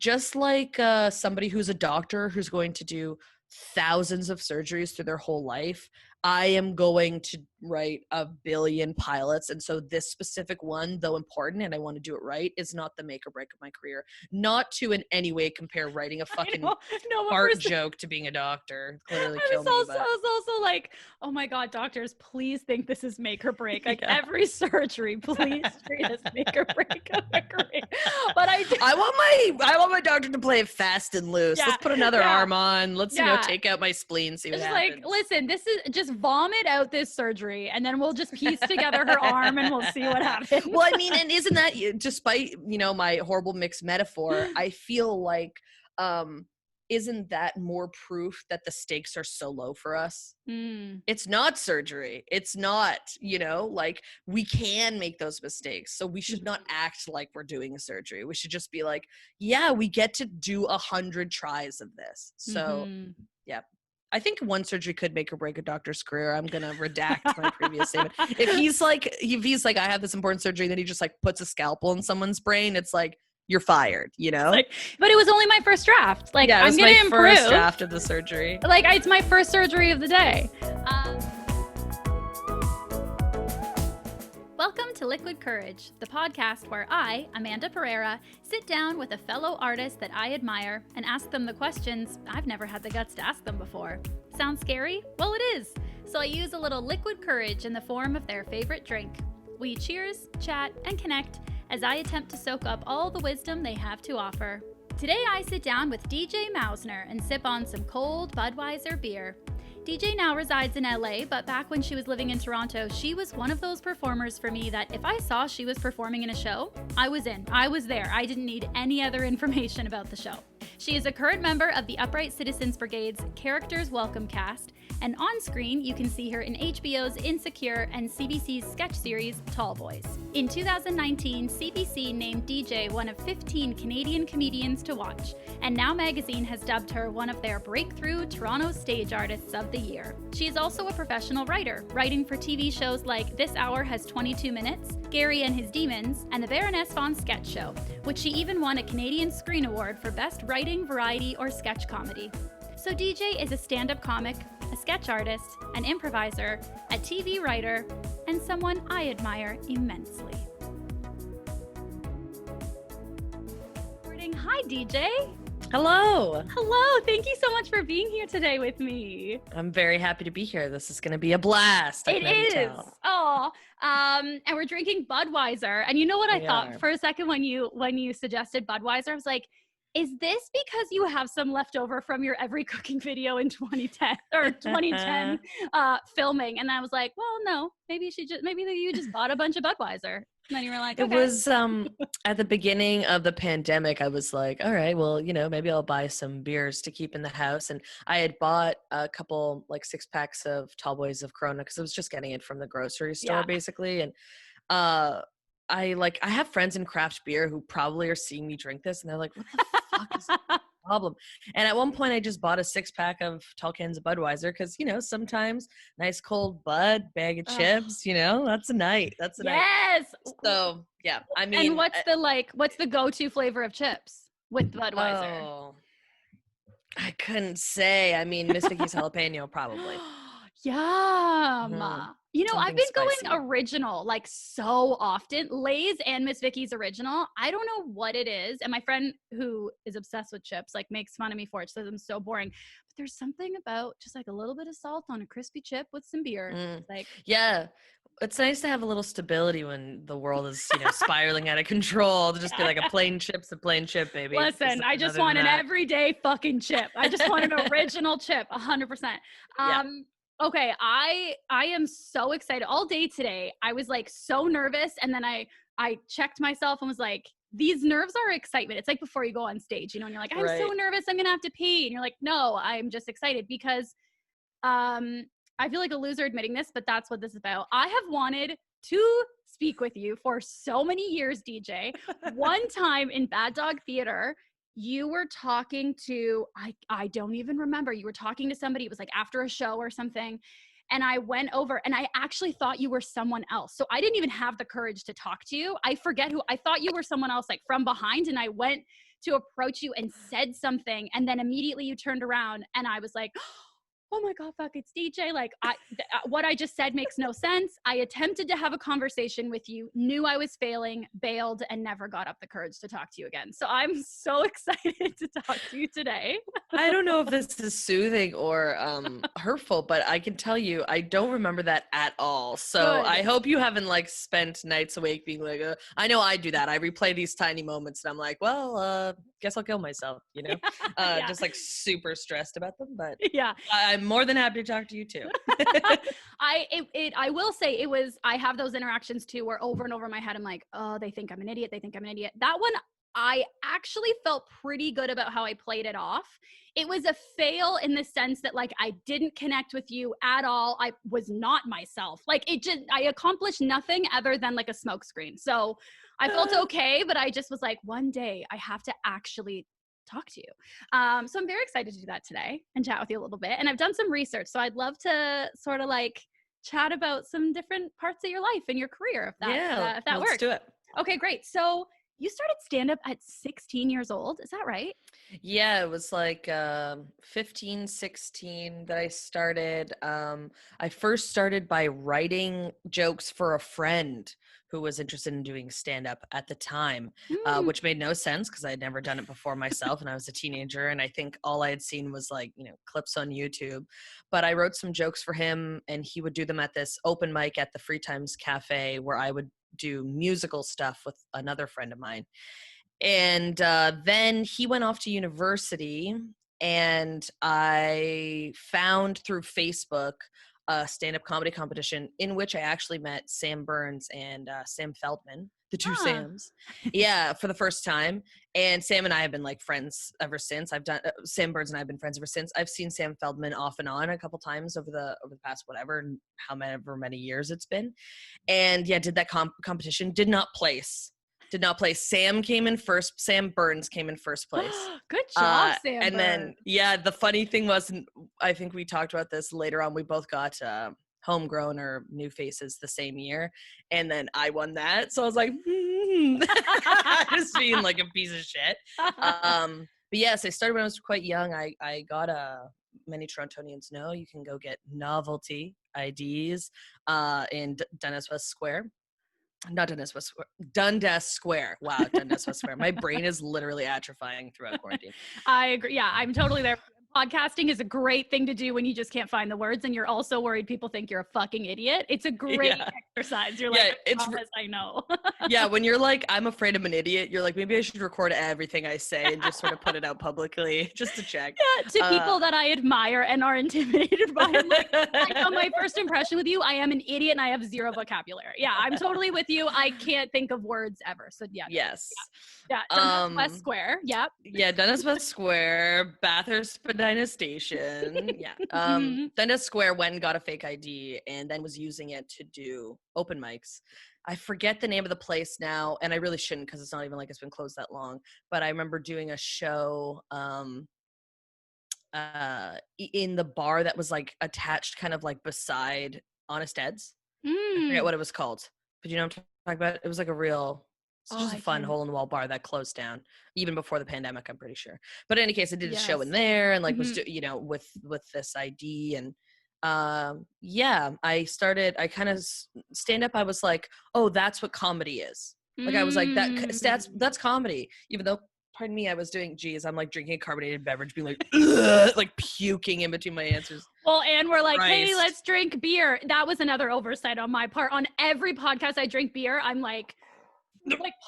just like somebody who's a doctor who's going to do thousands of surgeries through their whole life, I am going to write a billion pilots. And so this specific one, though important and I want to do it right, is not the make or break of my career. Not to in any way compare writing a fucking art joke to being a doctor. Clearly kill me. I was also like, oh my God, doctors, please think this is make or break. Like every surgery, please treat us make or break of my career. But I want my doctor to play it fast and loose. Let's put another arm on. Let's take out my spleen, see what happens. Like, listen, this is just vomit out this surgery and then we'll just piece together her arm and we'll see what happens. Well, I mean, and isn't that, despite, my horrible mixed metaphor, I feel like, isn't that more proof that the stakes are so low for us? It's not surgery. It's not, like we can make those mistakes. So we should not act like we're doing a surgery. We should just be like, yeah, we get to do 100 tries of this. So yeah. I think one surgery could make or break a doctor's career. I'm going to redact my previous statement. If he's like, I have this important surgery, then he just like puts a scalpel in someone's brain. It's like, you're fired, Like, but it was only my first draft. Like, yeah, I'm going to improve. First draft of the surgery. Like, it's my first surgery of the day. Welcome to Liquid Courage, the podcast where I, Amanda Pereira, sit down with a fellow artist that I admire and ask them the questions I've never had the guts to ask them before. Sound scary? Well, it is. So I use a little liquid courage in the form of their favorite drink. We cheers, chat, and connect as I attempt to soak up all the wisdom they have to offer. Today I sit down with DJ Mausner and sip on some cold Budweiser beer. DJ now resides in LA, but back when she was living in Toronto, she was one of those performers for me that if I saw she was performing in a show, I was in. I was there. I didn't need any other information about the show. She is a current member of the Upright Citizens Brigade's Characters Welcome cast, and on screen you can see her in HBO's Insecure and CBC's sketch series Tallboyz. In 2019, CBC named DJ one of 15 Canadian comedians to watch, and Now Magazine has dubbed her one of their breakthrough Toronto stage artists of the year. She is also a professional writer, writing for TV shows like This Hour Has 22 Minutes, Gary and His Demons, and the Baroness Von Sketch Show, which she even won a Canadian Screen Award for Best Writing, Variety, or Sketch Comedy. So DJ is a stand-up comic, a sketch artist, an improviser, a TV writer, and someone I admire immensely. Hi, DJ. Hello. Hello. Thank you so much for being here today with me. I'm very happy to be here. This is going to be a blast. It is. Oh, and we're drinking Budweiser. And you know what I thought for a second when you suggested Budweiser? I was like, is this because you have some left over from your every cooking video in 2010 or 2010 filming? And I was like, well, no, maybe you just bought a bunch of Budweiser. And then you were like, okay. It was at the beginning of the pandemic, I was like, all right, well, maybe I'll buy some beers to keep in the house. And I had bought a couple, like 6 packs of Tallboyz of Corona because I was just getting it from the grocery store, basically. And I have friends in craft beer who probably are seeing me drink this, and they're like, what the fuck is the problem? And at one point, I just bought a 6-pack of tall cans of Budweiser because, sometimes nice cold Bud, bag of chips, that's a night. That's a night. Yes. So, yeah, I mean. And what's the go-to flavor of chips with Budweiser? Oh, I couldn't say. I mean, Miss Vicky's jalapeno, probably. Yum. Something I've been spicy. going original like so often. Lay's and Miss Vicky's original. I don't know what it is. And my friend who is obsessed with chips like makes fun of me for it. She says I'm so boring. But there's something about just like a little bit of salt on a crispy chip with some beer. Yeah. It's nice to have a little stability when the world is, spiraling out of control. To just be like a plain chip's a plain chip, baby. Listen, I just want an everyday fucking chip. I just want an original chip, 100%. Okay, I am so excited. All day today, I was like so nervous, and then I checked myself and was like, these nerves are excitement. It's like before you go on stage, and you're like, I'm so nervous, I'm gonna have to pee. And you're like, no, I'm just excited because I feel like a loser admitting this, but that's what this is about. I have wanted to speak with you for so many years, DJ. One time in Bad Dog Theater, you were talking to, I don't even remember. You were talking to somebody. It was like after a show or something. And I went over and I actually thought you were someone else. So I didn't even have the courage to talk to you. I forget who, I thought you were someone else like from behind. And I went to approach you and said something, and then immediately you turned around and I was like, oh my God, fuck, it's DJ. Like, what I just said makes no sense. I attempted to have a conversation with you, knew I was failing, bailed, and never got up the courage to talk to you again. So I'm so excited to talk to you today. I don't know if this is soothing or hurtful, but I can tell you, I don't remember that at all. So Good. I hope you haven't like spent nights awake being like, I know I do that. I replay these tiny moments and I'm like, well, guess I'll kill myself, you know, just like super stressed about them. But yeah, I'm more than happy to talk to you too. I will say I have those interactions too, where over and over in my head, I'm like, oh, they think I'm an idiot. They think I'm an idiot. That one, I actually felt pretty good about how I played it off. It was a fail in the sense that like, I didn't connect with you at all. I was not myself. Like I accomplished nothing other than like a smokescreen. So I felt okay, but I just was like, one day I have to actually talk to you. So I'm very excited to do that today and chat with you a little bit. And I've done some research, so I'd love to sort of like chat about some different parts of your life and your career, if that works. Let's do it. Okay, great. So you started stand-up at 16 years old. Is that right? Yeah, it was like 15, 16 that I started. I first started by writing jokes for a friend who was interested in doing stand-up at the time, which made no sense because I had never done it before myself and I was a teenager, and I think all I had seen was like, you know, clips on YouTube. But I wrote some jokes for him and he would do them at this open mic at the Free Times Cafe where I would do musical stuff with another friend of mine. And then he went off to university and I found through Facebook a stand-up comedy competition in which I actually met Sam Burns and Sam Feldman, the two Sams. Yeah, for the first time. And Sam and I have been like friends ever since. Sam Burns and I have been friends ever since. I've seen Sam Feldman off and on a couple times over the past however many years it's been. And yeah, did that competition, did not place. Sam came in first. Sam Burns came in first place. Good job, Sam. And then, yeah, the funny thing was, I think we talked about this later on, we both got homegrown or new faces the same year. And then I won that. So I was like, just being like a piece of shit. But yes, I started when I was quite young. I got many Torontonians know you can go get novelty IDs in Dundas West Square. Not Dundas West Square. Dundas Square. Wow, Dundas West Square. My brain is literally atrophying throughout quarantine. I agree. Yeah, I'm totally there. Podcasting is a great thing to do when you just can't find the words and you're also worried people think you're a fucking idiot. It's a great exercise. You're like, I know. Yeah, when you're like, I'm afraid I'm an idiot, you're like, maybe I should record everything I say and just sort of put it out publicly just to check. Yeah, to people that I admire and are intimidated by. Like, I know my first impression with you, I am an idiot and I have zero vocabulary. Yeah, I'm totally with you. I can't think of words ever. So yeah. Yes. Yeah, Dundas West Square. Yep. Yeah, Dundas West Square, Bathurst Spadina Station. Yeah. Dundas Square went and got a fake ID and then was using it to do open mics. I forget the name of the place now, and I really shouldn't because it's not even like it's been closed that long. But I remember doing a show in the bar that was like attached kind of like beside Honest Ed's. I forget what it was called. But you know what I'm talking about? It was like it's just a fun hole-in-the-wall bar that closed down even before the pandemic, I'm pretty sure. But in any case, I did a show in there and like was, you know, with this ID. And I kind of stand up. I was like, oh, that's what comedy is. Like I was like, that's comedy. Even though, pardon me, I was doing, I'm like drinking a carbonated beverage, being like, like puking in between my answers. Well, and we're like, hey, let's drink beer. That was another oversight on my part. On every podcast I drink beer, I'm like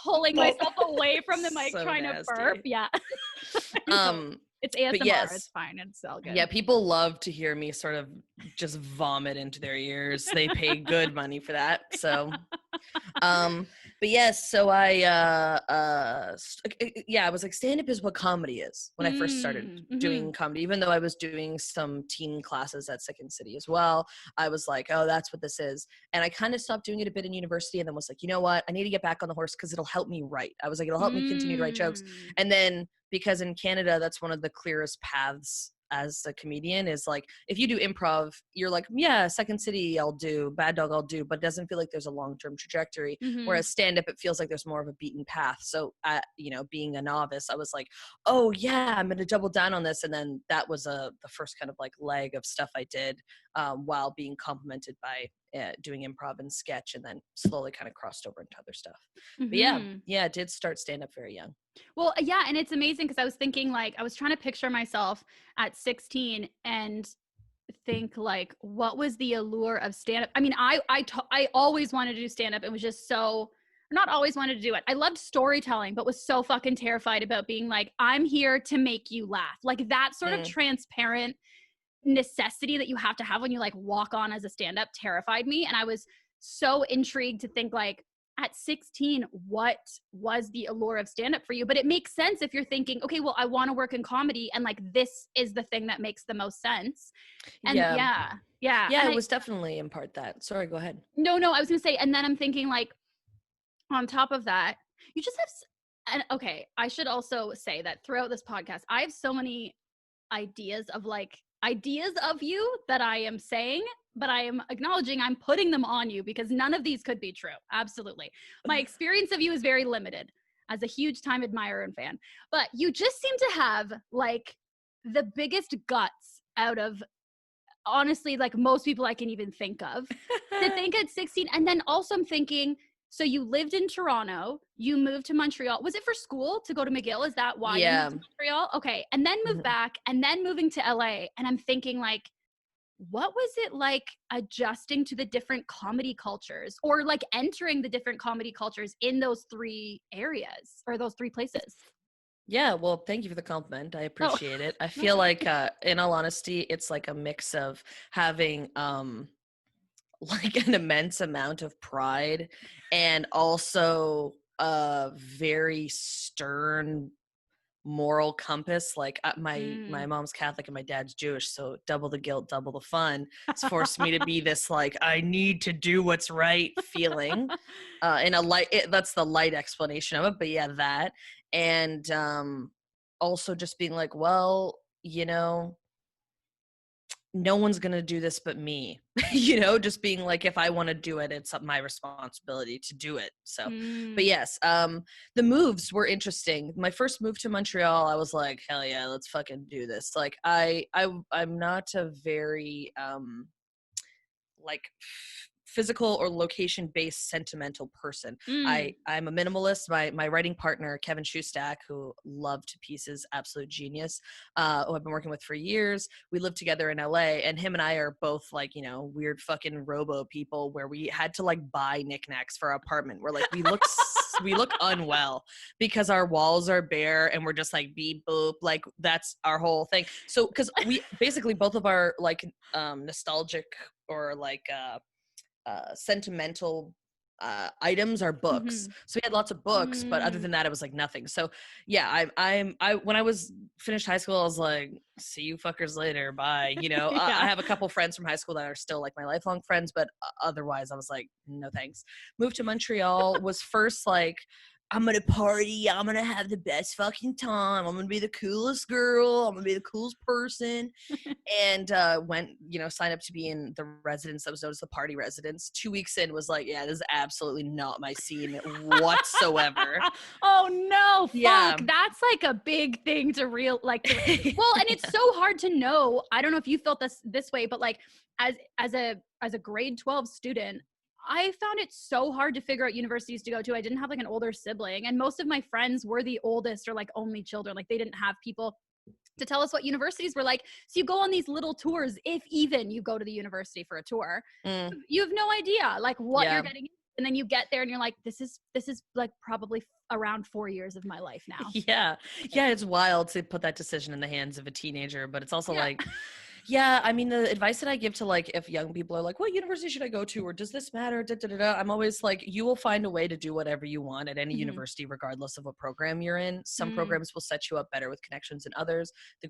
pulling myself away from the mic, trying to burp. Yeah. It's ASMR. Yes, it's fine. It's all good. Yeah, people love to hear me sort of just vomit into their ears. They pay good money for that. So, but yes, so I was like, stand-up is what comedy is when I first started doing comedy, even though I was doing some teen classes at Second City as well. I was like, oh, that's what this is. And I kind of stopped doing it a bit in university and then was like, you know what? I need to get back on the horse because it'll help me write. I was like, it'll help me continue to write jokes. And then because in Canada, that's one of the clearest paths as a comedian is like, if you do improv, you're like, yeah, Second City I'll do, Bad Dog I'll do, but it doesn't feel like there's a long-term trajectory. Whereas stand-up, it feels like there's more of a beaten path. So being a novice, I was like, oh yeah, I'm gonna double down on this. And then that was the first kind of like leg of stuff I did while being complimented by doing improv and sketch, and then slowly kind of crossed over into other stuff. But yeah, I did start stand-up very young. Well, yeah, and it's amazing because I was thinking, like, I was trying to picture myself at 16 and think, like, what was the allure of stand-up? I mean, I always wanted to do stand-up. It was just so, not always wanted to do it. I loved storytelling, but was so fucking terrified about being like, I'm here to make you laugh. Like, that sort of transparent necessity that you have to have when you like walk on as a stand-up terrified me. And I was so intrigued to think, like, at 16, what was the allure of stand-up for you? But it makes sense if you're thinking, okay, well, I want to work in comedy, and like, this is the thing that makes the most sense. And yeah, it was definitely in part that. Sorry, go ahead. No, I was gonna say, and then I'm thinking, like, on top of that, you just have, and okay, I should also say that throughout this podcast, I have so many ideas of you that I am saying, but I am acknowledging I'm putting them on you because none of these could be true. Absolutely. My experience of you is very limited as a huge time admirer and fan, but you just seem to have like the biggest guts out of, honestly, like most people I can even think of to think at 16. And then also I'm thinking, so you lived in Toronto, you moved to Montreal. Was it for school to go to McGill? Is that why you moved to Montreal? Okay. And then moved back, and then moving to LA. And I'm thinking, like, what was it like adjusting to the different comedy cultures, or like entering the different comedy cultures in those three areas or those three places? Yeah, well, thank you for the compliment. I appreciate it. I feel like, in all honesty, it's like a mix of having like an immense amount of pride and also a very stern moral compass. Like my mom's Catholic and my dad's Jewish, so double the guilt, double the fun. It's forced me to be this like, I need to do what's right feeling in a light, that's the light explanation of it, but yeah, that. And also just being like, well, no one's going to do this but me, just being like, if I want to do it, it's my responsibility to do it. So, but yes, the moves were interesting. My first move to Montreal, I was like, hell yeah, let's fucking do this. Like, I'm not a very, like physical or location-based sentimental person. I'm a minimalist. My writing partner, Kevin Shustak, who loved to pieces, absolute genius, who I've been working with for years. We live together in LA, and him and I are both like, weird fucking robo people where we had to like buy knickknacks for our apartment. We're like, we look unwell because our walls are bare and we're just like beep boop, like that's our whole thing. So because we basically both of our like nostalgic or like sentimental items are books. So we had lots of books, but other than that, it was like nothing. So yeah, I when I was finished high school, I was like, see you fuckers later, bye. Yeah. I have a couple friends from high school that are still like my lifelong friends, but otherwise I was like, no thanks. Moved to Montreal, was first like, I'm gonna party, I'm gonna have the best fucking time, I'm gonna be the coolest girl, I'm gonna be the coolest person. And went, signed up to be in the residence that was known as the party residence. 2 weeks in, was like, yeah, this is absolutely not my scene whatsoever. Oh no, fuck. Yeah. That's like a big thing to well, and it's so hard to know. I don't know if you felt this way, but like as a grade 12 student, I found it so hard to figure out universities to go to. I didn't have like an older sibling, and most of my friends were the oldest or like only children. Like they didn't have people to tell us what universities were like. So you go on these little tours, if even you go to the university for a tour, you have no idea like what you're getting. And then you get there and you're like, this is like probably around 4 years of my life now. Yeah. It's wild to put that decision in the hands of a teenager, but it's also like, yeah, I mean, the advice that I give to like, if young people are like, what university should I go to? Or does this matter? I'm always like, you will find a way to do whatever you want at any university, regardless of what program you're in. Some programs will set you up better with connections than others. The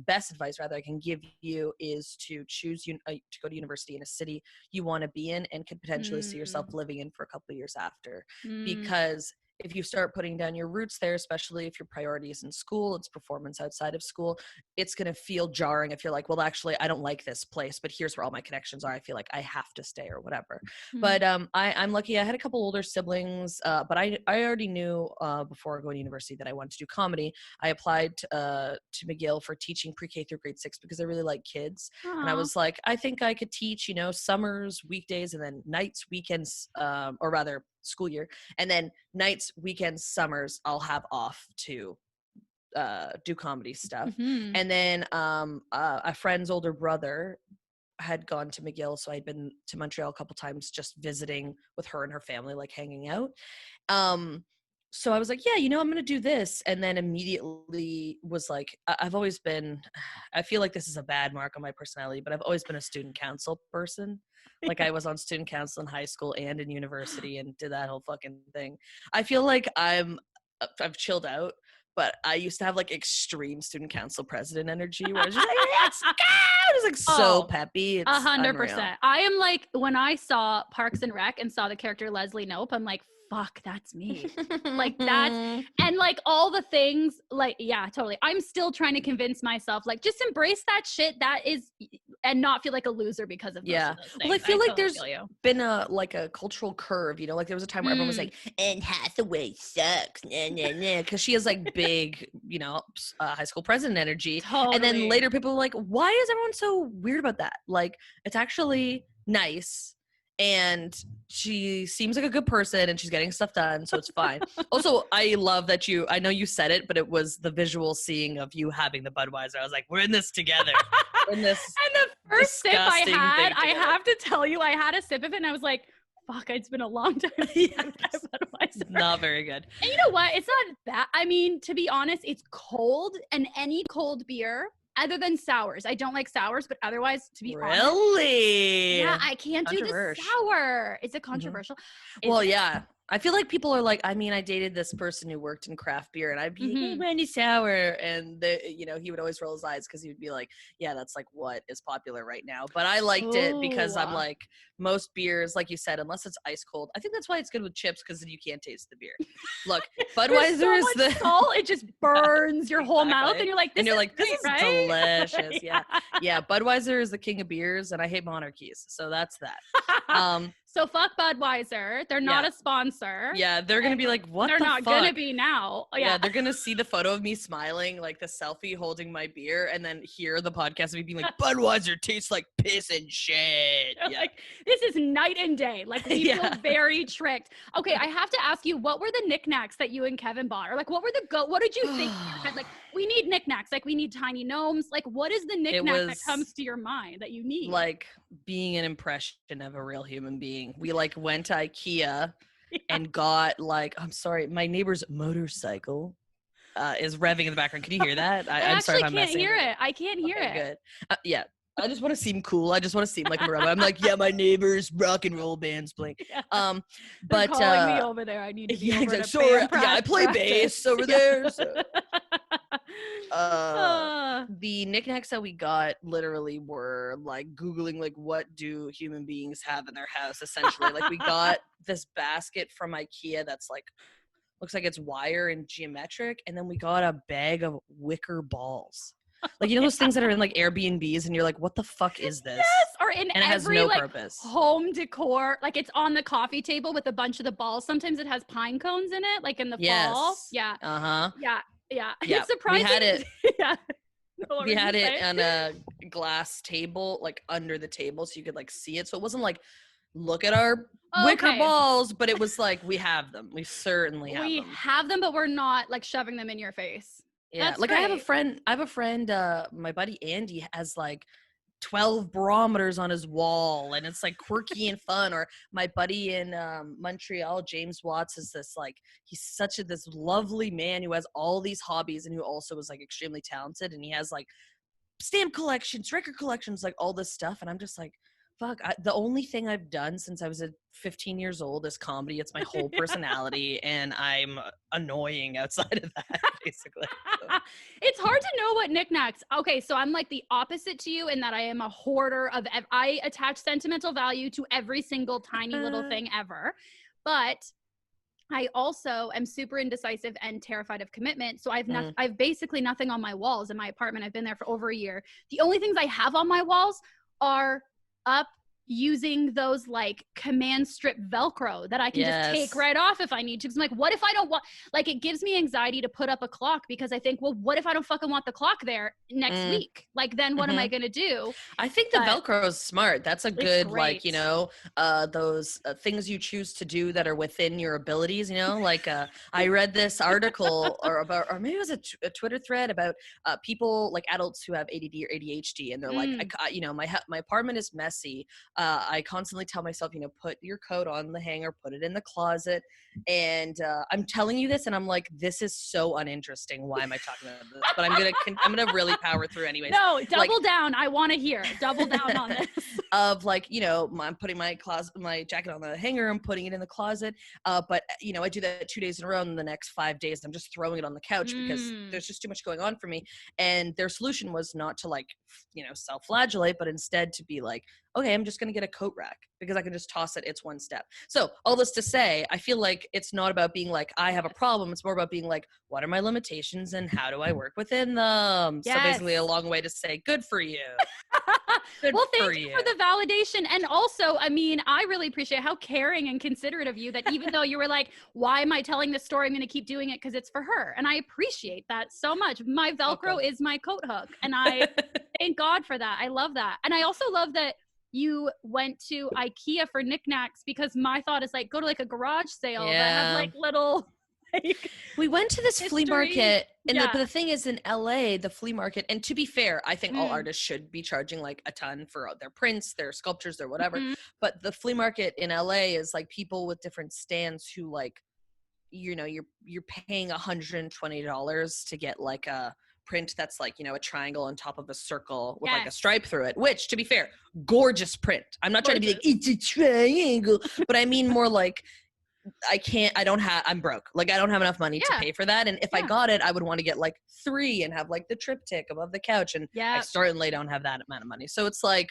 best advice rather I can give you is to choose to go to university in a city you want to be in and could potentially see yourself living in for a couple of years after, because if you start putting down your roots there, especially if your priority is in school, it's performance outside of school, it's going to feel jarring if you're like, well, actually, I don't like this place, but here's where all my connections are. I feel like I have to stay or whatever. But I'm lucky. I had a couple older siblings, but I already knew before going to university that I wanted to do comedy. I applied to McGill for teaching pre-K through grade 6 because I really like kids. Aww. And I was like, I think I could teach, summers, weekdays, and then nights, weekends, or rather school year, and then nights, weekends, summers I'll have off to do comedy stuff. And then a friend's older brother had gone to McGill, so I'd been to Montreal a couple times just visiting with her and her family, like hanging out. So I was like, yeah, I'm going to do this. And then immediately was like, I've always been, I feel like this is a bad mark on my personality, but I've always been a student council person. Like I was on student council in high school and in university and did that whole fucking thing. I feel like I've chilled out, but I used to have like extreme student council president energy where I was just like, let's go! It was like so peppy. It's 100%. I am like, when I saw Parks and Rec and saw the character Leslie Knope, I'm like, fuck, that's me. Like that's, and like all the things, like, yeah, totally. I'm still trying to convince myself, like, just embrace that shit that is, and not feel like a loser because of those things. Well, I feel like there's been a cultural curve, like there was a time where everyone was like, Anne Hathaway sucks, because she has like big, high school president energy. Totally. And then later people were like, why is everyone so weird about that? Like, it's actually nice. And she seems like a good person and she's getting stuff done, so it's fine. Also, I love that I know you said it, but it was the visual seeing of you having the Budweiser. I was like, we're in this together. We're in this and the first sip I have to tell you, I had a sip of it and I was like, fuck, it's been a long time. It's not very good. And you know what? It's not that. I mean, to be honest, it's cold, and any cold beer, other than sours. I don't like sours, but otherwise, to be honest. Really? Yeah, I can't do the sour. Is it controversial? Well, yeah. I feel like people are like, I mean, I dated this person who worked in craft beer and I'd be like, hey, brandy sour. And, he would always roll his eyes because he would be like, yeah, that's like what is popular right now. But I liked it because I'm like, most beers, like you said, unless it's ice cold. I think that's why it's good with chips, because then you can't taste the beer. Look, Budweiser is the salt, it just burns your whole mouth and you're like, this is delicious. Yeah. Budweiser is the king of beers and I hate monarchies. So that's that. So fuck Budweiser. They're not a sponsor. Yeah, they're going to be like, what the fuck? They're not going to be now. Yeah, they're going to see the photo of me smiling, like the selfie holding my beer, and then hear the podcast of me being like, Budweiser tastes like piss and shit. Yeah. Like, this is night and day. Like, we feel very tricked. Okay, I have to ask you, what were the knickknacks that you and Kevin bought? Or like, what did you think in your head? Like, we need knickknacks. Like, we need tiny gnomes. Like, what is the knickknack that comes to your mind that you need? Like, being an impression of a real human being. We like went to IKEA and got like, I'm sorry, my neighbor's motorcycle is revving in the background. Can you hear that? I'm sorry if I'm messing. I can't hear it. Good. Yeah. I just want to seem cool. I just want to seem like I'm like, yeah, my neighbor's rock and roll band's playing. Yeah. But calling me over there. I need to be over sorry. I play bass over there. So. The knickknacks that we got literally were like Googling like, what do human beings have in their house, essentially. Like, we got this basket from IKEA that's like, looks like it's wire and geometric, and then we got a bag of wicker balls. Like, those things that are in like Airbnbs and you're like, what the fuck is this? Yes, or in and it has every no like purpose. Home decor, like it's on the coffee table with a bunch of the balls. Sometimes it has pine cones in it, like in the fall. Yeah. Yeah. It's surprising. We had it. Yeah. We had it on a glass table, like under the table, so you could like see it. So it wasn't like, look at our wicker balls, but it was like, we have them. We certainly have them. We have them, but we're not like shoving them in your face. Yeah. That's like great. I have a friend, my buddy Andy has like 12 barometers on his wall, and it's like quirky and fun. Or my buddy in Montreal, James Watts, is this like, he's this lovely man who has all these hobbies and who also is like extremely talented, and he has like stamp collections, record collections, like all this stuff. And I'm just like, fuck, the only thing I've done since I was 15 years old is comedy. It's my whole personality, and I'm annoying outside of that, basically. So. It's hard to know what knickknacks. Okay, so I'm like the opposite to you in that I am a hoarder of. I attach sentimental value to every single tiny little thing ever, but I also am super indecisive and terrified of commitment. So I've basically nothing on my walls in my apartment. I've been there for over a year. The only things I have on my walls are up using those like command strip Velcro that I can just take right off if I need to. Cause I'm like, what if I don't want, like, it gives me anxiety to put up a clock because I think, well, what if I don't fucking want the clock there next week? Like, then what am I going to do? I think the Velcro is smart. That's a good, like, you know, those things you choose to do that are within your abilities, you know, like I read this article or maybe it was a Twitter thread about people like adults who have ADD or ADHD. And they're like, you know, my apartment is messy. I constantly tell myself, you know, put your coat on the hanger, put it in the closet. And I'm telling you this and I'm like, this is so uninteresting. Why am I talking about this? But I'm going to really power through anyways. No, double down. I want to hear. Double down on this. Of like, you know, I'm putting my jacket on the hanger, I'm putting it in the closet. But, you know, I do that 2 days in a row and the next 5 days I'm just throwing it on the couch because there's just too much going on for me. And their solution was not to like, you know, self-flagellate, but instead to be like, okay, I'm just going to get a coat rack because I can just toss it. It's one step. So all this to say, I feel like it's not about being like, I have a problem. It's more about being like, what are my limitations and how do I work within them? Yes. So basically a long way to say, good for you. Well, thank you for the validation. And also, I mean, I really appreciate how caring and considerate of you that even though you were like, why am I telling this story? I'm going to keep doing it because it's for her. And I appreciate that so much. My Velcro is my coat hook. And I thank God for that. I love that. And I also love that you went to IKEA for knickknacks because my thought is like, go to like a garage sale that have like little... Like, we went to this flea market and the thing is in LA, the flea market, and to be fair, I think all artists should be charging like a ton for their prints, their sculptures, their whatever. But the flea market in LA is like people with different stands who like, you know, you're paying $120 to get like a print that's like, you know, a triangle on top of a circle with like a stripe through it, which to be fair, gorgeous print. I'm not trying to be like, it's a triangle, but I mean more like, I'm broke. Like I don't have enough money to pay for that. And if I got it, I would want to get like 3 and have like the triptych above the couch. And I certainly don't have that amount of money. So it's like,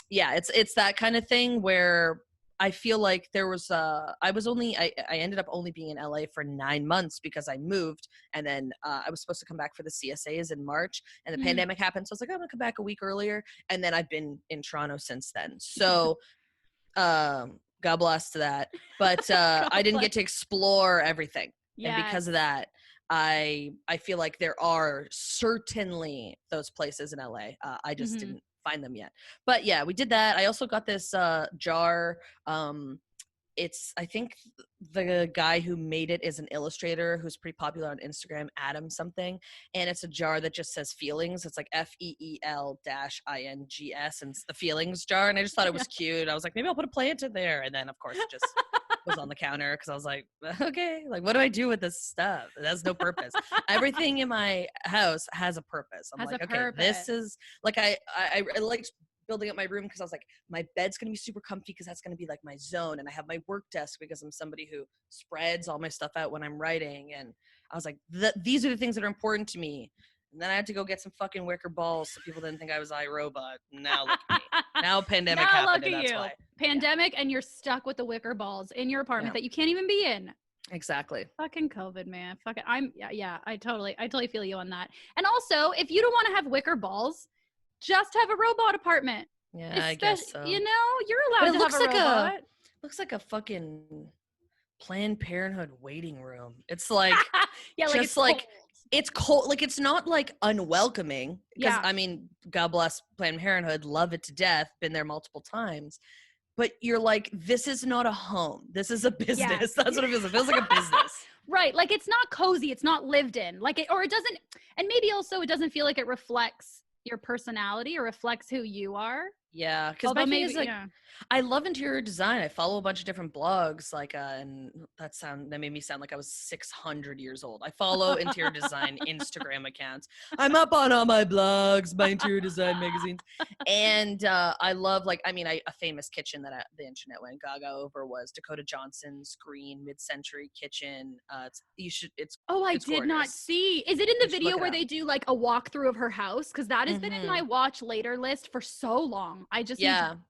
it's that kind of thing where I feel like there was I ended up only being in LA for 9 months because I moved. And then I was supposed to come back for the CSAs in March and the pandemic happened. So I was like, I'm gonna come back a week earlier. And then I've been in Toronto since then. So, God bless to that. But I didn't get to explore everything. And because of that, I feel like there are certainly those places in LA. I just didn't find them yet. But yeah, we did that. I also got this jar. It's, I think the guy who made it is an illustrator who's pretty popular on Instagram, Adam something. And it's a jar that just says feelings. It's like FEEL-INGS and it's the feelings jar. And I just thought it was cute. I was like, maybe I'll put a plant in there. And then of course it just was on the counter because I was like, okay, like what do I do with this stuff? It has no purpose. Everything in my house has a purpose. I'm like, okay, this is like, I liked building up my room because I was like, my bed's going to be super comfy because that's going to be like my zone. And I have my work desk because I'm somebody who spreads all my stuff out when I'm writing. And I was like, these are the things that are important to me. And then I had to go get some fucking wicker balls so people didn't think I was iRobot. Now look at me. Now pandemic happened and that's why. Pandemic and you're stuck with the wicker balls in your apartment that you can't even be in. Exactly. Fucking COVID, man. Fucking, I totally feel you on that. And also, if you don't want to have wicker balls, just have a robot apartment. Yeah, I guess so. You know, you're allowed to have a robot. Looks like a fucking Planned Parenthood waiting room. It's like, it's like it's cold. Like it's not like unwelcoming. Because I mean, God bless Planned Parenthood, love it to death. Been there multiple times. But you're like, this is not a home. This is a business. Yes. That's what it feels. It feels like a business. Right. Like it's not cozy. It's not lived in. Like it, or it doesn't. And maybe also it doesn't feel like it reflects your personality or reflects who you are. Yeah, because my thing is like, I love interior design. I follow a bunch of different blogs, like, and that made me sound like I was 600 years old. I follow interior design Instagram accounts. I'm up on all my blogs, my interior design magazines, and I love, like, I mean, a famous kitchen that the internet went gaga over was Dakota Johnson's green mid-century kitchen. I did not see. Is it in the video where they do like a walkthrough of her house? Because that has been in my watch later list for so long. I just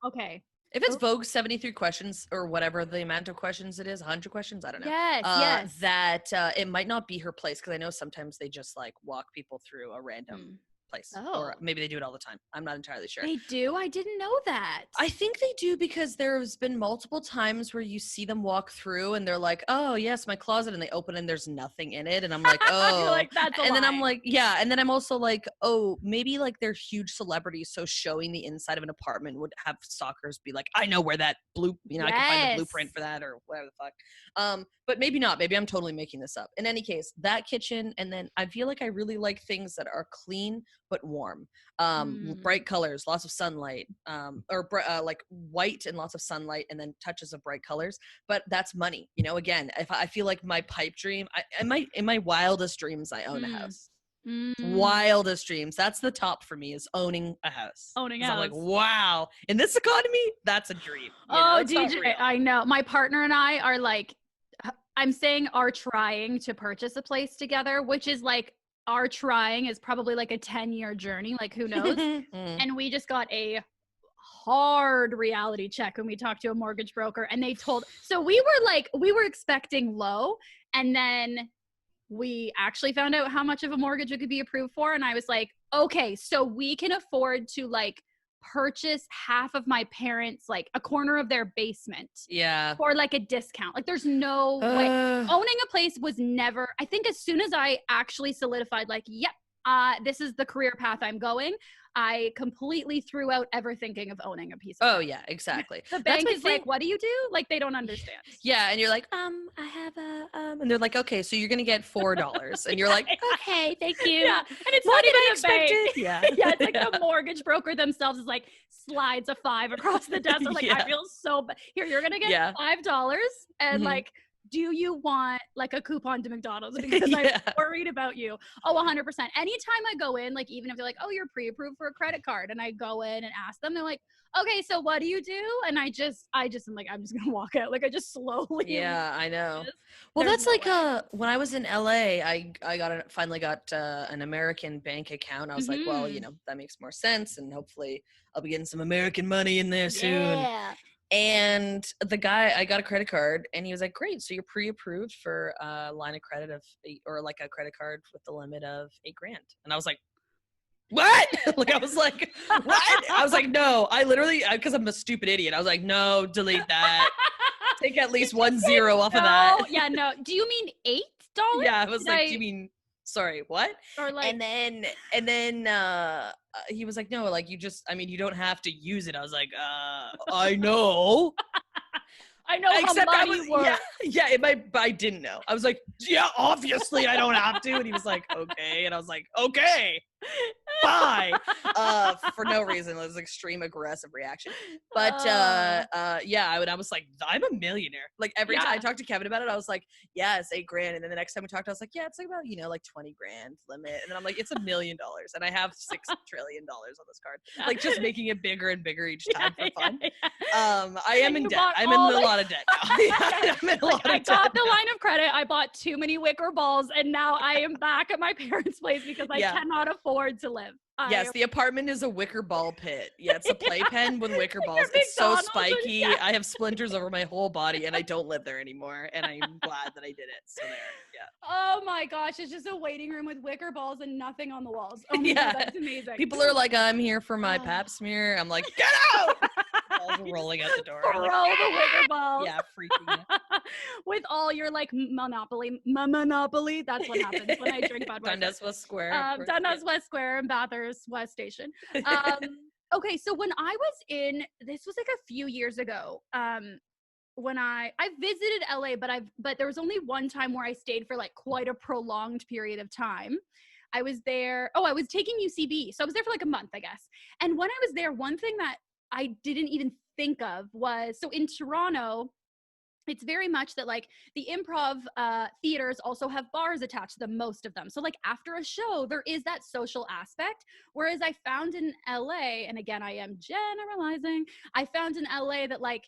okay. If it's Vogue 73 questions or whatever the amount of questions it is, 100 questions, I don't know. Yes. That it might not be her place, because I know sometimes they just like walk people through a random place. Or maybe they do it all the time. I'm not entirely sure. They do? I didn't know that. I think they do, because there's been multiple times where you see them walk through and they're like, oh yes, my closet, and they open and there's nothing in it, and I'm like, oh. You're like, that's a lie. Then I'm like, yeah, and then I'm also like, oh, maybe like they're huge celebrities, so showing the inside of an apartment would have stalkers be like, I know where that I can find the blueprint for that, or whatever the fuck. But maybe not. Maybe I'm totally making this up. In any case, that kitchen, and then I feel like I really like things that are clean but warm. Bright colors, lots of sunlight, like white and lots of sunlight, and then touches of bright colors. But that's money, you know. Again, if I feel like my pipe dream, in my wildest dreams, I own a house. Wildest dreams. That's the top for me, is owning a house. I'm like, wow, in this economy, that's a dream. DJ, I know. My partner and I are like, I'm saying are trying to purchase a place together, which is like, our trying is probably like a 10-year journey, like who knows. And we just got a hard reality check when we talked to a mortgage broker, and they told, so we were expecting low, and then we actually found out how much of a mortgage it could be approved for, and I was like, okay, so we can afford to like purchase half of my parents, like a corner of their basement, for like a discount. Like there's no way. Owning a place was never, I think as soon as I actually solidified like, yep, this is the career path I'm going, I completely threw out ever thinking of owning a piece of property. Yeah, exactly. The bank is like, what do you do? Like, they don't understand. Yeah, and you're like, I have a, and they're like, okay, so you're gonna get $4, and you're like, okay, thank you. Yeah, and it's what not did even I a expect bank. Yeah, it's like the mortgage broker themselves is like slides a $5 across the desk. I was like, I feel so bad. Here, you're gonna get $5, and like, do you want like a coupon to McDonald's? Because I'm worried about you. Oh, 100%. Anytime I go in, like even if they're like, oh, you're pre-approved for a credit card, and I go in and ask them, they're like, okay, so what do you do? And I just am like, I'm just gonna walk out. Like I just slowly. Yeah, I know. Well, that's like when I was in LA, I finally got an American bank account. I was like, well, you know, that makes more sense, and hopefully I'll be getting some American money in there soon. Yeah. And the guy, I got a credit card, and he was like, great, so you're pre-approved for a line of credit of or like a credit card with the limit of $8,000. And I was like, what? Like, I was like, what? I was like, no, I literally, because I'm a stupid idiot, I was like, no, delete that. Take at least 1 0 off of that. Yeah, no. Do you mean $8? Yeah, I was like, do you mean, sorry, what? Or like, and then he was like, no, like you don't have to use it. I was like, I know. I know how money works. Yeah, I didn't know. I was like, yeah, obviously I don't have to. And he was like, okay. And I was like, okay, bye. For no reason. It was extreme aggressive reaction. But I was like, I'm a millionaire. Like every time I talked to Kevin about it, I was like, yeah, it's $8,000. And then the next time we talked, I was like, yeah, it's like about, like $20,000 limit. And then I'm like, it's $1 million. And I have $6 trillion on this card. Like just making it bigger and bigger each time for fun. I am in debt. I'm in a lot of debt now. I'm in a lot of debt. I got the line of credit. I bought too many wicker balls, and now I am back at my parents' place because I cannot afford to live. Yes, the apartment is a wicker ball pit. Yeah, it's a playpen with wicker balls. It's so spiky. I have splinters over my whole body, and I don't live there anymore. And I'm glad that I did it. So there, yeah. Oh my gosh, it's just a waiting room with wicker balls and nothing on the walls. Oh my God, that's amazing. People are like, I'm here for my pap smear. I'm like, get out! Balls are rolling out the door. Throw the wicker balls. Yeah, freaking out. With all your like Monopoly. That's what happens when I drink Budweiser. Dundas West Square. Dundas West Square and Bathurst West Station. Okay, so when I was this was like a few years ago. When I visited LA, but there was only one time where I stayed for like quite a prolonged period of time. I was there. Oh, I was taking UCB, so I was there for like a month, I guess. And when I was there, one thing that I didn't even think of was, so in Toronto, it's very much that like the improv theaters also have bars attached to them, most of them. So like after a show, there is that social aspect. Whereas I found in LA, and again, I am generalizing, I found in LA that like,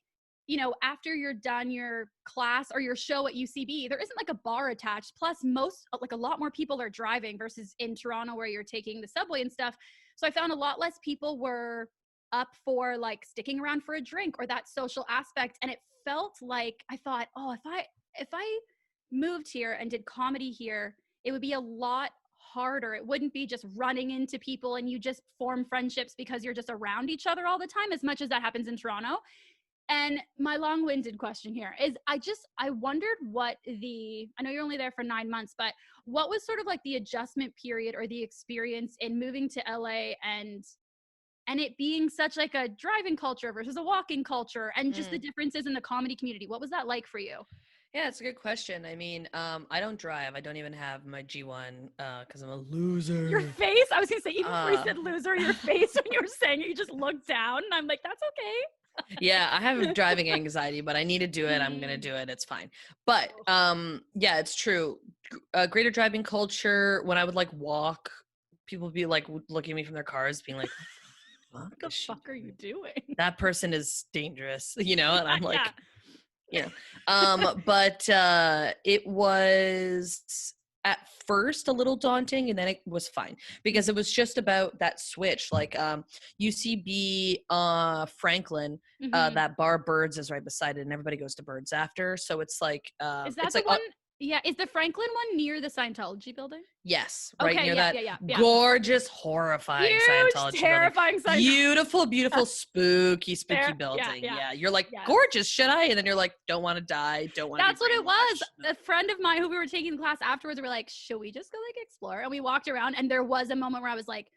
after you're done your class or your show at UCB, there isn't like a bar attached. Plus like a lot more people are driving versus in Toronto where you're taking the subway and stuff. So I found a lot less people were up for like sticking around for a drink or that social aspect. And it felt like I thought, oh, if I moved here and did comedy here, it would be a lot harder. It wouldn't be just running into people and you just form friendships because you're just around each other all the time, as much as that happens in Toronto. And my long-winded question here is I wondered I know you're only there for 9 months, but what was sort of like the adjustment period or the experience in moving to LA and it being such like a driving culture versus a walking culture and just the differences in the comedy community? What was that like for you? Yeah, it's a good question. I mean, I don't drive. I don't even have my G1 because I'm a loser. Your face, I was going to say, even before you said loser, your face when you were saying it, you just looked down. And I'm like, that's okay. Yeah, I have driving anxiety, but I need to do it. I'm going to do it. It's fine. But yeah, it's true. Greater driving culture, when I would like walk, people would be like looking at me from their cars being like, what the fuck are you doing? That person is dangerous, you know? And I'm like, yeah. But it was at first a little daunting, and then it was fine because it was just about that switch. Like UCB Franklin, that bar Birds is right beside it, and everybody goes to Birds after. So it's like is that it's the like one? Yeah, is the Franklin one near the Scientology building? Yes, right near that yeah. gorgeous, horrifying huge, Scientology terrifying building. Beautiful, beautiful, spooky building. Yeah. You're like, gorgeous, should I? And then you're like, don't want to die, don't want to. That's what it was. A friend of mine who we were taking the class afterwards, we were like, should we just go like explore? And we walked around, and there was a moment where I was like,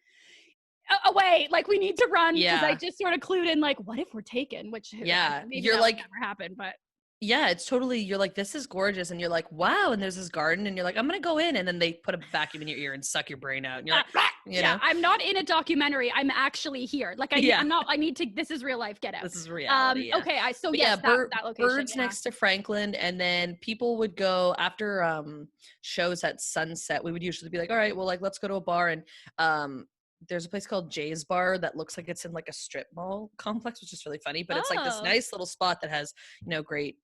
away, like we need to run, because I just sort of clued in, like, what if we're taken? Which you're like, never happened, but. Yeah, it's totally, you're like, this is gorgeous. And you're like, wow. And there's this garden and you're like, I'm going to go in. And then they put a vacuum in your ear and suck your brain out. And you're like, you know? I'm not in a documentary. I'm actually here. Like, I need to, this is real life. Get out. This is reality. Okay. That location. Birds next to Franklin. And then people would go after shows at sunset. We would usually be like, all right, well, like, let's go to a bar. And there's a place called Jay's Bar that looks like it's in like a strip mall complex, which is really funny, but it's like this nice little spot that has, you know, great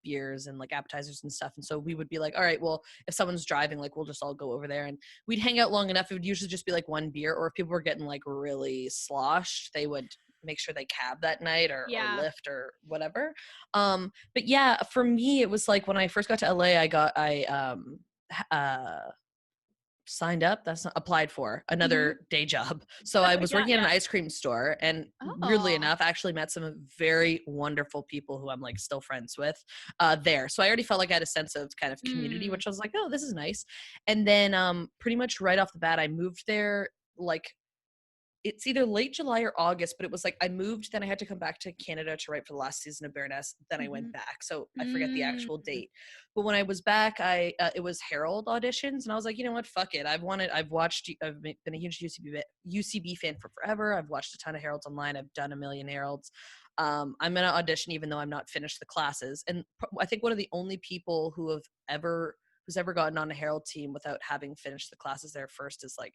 beers and like appetizers and stuff. And so we would be like, all right, well, if someone's driving, like we'll just all go over there, and we'd hang out long enough. It would usually just be like one beer, or if people were getting like really sloshed, they would make sure they cab that night or Lyft or whatever. But yeah, for me, it was like when I first got to LA, I signed up, that's not applied for another day job. So I was working at an ice cream store, and weirdly enough, I actually met some very wonderful people who I'm like still friends with there. So I already felt like I had a sense of kind of community, which I was like, oh, this is nice. And then pretty much right off the bat, I moved there like, it's either late July or August, but it was like I moved, then I had to come back to Canada to write for the last season of Baroness. Then I went back. So I forget the actual date. But when I was back, it was Herald auditions, and I was like, you know what, fuck it. I've been a huge UCB fan for forever. I've watched a ton of Heralds online. I've done a million Heralds. I'm going to audition even though I'm not finished the classes. And I think one of the only people who's ever gotten on a Herald team without having finished the classes there first is like,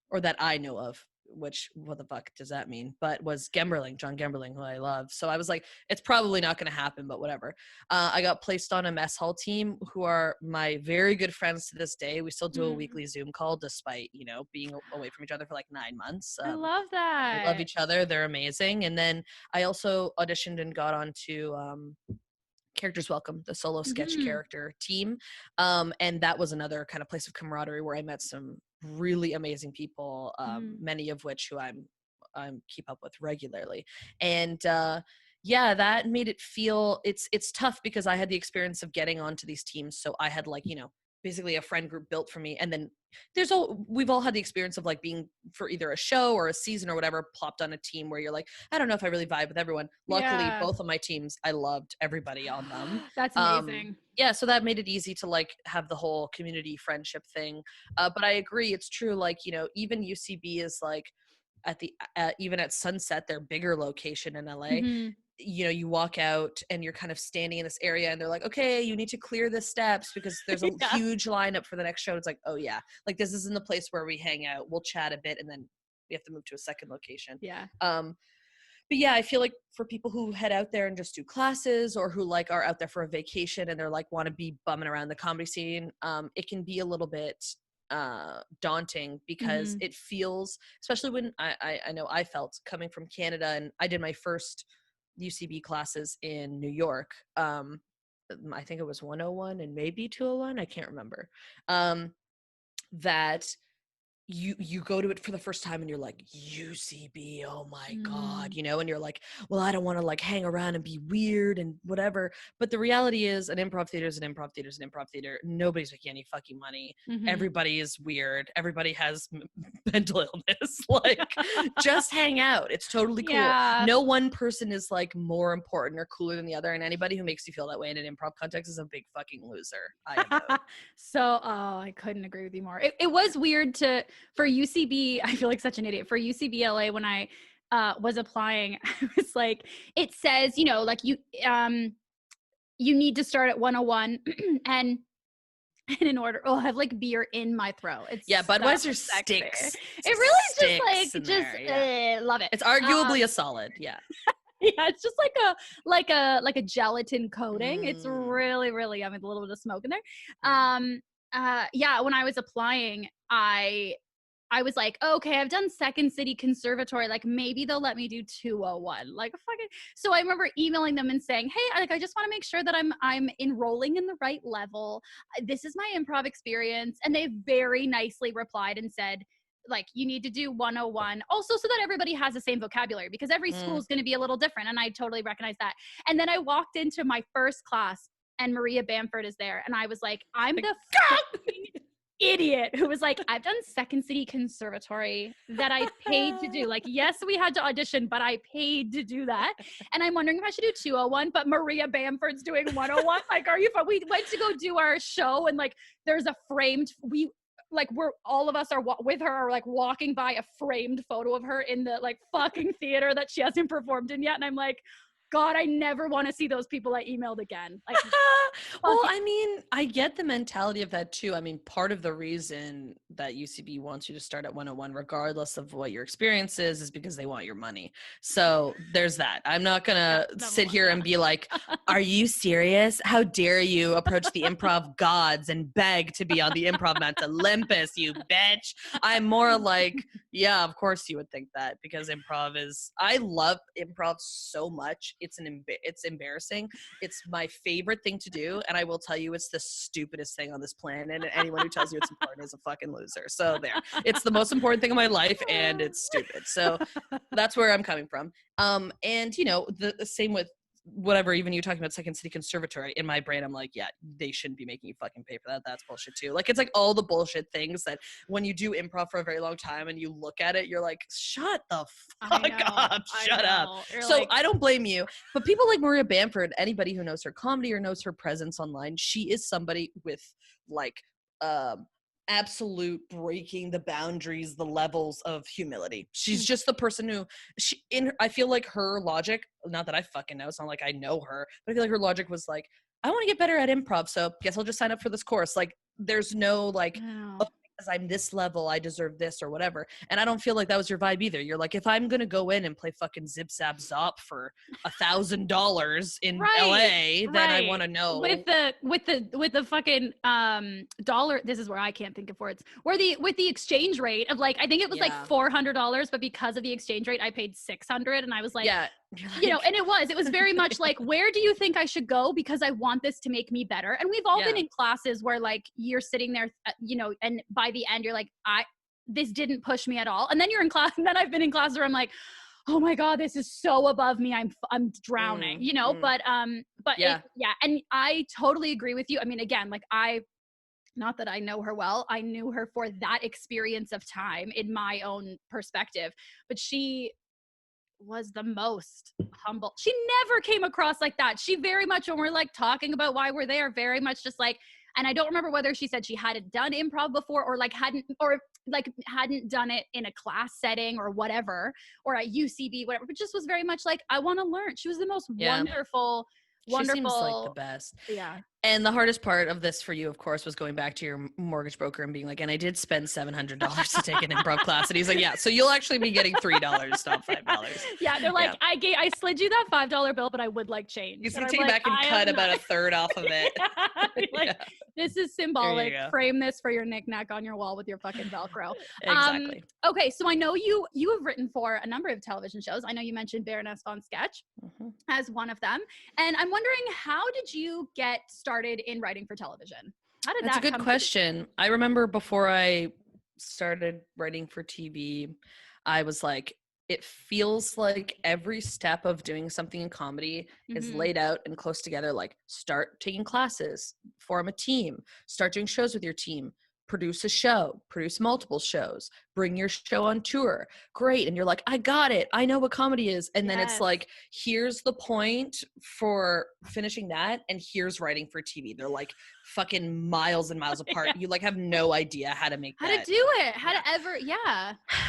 or that I know of, which, what the fuck does that mean? But was John Gemberling, who I love. So I was like, it's probably not going to happen, but whatever. I got placed on a mess hall team who are my very good friends to this day. We still do a weekly Zoom call despite, you know, being away from each other for like 9 months. I love that. I love each other. They're amazing. And then I also auditioned and got onto Characters Welcome, the solo sketch character team. And that was another kind of place of camaraderie where I met some really amazing people, many of which who I'm keep up with regularly. And that made it feel, it's tough because I had the experience of getting onto these teams. So I had like, you know, basically a friend group built for me. And then we've all had the experience of like being for either a show or a season or whatever, plopped on a team where you're like, I don't know if I really vibe with everyone. Luckily, both of my teams, I loved everybody on them. That's amazing. So that made it easy to like have the whole community friendship thing. But I agree, it's true. Like, you know, even UCB is like even at Sunset, their bigger location in LA. You know, you walk out and you're kind of standing in this area and they're like, okay, you need to clear the steps because there's a huge lineup for the next show. It's like, oh yeah, like this isn't the place where we hang out. We'll chat a bit and then we have to move to a second location. But yeah, I feel like for people who head out there and just do classes, or who like are out there for a vacation and they're like want to be bumming around the comedy scene, it can be a little bit daunting because it feels, especially when I know I felt coming from Canada, and I did my first UCB classes in New York. I think it was 101 and maybe 201. I can't remember. That you go to it for the first time and you're like, UCB, oh my God, you know, and you're like, well, I don't want to like hang around and be weird and whatever. But the reality is an improv theater is an improv theater is an improv theater. Nobody's making any fucking money. Everybody is weird. Everybody has mental illness. Like, just hang out. It's totally cool. Yeah. No one person is like more important or cooler than the other. And anybody who makes you feel that way in an improv context is a big fucking loser. I couldn't agree with you more. It was weird for UCB, I feel like such an idiot. For UCB LA, when I was applying, I was like, it says, you know, like you need to start at 101 and in order, I have like beer in my throat. It's Budweiser sticks. It really just love it. It's arguably a solid. Yeah. Yeah, it's just like a gelatin coating. It's really, really yummy with a little bit of smoke in there. When I was applying, I was like, okay, I've done Second City Conservatory. Like, maybe they'll let me do 201. Like, fucking. So I remember emailing them and saying, hey, like, I just want to make sure that I'm enrolling in the right level. This is my improv experience. And they very nicely replied and said, like, you need to do 101 also so that everybody has the same vocabulary, because every school is going to be a little different. And I totally recognize that. And then I walked into my first class and Maria Bamford is there. And I was like, I'm the fucking idiot who was like, I've done Second City Conservatory that I paid to do. Like, yes, we had to audition, but I paid to do that. And I'm wondering if I should do 201, but Maria Bamford's doing 101. Like, are you fun? We went to go do our show and like, there's a framed, we're all of us are with her are like walking by a framed photo of her in the like fucking theater that she hasn't performed in yet. And I'm like, God, I never want to see those people I emailed again. Like, well, I mean, I get the mentality of that too. I mean, part of the reason that UCB wants you to start at 101, regardless of what your experience is because they want your money. So there's that. I'm not going to sit here and be like, are you serious? How dare you approach the improv gods and beg to be on the improv Mount Olympus, you bitch. I'm more like, yeah, of course you would think that, because I love improv so much. It's embarrassing. It's my favorite thing to do. And I will tell you, it's the stupidest thing on this planet. And anyone who tells you it's important is a fucking loser. So there, it's the most important thing in my life and it's stupid. So that's where I'm coming from. And you know, the same with whatever, even you talking about Second City Conservatory, in my brain I'm like, yeah, they shouldn't be making you fucking pay for that. That's bullshit too. Like, it's like all the bullshit things that when you do improv for a very long time and you look at it, you're like, shut the fuck up, shut up. So like, I don't blame you, but people like Maria Bamford, anybody who knows her comedy or knows her presence online, she is somebody with like absolute breaking the boundaries, the levels of humility. She's just the person who I feel like her logic, not that I fucking know, it's not like I know her, but I feel like her logic was like, I want to get better at improv, so guess I'll just sign up for this course. Like, there's no like, oh, because I'm this level, I deserve this or whatever. And I don't feel like that was your vibe either. You're like, if I'm gonna go in and play fucking Zip Zap Zop for $1,000 in LA, then I want to know with the fucking dollar. This is where I can't think of words. With the exchange rate of like, I think it was like $400, but because of the exchange rate, I paid $600, and I was like, yeah. You know, and it was very much like, where do you think I should go? Because I want this to make me better. And we've all been in classes where like you're sitting there, you know, and by the end you're like, this didn't push me at all. And then you're in class, and then I've been in classes where I'm like, oh my God, this is so above me. I'm drowning, you know, but yeah. And I totally agree with you. I mean, again, like not that I know her well, I knew her for that experience of time in my own perspective, but she was the most humble. She never came across like that. She very much, when we're like talking about why we're there, very much just like, and I don't remember whether she said she hadn't done improv before or hadn't done it in a class setting or whatever, or at UCB, whatever, but just was very much like, I want to learn. She was the most wonderful. She seems like the best. Yeah. And the hardest part of this for you, of course, was going back to your mortgage broker and being like, and I did spend $700 to take an improv class. And he's like, yeah, so you'll actually be getting $3, not $5. Yeah, they're like, I slid you that $5 bill, but I would like change. He's going to take it back and cut about a third off of it. Like, this is symbolic. Frame this for your knickknack on your wall with your fucking Velcro. Exactly. Okay, so I know you have written for a number of television shows. I know you mentioned Baroness Von Sketch as one of them. And I'm wondering, how did you get started in writing for television? How did That's a good question. I remember before I started writing for TV, I was like, it feels like every step of doing something in comedy is laid out and close together. Like, start taking classes, form a team, start doing shows with your team, produce a show, produce multiple shows, bring your show on tour. Great. And you're like, I got it. I know what comedy is. And then it's like, here's the point for finishing that. And here's writing for TV. They're like fucking miles and miles apart. You like have no idea how to make how to do it. How to ever.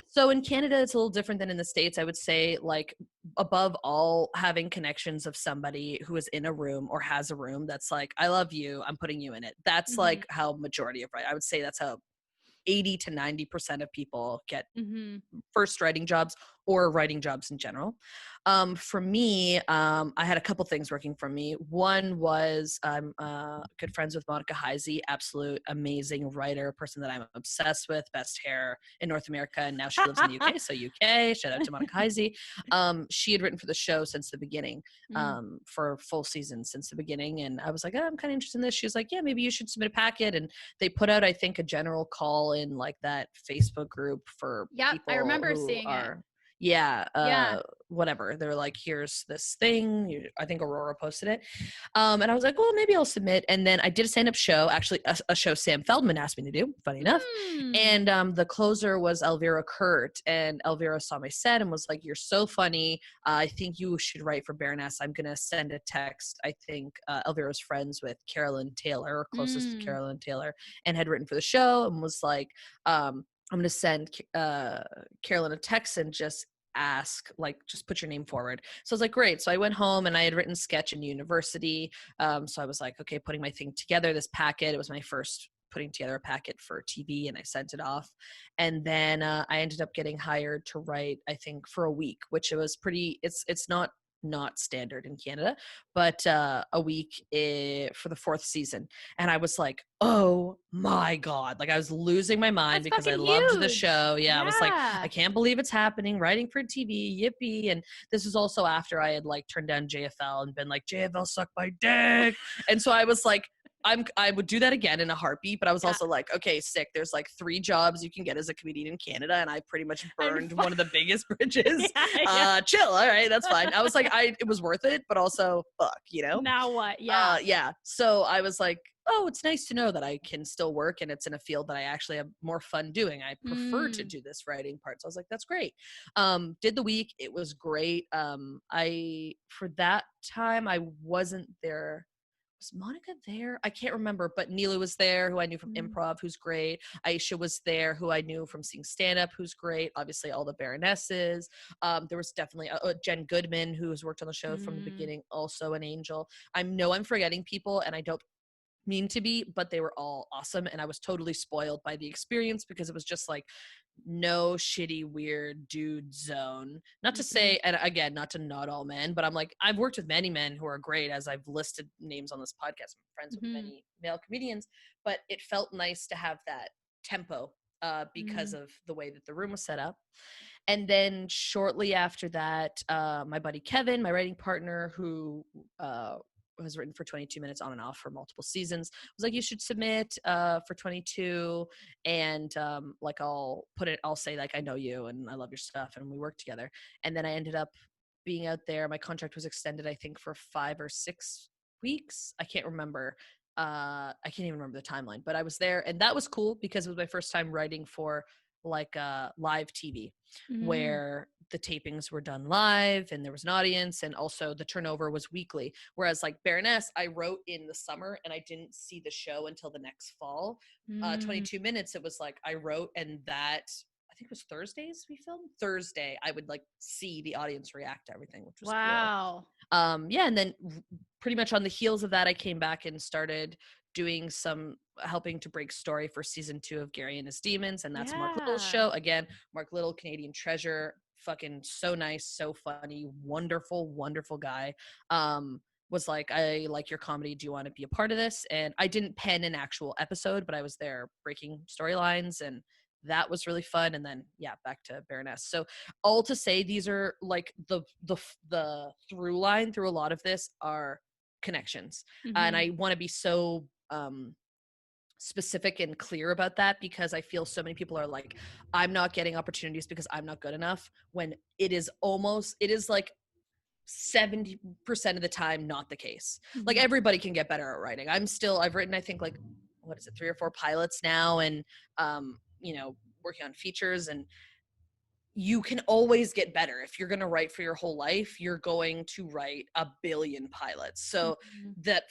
So in Canada, it's a little different than in the States. I would say, like, above all, having connections of somebody who is in a room or has a room that's like, I love you, I'm putting you in it. That's like how majority of I would say that's how 80 to 90% of people get first writing jobs or writing jobs in general. For me, I had a couple things working for me. One was I'm good friends with Monica Heisey, absolute amazing writer, person that I'm obsessed with, best hair in North America, and now she lives in the UK. So UK, shout out to Monica Heisey. She had written for the show since the beginning, for full season since the beginning. And I was like, oh, I'm kind of interested in this. She was like, yeah, maybe you should submit a packet. And they put out, I think, a general call in like that Facebook group for people I remember who seeing it. Whatever. They're like, here's this thing. I think Aurora posted it. And I was like, well, maybe I'll submit. And then I did a stand-up show, actually a show Sam Feldman asked me to do, funny enough. And the closer was Elvira Kurt. And Elvira saw my set and was like, you're so funny. I think you should write for Baroness. I'm going to send a text. I think Elvira's friends with Carolyn Taylor, or closest to Carolyn Taylor, and had written for the show and was like, I'm going to send Carolyn a text and just ask, like, just put your name forward. So I was like, great. So I went home and I had written sketch in university. So I was like, okay, putting my thing together, this packet. It was my first putting together a packet for TV, and I sent it off. And then I ended up getting hired to write, I think, for a week, which it was pretty, it's not standard in Canada, but a week for the 4th season. And I was like, oh my God. Like, I was losing my mind because I loved the show. I was like, I can't believe it's happening, writing for TV, yippee. And this was also after I had like turned down JFL and been like, JFL sucked my dick. And so I was like, I would do that again in a heartbeat, but I was also like, okay, sick. There's like 3 jobs you can get as a comedian in Canada, and I pretty much burned one of the biggest bridges. Chill, all right, that's fine. I was like, it was worth it, but also, fuck, you know? Now what? So I was like, oh, it's nice to know that I can still work, and it's in a field that I actually have more fun doing. I prefer to do this writing part. So I was like, that's great. Did the week. It was great. For that time, I wasn't there. Was Monica there? I can't remember, but Neela was there, who I knew from improv, who's great. Aisha was there, who I knew from seeing stand-up, who's great. Obviously, all the Baronesses. There was definitely Jen Goodman, who has worked on the show from the beginning, also an angel. I know I'm forgetting people, and I don't mean to be, but they were all awesome, and I was totally spoiled by the experience because it was just like no shitty weird dude zone. Not to say, and again, not all men, but I'm like, I've worked with many men who are great, as I've listed names on this podcast. I'm friends with many male comedians, but it felt nice to have that tempo because of the way that the room was set up. And then shortly after that, my buddy Kevin, my writing partner, who has written for 22 Minutes on and off for multiple seasons, was like, you should submit for 22, and like I'll say like, I know you and I love your stuff, and we work together. And then I ended up being out there. My contract was extended, I think, for 5 or 6 weeks. I can't remember. I can't even remember the timeline, but I was there, and that was cool because it was my first time writing for like live TV, where the tapings were done live and there was an audience, and also the turnover was weekly. Whereas like Baroness, I wrote in the summer and I didn't see the show until the next fall. 22 Minutes, it was like I wrote, and that I think it was Thursdays we filmed. Thursday, I would like see the audience react to everything, which was wow. Cool. Yeah, and then pretty much on the heels of that, I came back and started doing some helping to break story for season 2 of Gary and His Demons, and that's Mark Little's show. Again, Mark Little, Canadian treasure, fucking so nice, so funny, wonderful, wonderful guy. Was like, I like your comedy. Do you want to be a part of this? And I didn't pen an actual episode, but I was there breaking storylines, and that was really fun. And then, yeah, back to Baroness. So all to say, these are like the through line through a lot of this are connections. And I want to be so specific and clear about that, because I feel so many people are like, I'm not getting opportunities because I'm not good enough, when it is like 70% of the time not the case. Like, everybody can get better at writing. I've written, I think, like, what is it, 3 or 4 pilots now, and you know, working on features, and you can always get better. If you're going to write for your whole life, you're going to write a billion pilots. So that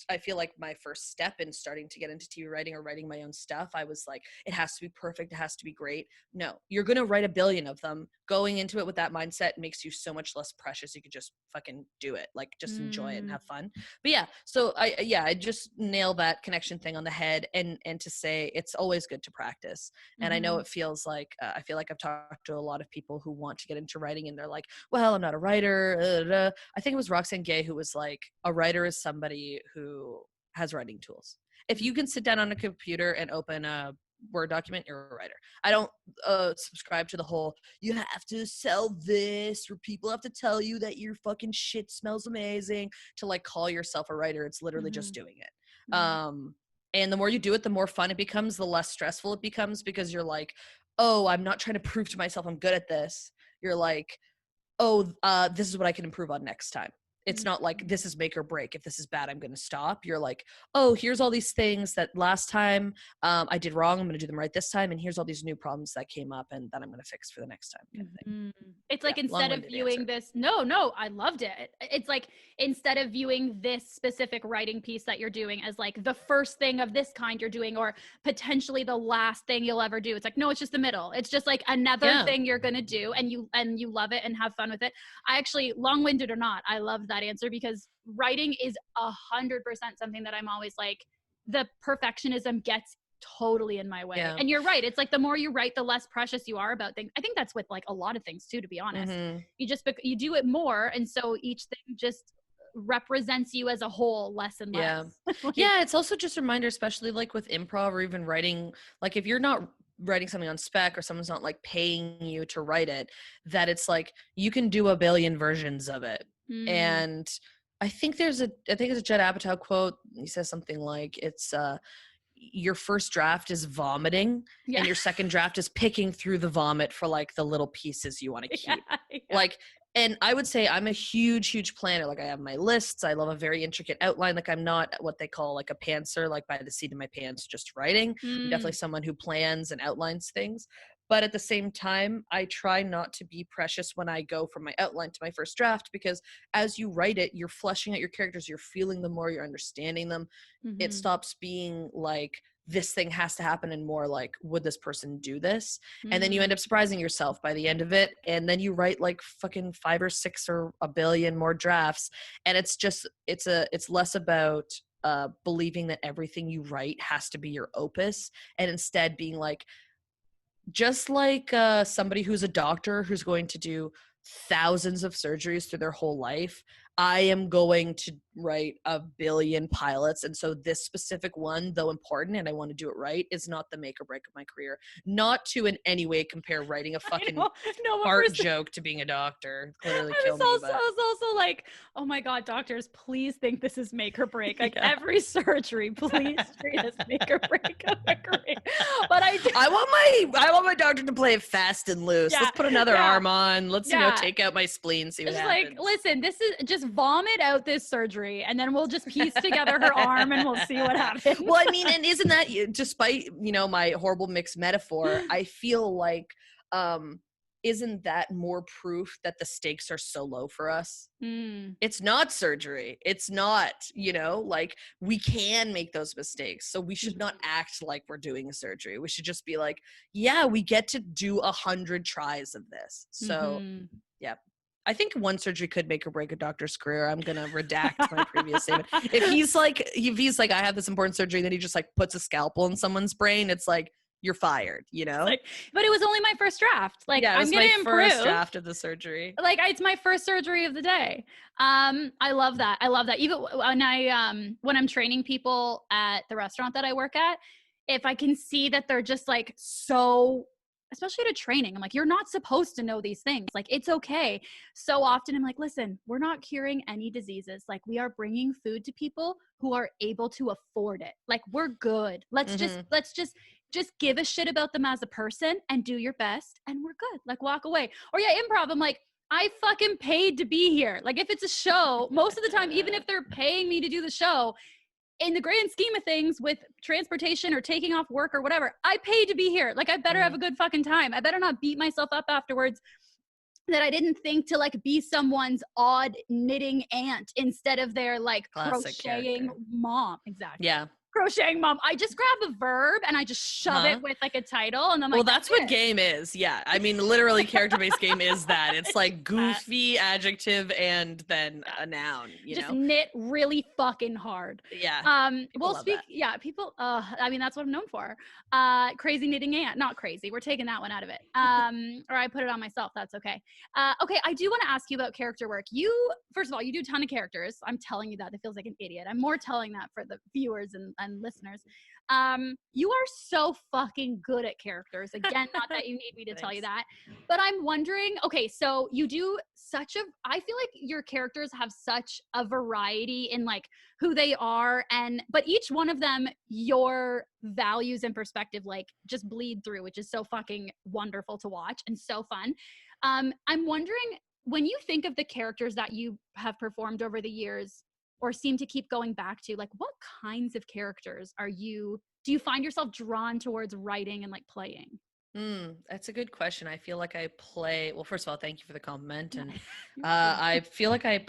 I feel like my first step in starting to get into TV writing or writing my own stuff, I was like, it has to be perfect. It has to be great. No, you're going to write a billion of them. Going into it with that mindset makes you so much less precious. You could just fucking do it. Like, just enjoy it and have fun. But yeah, so I just nailed that connection thing on the head, and to say it's always good to practice. And I know it feels like, I feel like I've talked to a lot of people who want to get into writing, and they're like, well, I'm not a writer. I think it was Roxane Gay who was like, a writer is somebody who has writing tools. If you can sit down on a computer and open a Word document, you're a writer. I don't subscribe to the whole, you have to sell this, or people have to tell you that your fucking shit smells amazing to like call yourself a writer. It's literally just doing it. And the more you do it, the more fun it becomes, the less stressful it becomes, because you're like, oh, I'm not trying to prove to myself I'm good at this. You're like, oh, this is what I can improve on next time. It's not like this is make or break. If this is bad, I'm going to stop. You're like, oh, here's all these things that last time I did wrong. I'm going to do them right this time. And here's all these new problems that came up and that I'm going to fix for the next time. Kind of thing. It's like, instead of viewing this, no, I loved it. It's like, instead of viewing this specific writing piece that you're doing as like the first thing of this kind you're doing, or potentially the last thing you'll ever do, it's like, no, it's just the middle. It's just like another thing you're going to do, and you love it and have fun with it. I actually, long-winded or not, I love that answer, because writing is 100% something that I'm always like, the perfectionism gets totally in my way. And you're right. It's like, the more you write, the less precious you are about things. I think that's with like a lot of things too, to be honest. You do it more. And so each thing just represents you as a whole less and less. Yeah. It's also just a reminder, especially like with improv or even writing, like if you're not writing something on spec, or someone's not like paying you to write it, that it's like, you can do a billion versions of it. And I think it's a Judd Apatow quote. He says something like, it's your first draft is vomiting, and your second draft is picking through the vomit for like the little pieces you want to keep. Like, and I would say I'm a huge planner. Like, I have my lists. I love a very intricate outline. Like, I'm not what they call like a pantser, like by the seat of my pants, just writing. I'm definitely someone who plans and outlines things. But at the same time, I try not to be precious when I go from my outline to my first draft, because as you write it, you're fleshing out your characters, you're feeling them more, you're understanding them. It stops being like, this thing has to happen, and more like, would this person do this? And then you end up surprising yourself by the end of it. And then you write like fucking 5 or 6 or a billion more drafts. And it's just, it's less about believing that everything you write has to be your opus, and instead being like, just like somebody who's a doctor who's going to do thousands of surgeries through their whole life, I am going to write a billion pilots. And so this specific one, though important, and I want to do it right, is not the make or break of my career. Not to in any way compare writing a fucking art joke to being a doctor. Clearly kill me. I was also like, oh my God, doctors, please think this is make or break. Like every surgery, please treat as make or break of my career. But I want my doctor to play it fast and loose. Let's put another arm on. Let's take out my spleen, see what happens. Like, listen, this is just vomit out this surgery, and then we'll just piece together her arm and we'll see what happens. Well, I mean, and isn't that, despite, my horrible mixed metaphor, I feel like isn't that more proof that the stakes are so low for us? It's not surgery. It's not, like, we can make those mistakes. So we should not act like we're doing a surgery. We should just be like, yeah, we get to do 100 tries of this. So yeah. I think one surgery could make or break a doctor's career. I'm gonna redact my previous statement. If he's like, I have this important surgery, then he just like puts a scalpel in someone's brain, it's like, you're fired, Like, but it was only my first draft. Like, yeah, it was I'm gonna my improve. first draft of the surgery. Like, it's my first surgery of the day. I love that. Even when I'm training people at the restaurant that I work at, if I can see that they're just like so, especially at a training, I'm like, you're not supposed to know these things. Like, it's okay. So often I'm like, listen, we're not curing any diseases. Like, we are bringing food to people who are able to afford it. Like, we're good. Let's just give a shit about them as a person and do your best and we're good. Like, walk away. Or yeah, improv, I'm like, I fucking paid to be here. Like, if it's a show, most of the time, even if they're paying me to do the show, in the grand scheme of things with transportation or taking off work or whatever, I paid to be here. Like, I better have a good fucking time. I better not beat myself up afterwards that I didn't think to like be someone's odd knitting aunt instead of their like classic crocheting character. Mom. Exactly. Yeah. Crocheting mom. I just grab a verb and I just shove it with like a title and I'm like, well, that's what game is. Yeah. I mean, literally character-based game is that. It's like goofy adjective and then a noun, just knit really fucking hard. Yeah. People, I mean, that's what I'm known for. Crazy knitting aunt. Not crazy. We're taking that one out of it. Or I put it on myself. That's okay. Okay. I do want to ask you about character work. First of all, you do a ton of characters. I'm telling you that. It feels like an idiot. I'm more telling that for the viewers and listeners. You are so fucking good at characters. Again, not that you need me to tell you that, but I'm wondering, okay, so you do I feel like your characters have such a variety in like who they are but each one of them, your values and perspective, like just bleed through, which is so fucking wonderful to watch and so fun. I'm wondering, when you think of the characters that you have performed over the years, or seem to keep going back to, like, what kinds of characters do you find yourself drawn towards writing and like playing? That's a good question. I feel like I play, well, first of all, thank you for the compliment. And I feel like I'm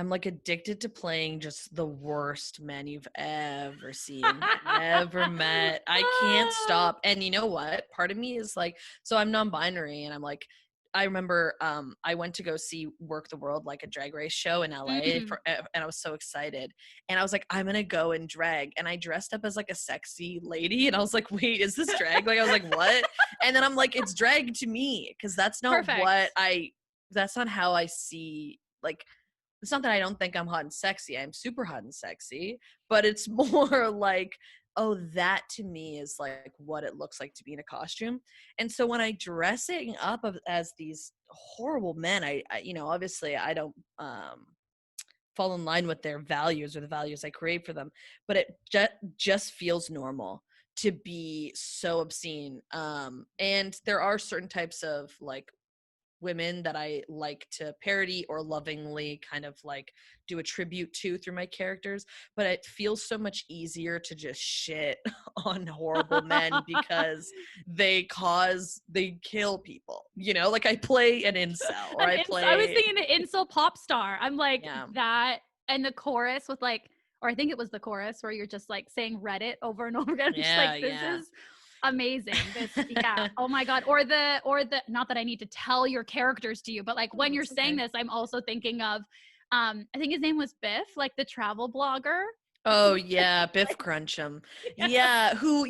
like addicted to playing just the worst men you've ever seen, ever met. I can't stop. And you know what? Part of me is like, so I'm non-binary and I'm like, I remember I went to go see Work the World, like a drag race show in LA, and I was so excited. And I was like, I'm going to go and drag. And I dressed up as like a sexy lady. And I was like, wait, is this drag? Like, I was like, what? And then I'm like, it's drag to me. Because that's not that's not how I see, like, it's not that I don't think I'm hot and sexy. I'm super hot and sexy. But it's more like, oh, that to me is like what it looks like to be in a costume. And so when I dressing up as these horrible men, I obviously I don't fall in line with their values or the values I create for them, but it just feels normal to be so obscene. And there are certain types of like women that I like to parody or lovingly kind of like do a tribute to through my characters, but it feels so much easier to just shit on horrible men because they kill people, like I play an incel or I was thinking the incel pop star. I'm like that, and the chorus with like, or I think it was the chorus where you're just like saying Reddit over and over again. This is amazing. Oh my god. Or the not that I need to tell your characters to you, but like when you're saying this, I'm also thinking of I think his name was Biff, like the travel blogger. Oh yeah, Biff Crunchum. Yeah, who,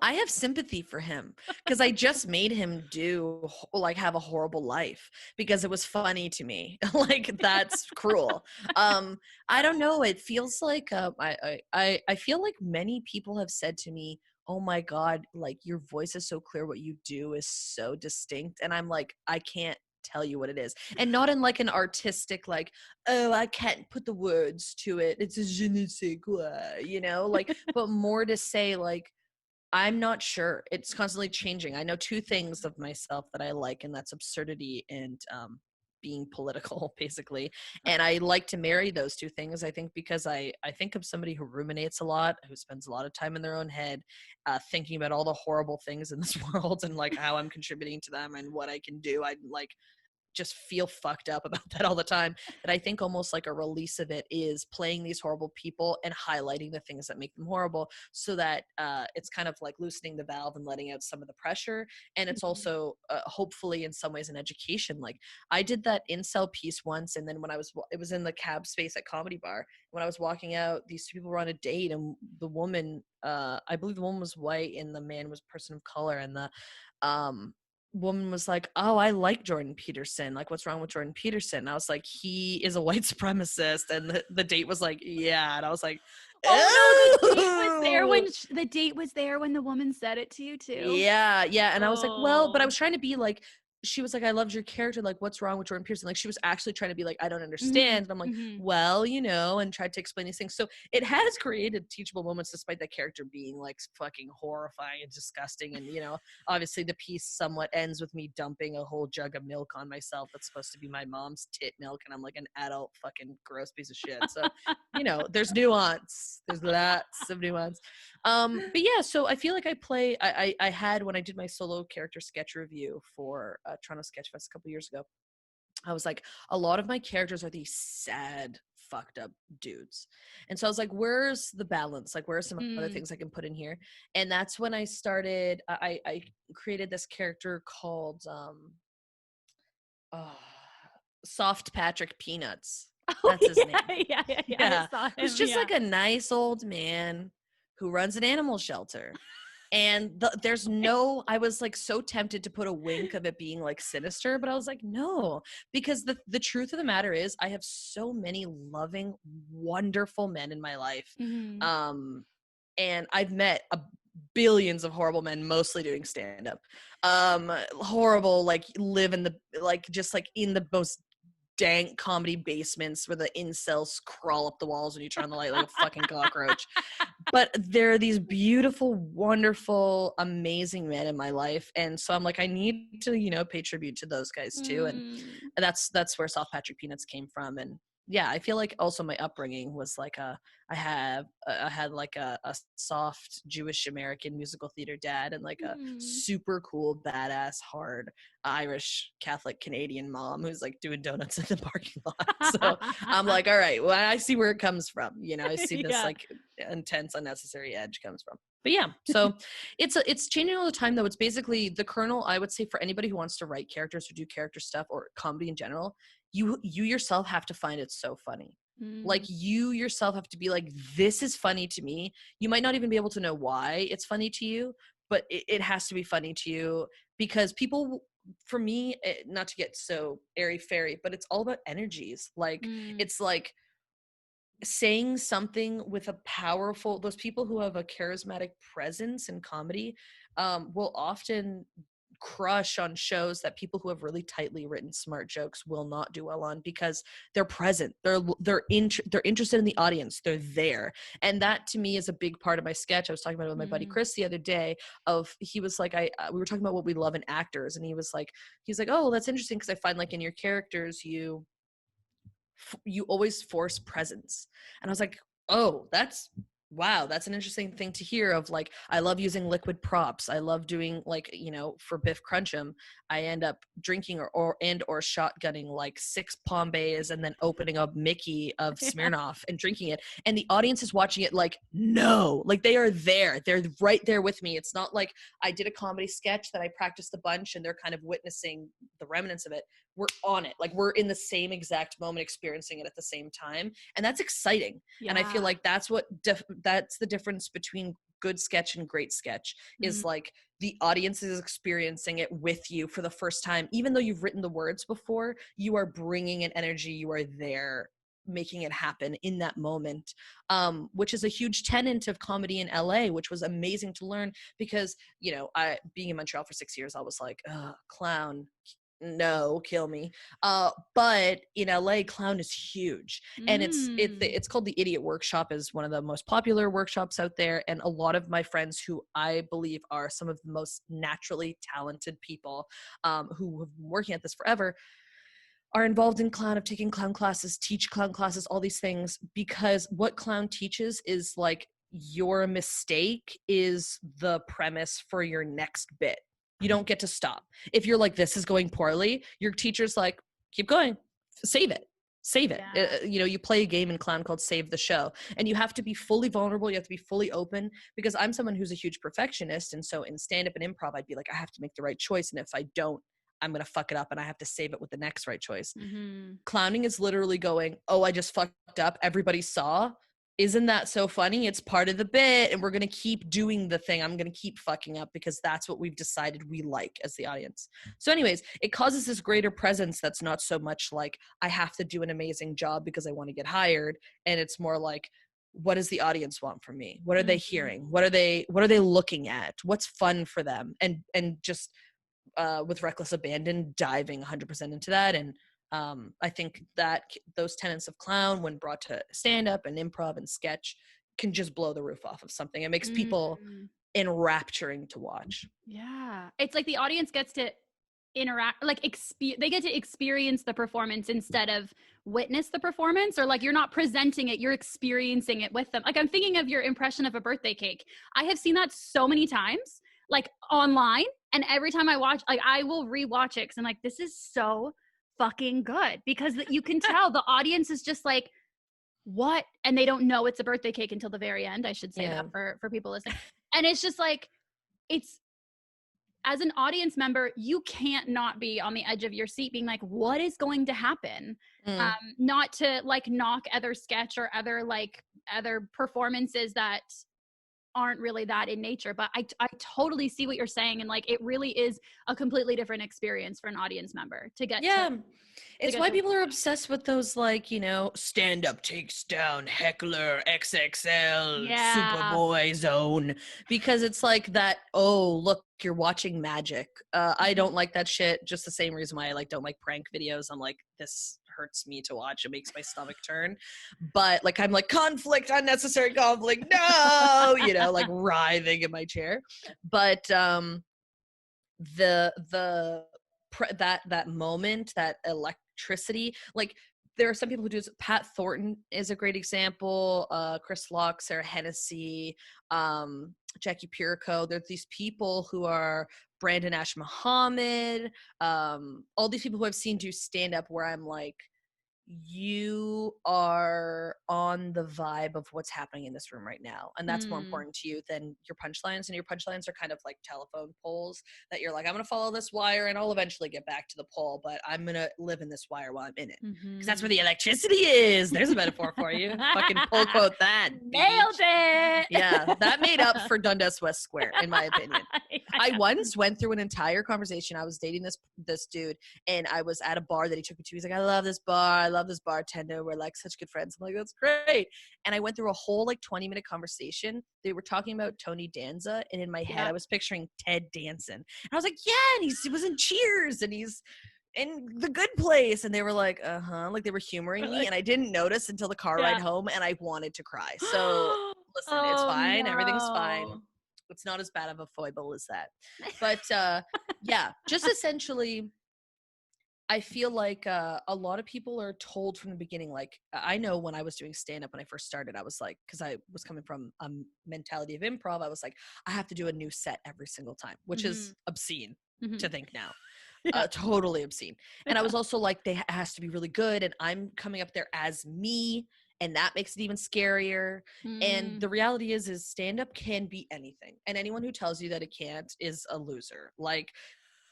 I have sympathy for him because I just made him have a horrible life because it was funny to me. Like, that's cruel. I don't know, it feels like I feel like many people have said to me, oh my God, like your voice is so clear, what you do is so distinct. And I'm like, I can't tell you what it is. And not in like an artistic, like, oh, I can't put the words to it, it's a je ne sais quoi, like, but more to say like, I'm not sure. It's constantly changing. I know two things of myself that I like, and that's absurdity and being political, basically. And I like to marry those two things, I think, because I think of somebody who ruminates a lot, who spends a lot of time in their own head, thinking about all the horrible things in this world and like how I'm contributing to them and what I can do. I like just feel fucked up about that all the time. That I think almost like a release of it is playing these horrible people and highlighting the things that make them horrible, so that it's kind of like loosening the valve and letting out some of the pressure. And it's also hopefully in some ways an education. Like I did that incel piece once, and then when it was in the cab space at Comedy Bar. When I was walking out, these two people were on a date, and the woman, I believe the woman was white and the man was a person of color, and the woman was like, oh, I like Jordan Peterson. Like, what's wrong with Jordan Peterson? And I was like, he is a white supremacist. And the date was like, yeah. And I was like, oh no, the date was there when the woman said it to you too. Yeah. And I was like, well, but I was trying to be like, she was like, I loved your character. Like, what's wrong with Jordan Peterson? Like, she was actually trying to be like, I don't understand. And I'm like, well, you know, and tried to explain these things. So it has created teachable moments, despite that character being like fucking horrifying and disgusting. And, you know, obviously the piece somewhat ends with me dumping a whole jug of milk on myself that's supposed to be my mom's tit milk. And I'm like an adult fucking gross piece of shit. So, you know, there's nuance. There's lots of nuance. But yeah, so I feel like I had, when I did my solo character sketch review for Toronto Sketch Fest a couple years ago, I was like, a lot of my characters are these sad, fucked up dudes. And so I was like, where's the balance? Like, where are some other things I can put in here? And that's when I started, I created this character called Soft Patrick Peanuts. That's his name. Yeah. It's just like a nice old man who runs an animal shelter. And I was like so tempted to put a wink of it being like sinister, but I was like, no, because the truth of the matter is I have so many loving, wonderful men in my life. And I've met billions of horrible men, mostly doing stand-up. Horrible, like live in the, like, just like in the most dank comedy basements where the incels crawl up the walls when you turn on the light like a fucking cockroach. But there are these beautiful, wonderful, amazing men in my life. And so I'm like, I need to, you know, pay tribute to those guys too. And that's where Soft Patrick Peanuts came from. And yeah, I feel like also my upbringing was like I had like a soft Jewish American musical theater dad and like a super cool, badass, hard Irish Catholic Canadian mom who's like doing donuts in the parking lot. So I'm like, all right, well, I see where it comes from. You know, I see this like intense, unnecessary edge comes from. But yeah, so it's changing all the time though. It's basically the kernel, I would say, for anybody who wants to write characters or do character stuff or comedy in general, you yourself have to find it so funny. Like you yourself have to be like, this is funny to me. You might not even be able to know why it's funny to you, but it has to be funny to you because people, for me, not to get so airy-fairy, but it's all about energies. Like it's like saying something with a powerful, those people who have a charismatic presence in comedy will often crush on shows that people who have really tightly written smart jokes will not do well on because they're present, they're interested in the audience, they're there. And that to me is a big part of my sketch. I was talking about it with my buddy Chris the other day. He was like, we were talking about what we love in actors, and he's like, oh, well, that's interesting because I find like in your characters you always force presence. And I was like, oh, wow, that's an interesting thing to hear. Of like, I love using liquid props. I love doing, like, you know, for Biff Crunch'em, I end up drinking or shotgunning like 6 Pombays and then opening a Mickey of Smirnoff and drinking it. And the audience is watching it like, no, like they are there. They're right there with me. It's not like I did a comedy sketch that I practiced a bunch and they're kind of witnessing the remnants of it. We're on it. Like we're in the same exact moment experiencing it at the same time. And that's exciting. Yeah. And I feel like that's what that's the difference between good sketch and great sketch is like the audience is experiencing it with you for the first time. Even though you've written the words before, you are bringing an energy, you are there making it happen in that moment, which is a huge tenet of comedy in LA, which was amazing to learn because, you know, being in Montreal for 6 years, I was like, clown, no, kill me. But in LA, clown is huge. And it's called the Idiot Workshop, is one of the most popular workshops out there. And a lot of my friends who I believe are some of the most naturally talented people who have been working at this forever are involved in clown, have taken clown classes, teach clown classes, all these things, because what clown teaches is like your mistake is the premise for your next bit. You don't get to stop. If you're like, this is going poorly, your teacher's like, keep going, save it. Yeah. You play a game in clown called Save the Show, and you have to be fully vulnerable. You have to be fully open, because I'm someone who's a huge perfectionist. And so in stand-up and improv, I'd be like, I have to make the right choice. And if I don't, I'm going to fuck it up, and I have to save it with the next right choice. Mm-hmm. Clowning is literally going, oh, I just fucked up. Everybody saw. Isn't that so funny? It's part of the bit, and we're going to keep doing the thing. I'm going to keep fucking up because that's what we've decided we like as the audience. So anyways, it causes this greater presence that's not so much like I have to do an amazing job because I want to get hired, and it's more like, what does the audience want from me? What are they hearing? What are they looking at? What's fun for them? And just with reckless abandon, diving 100% into that. And I think that those tenets of clown, when brought to stand-up and improv and sketch, can just blow the roof off of something. It makes people enrapturing to watch. Yeah. It's like the audience gets to interact, like they get to experience the performance instead of witness the performance, or like you're not presenting it, you're experiencing it with them. Like I'm thinking of your impression of a birthday cake. I have seen that so many times, like online, and every time I watch, like I will rewatch it because I'm like, this is so fucking good, because you can tell the audience is just like, what? And they don't know it's a birthday cake until the very end. I should say that for people listening. And it's just like, it's, as an audience member, you can't not be on the edge of your seat being like, what is going to happen? Not to like knock other sketch or other performances that aren't really that in nature, but I totally see what you're saying, and like it really is a completely different experience for an audience member to get it's why people are obsessed with those, like, stand up takes down heckler XXL Superboy zone, because it's like that, oh look, you're watching magic. I don't like that shit, just the same reason why I don't like prank videos. I'm like, this hurts me to watch. It makes my stomach turn. But like, I'm like, conflict, unnecessary conflict, no, like writhing in my chair. But that moment, that electricity, like there are some people who do this. Pat Thornton is a great example. Chris Locke, Sarah Hennessy, Jackie Purico. There's these people who are Brandon Ash Muhammad, all these people who I've seen do stand up where I'm like, you are on the vibe of what's happening in this room right now, and that's more important to you than your punchlines. And your punchlines are kind of like telephone poles that you're like, I'm gonna follow this wire and I'll eventually get back to the pole, but I'm gonna live in this wire while I'm in it, because that's where the electricity is. There's a metaphor for you. Fucking pull quote that. Nailed it. Yeah, that made up for Dundas West Square, in my opinion. I once went through an entire conversation. I was dating this dude, and I was at a bar that he took me to. He's like, I love this bar, I love this bartender, we're like such good friends. I'm like, that's great. And I went through a whole 20-minute conversation. They were talking about Tony Danza, and in my head I was picturing Ted Danson, and I was like, yeah, and he was in Cheers, and he's in The Good Place, and they were like, like they were humoring me, and I didn't notice until the car ride home, and I wanted to cry. So listen, it's fine. No. Everything's fine. It's not as bad of a foible as that. But just essentially, I feel like a lot of people are told from the beginning, like, I know when I was doing stand-up when I first started, I was like, because I was coming from a mentality of improv, I was like, I have to do a new set every single time, which is obscene to think now. Totally obscene. And I was also like, it has to be really good, and I'm coming up there as me, and that makes it even scarier. And the reality is stand-up can be anything, and anyone who tells you that it can't is a loser. Like,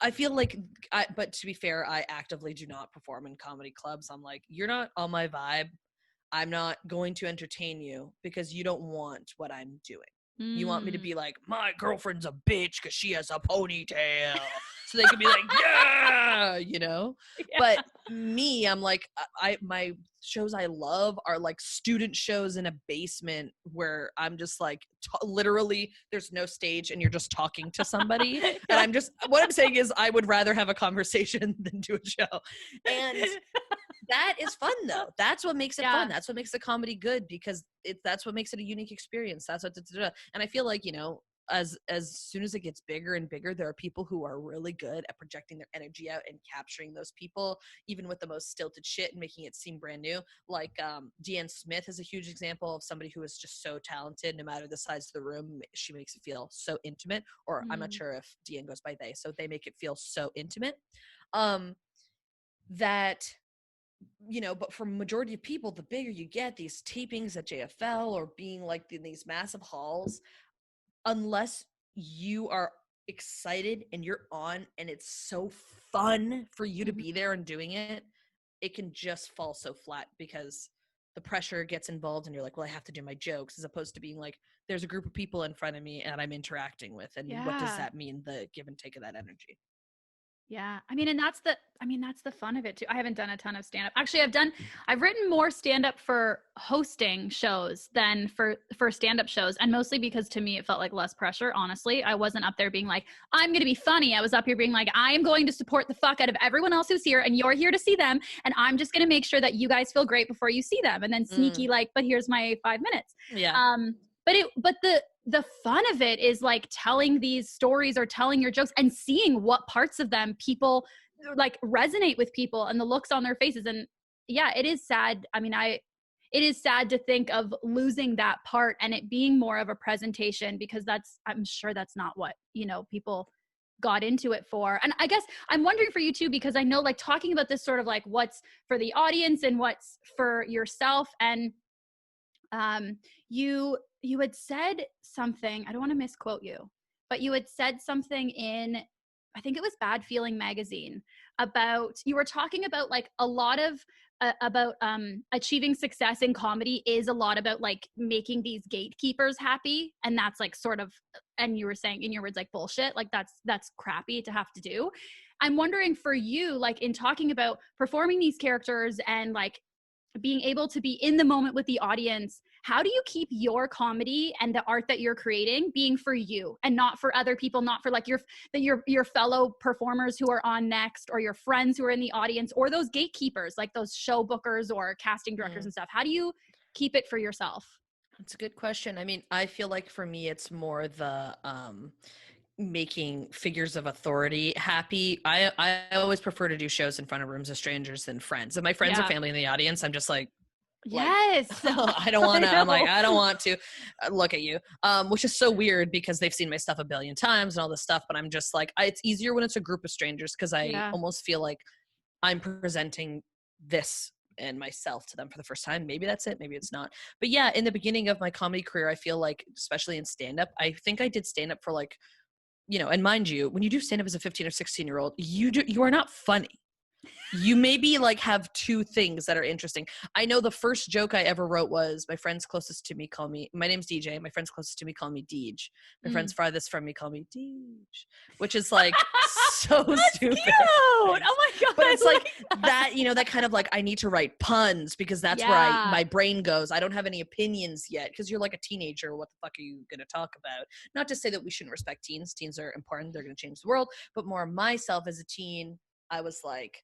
I feel like, but to be fair, I actively do not perform in comedy clubs. I'm like, you're not on my vibe. I'm not going to entertain you because you don't want what I'm doing. You want me to be like, my girlfriend's a bitch because she has a ponytail. So they can be like, yeah. But me, I'm like, my shows I love are like student shows in a basement where I'm just like, literally there's no stage and you're just talking to somebody. And what I'm saying is I would rather have a conversation than do a show. And that is fun though. That's what makes it fun. That's what makes the comedy good, because that's what makes it a unique experience. That's what, and I feel like, as soon as it gets bigger and bigger, there are people who are really good at projecting their energy out and capturing those people, even with the most stilted shit, and making it seem brand new. Like Deanne Smith is a huge example of somebody who is just so talented. No matter the size of the room, she makes it feel so intimate. Or I'm not sure if Deanne goes by they, so they make it feel so intimate. That, you know, but for majority of people, the bigger you get, these tapings at JFL or being like in these massive halls, unless you are excited and you're on and it's so fun for you to be there and doing it, it can just fall so flat because the pressure gets involved and you're like, well, I have to do my jokes, as opposed to being like, there's a group of people in front of me and I'm interacting with, and what does that mean, the give and take of that energy. Yeah. I mean, and that's the fun of it too. I haven't done a ton of stand-up. Actually, I've written more stand-up for hosting shows than for stand-up shows. And mostly because to me, it felt like less pressure. Honestly, I wasn't up there being like, I'm going to be funny. I was up here being like, I am going to support the fuck out of everyone else who's here, and you're here to see them. And I'm just going to make sure that you guys feel great before you see them. And then sneaky, like, but here's my 5 minutes. Yeah. But the fun of it is like telling these stories or telling your jokes and seeing what parts of them people like resonate with people and the looks on their faces. And yeah, it is sad. I mean, it is sad to think of losing that part and it being more of a presentation, because I'm sure that's not what, you know, people got into it for. And I guess I'm wondering for you too, because I know like talking about this sort of like what's for the audience and what's for yourself. And you had said something, I don't want to misquote you, but you had said something in, I think it was Bad Feeling magazine, about, you were talking about like a lot of, about achieving success in comedy is a lot about like making these gatekeepers happy. And that's like sort of, and you were saying in your words, like bullshit, like that's crappy to have to do. I'm wondering for you, like in talking about performing these characters and like being able to be in the moment with the audience, how do you keep your comedy and the art that you're creating being for you and not for other people, not for like your fellow performers who are on next, or your friends who are in the audience, or those gatekeepers like those show bookers or casting directors and stuff? How do you keep it for yourself? That's a good question. I mean, I feel like for me, it's more the making figures of authority happy. I always prefer to do shows in front of rooms of strangers than friends. If my friends or family in the audience, I'm just like, yes, I don't want to. I'm like, I don't want to look at you, which is so weird because they've seen my stuff a billion times and all this stuff. But I'm just like, it's easier when it's a group of strangers because I almost feel like I'm presenting this and myself to them for the first time. Maybe that's it. Maybe it's not. But yeah, in the beginning of my comedy career, I feel like, especially in stand-up, I think I did stand-up for like, you know, and mind you, when you do stand-up as a 15 or 16-year-old, you are not funny. You maybe like have two things that are interesting. I know the first joke I ever wrote was, my friends closest to me call me, my name's DJ, my friends closest to me call me Deej. My friends farthest from me call me Deej, which is like so stupid. Cute. Oh my God. But it's like that, you know, that kind of like, I need to write puns because that's where my brain goes. I don't have any opinions yet because you're like a teenager. What the fuck are you going to talk about? Not to say that we shouldn't respect teens. Teens are important. They're going to change the world. But more myself as a teen, I was like,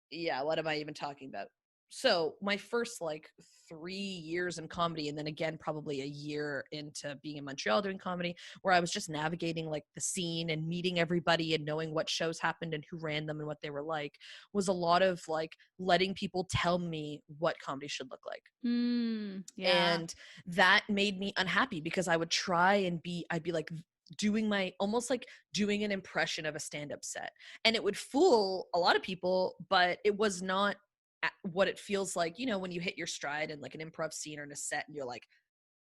yeah, what am I even talking about? So my first like 3 years in comedy, and then again probably a year into being in Montreal doing comedy, where I was just navigating like the scene and meeting everybody and knowing what shows happened and who ran them and what they were like, was a lot of like letting people tell me what comedy should look like. And that made me unhappy because I would try and I'd be like doing almost like doing an impression of a stand-up set, and it would fool a lot of people, but it was not what it feels like, you know, when you hit your stride in like an improv scene or in a set and you're like,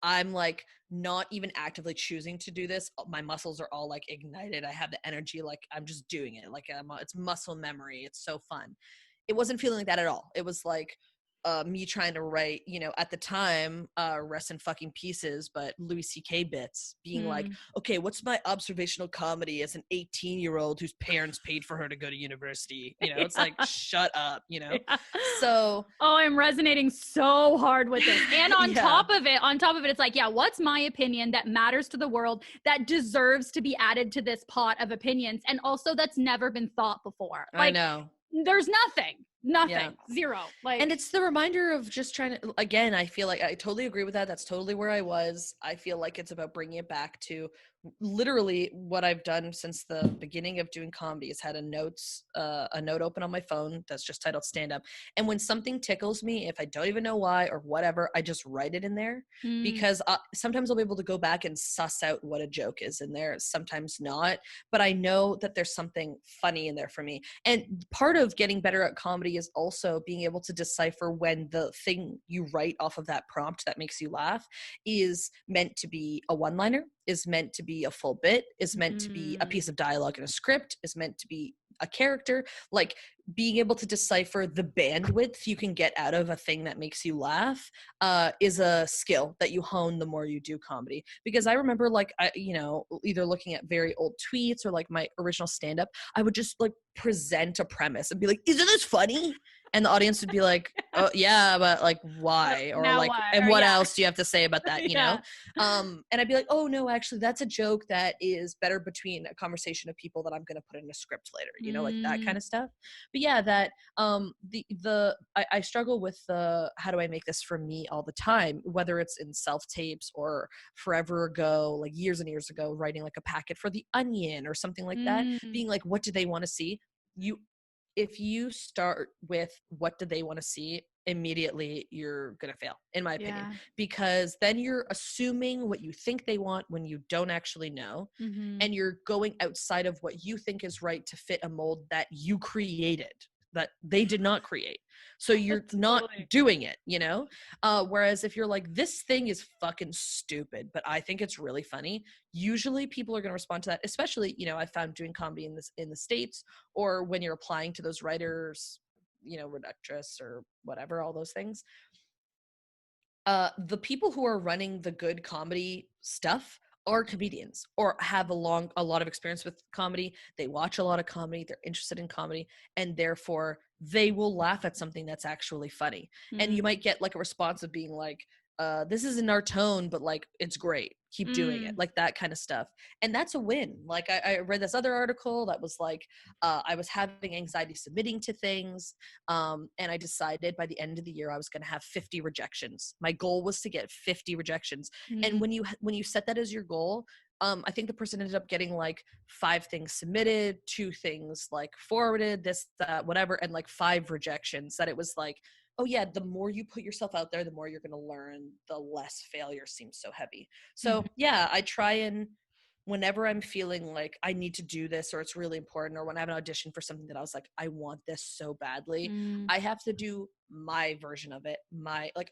I'm like not even actively choosing to do this. My muscles are all like ignited. I have the energy. Like I'm just doing it. Like it's muscle memory. It's so fun. It wasn't feeling like that at all. It was like me trying to write, you know, at the time, rest in fucking pieces, but Louis C.K. bits, being like, okay, what's my observational comedy as an 18-year-old whose parents paid for her to go to university? You know, it's like, shut up, you know? So. Oh, I'm resonating so hard with this. And on top of it, it's like, what's my opinion that matters to the world that deserves to be added to this pot of opinions? And also that's never been thought before. Like, I know. There's nothing, zero. Like, and it's the reminder of just trying to, again, I feel like I totally agree with that. That's totally where I was. I feel like it's about bringing it back to literally what I've done since the beginning of doing comedy is had a note open on my phone that's just titled stand up. And when something tickles me, if I don't even know why or whatever, I just write it in there because sometimes I'll be able to go back and suss out what a joke is in there. Sometimes not, but I know that there's something funny in there for me. And part of getting better at comedy is also being able to decipher when the thing you write off of that prompt that makes you laugh is meant to be a one-liner, is meant to be a full bit, is meant to be a piece of dialogue in a script, is meant to be a character. Like being able to decipher the bandwidth you can get out of a thing that makes you laugh is a skill that you hone the more you do comedy. Because I remember like, either looking at very old tweets or like my original stand-up, I would just like present a premise and be like, isn't this funny? And the audience would be like, oh yeah, but like why? Or like, why? And what else do you have to say about that? You know? And I'd be like, oh no, actually that's a joke that is better between a conversation of people that I'm going to put in a script later, you know, like that kind of stuff. But yeah, that I struggle with the how do I make this for me all the time, whether it's in self-tapes or forever ago, like years and years ago, writing like a packet for The Onion or something like that, being like, what do they want to see? If you start with what do they want to see, immediately you're going to fail, in my opinion, because then you're assuming what you think they want when you don't actually know. And you're going outside of what you think is right to fit a mold that you created, that they did not create. So you're not doing it, you know? Whereas if you're like, this thing is fucking stupid, but I think it's really funny, usually people are going to respond to that, especially, you know, I found doing comedy in the States, or when you're applying to those writers, you know, reductress or whatever, all those things. The people who are running the good comedy stuff are comedians or have a lot of experience with comedy. They watch a lot of comedy, they're interested in comedy, and therefore they will laugh at something that's actually funny. And you might get like a response of being like, this isn't our tone, but like it's great, keep doing it, like that kind of stuff. And that's a win. Like I read this other article that was like, I was having anxiety submitting to things, and I decided by the end of the year I was going to have 50 rejections. My goal was to get 50 rejections. And when you set that as your goal, I think the person ended up getting like 5 things submitted, 2 things like forwarded, this, that, whatever, and like 5 rejections. That it was like, oh yeah, the more you put yourself out there, the more you're going to learn, the less failure seems so heavy. So yeah, I try and whenever I'm feeling like I need to do this or it's really important, or when I have an audition for something that I was like, I want this so badly, I have to do my version of it.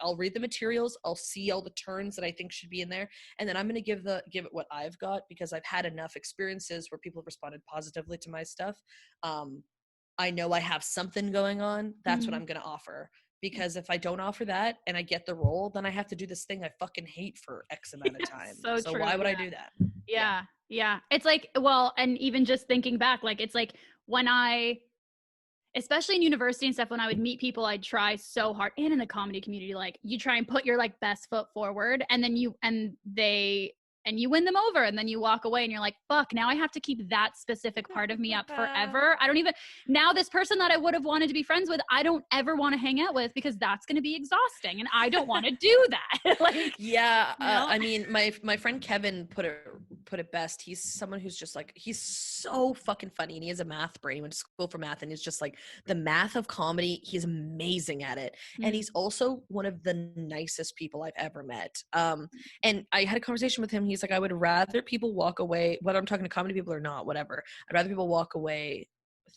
I'll read the materials, I'll see all the turns that I think should be in there, and then I'm going to give it what I've got, because I've had enough experiences where people have responded positively to my stuff. I know I have something going on. That's what I'm going to offer. Because if I don't offer that and I get the role, then I have to do this thing I fucking hate for X amount of time. So why would I do that? Yeah. It's like, well, and even just thinking back, like, it's like when especially in university and stuff, when I would meet people, I'd try so hard, and in the comedy community, like you try and put your like best foot forward, and then you win them over, and then you walk away and you're like, fuck, now I have to keep that specific part of me up forever. Now this person that I would have wanted to be friends with, I don't ever want to hang out with, because that's going to be exhausting, and I don't want to do that. Like, yeah. You know? I mean, my friend Kevin put it best. He's someone who's just like, he's so fucking funny, and he has a math brain. He went to school for math, and he's just like the math of comedy. He's amazing at it. And he's also one of the nicest people I've ever met. And I had a conversation with him. He's like, I would rather people walk away, whether I'm talking to comedy people or not, whatever, I'd rather people walk away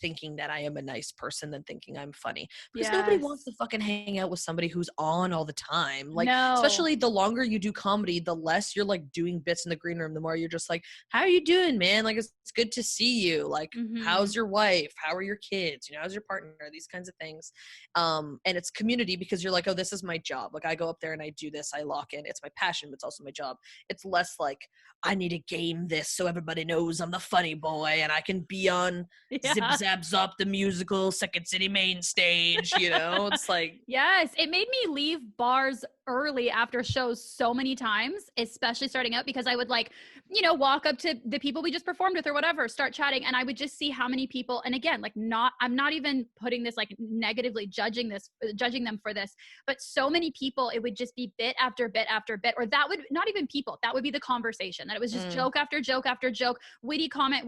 thinking that I am a nice person than thinking I'm funny, because nobody wants to fucking hang out with somebody who's on all the time. Like, especially the longer you do comedy, the less you're like doing bits in the green room, the more you're just like, how are you doing, man? Like, it's good to see you. Like, how's your wife? How are your kids? You know, how's your partner? These kinds of things. And it's community, because you're like, oh, this is my job. Like, I go up there and I do this, I lock in. It's my passion, but it's also my job. It's less like, I need to game this so everybody knows I'm the funny boy and I can be on Zip Zabs Up the musical, Second City main stage, you know? It's like... Yes, it made me leave bars early after shows so many times, especially starting out, because I would like, you know, walk up to the people we just performed with or whatever, start chatting, and I would just see how many people, and again, like I'm not even putting this like negatively judging them for this, but so many people, it would just be bit after bit after bit, or that would not even people, that would be the conversation, that it was just joke after joke after joke, witty comment,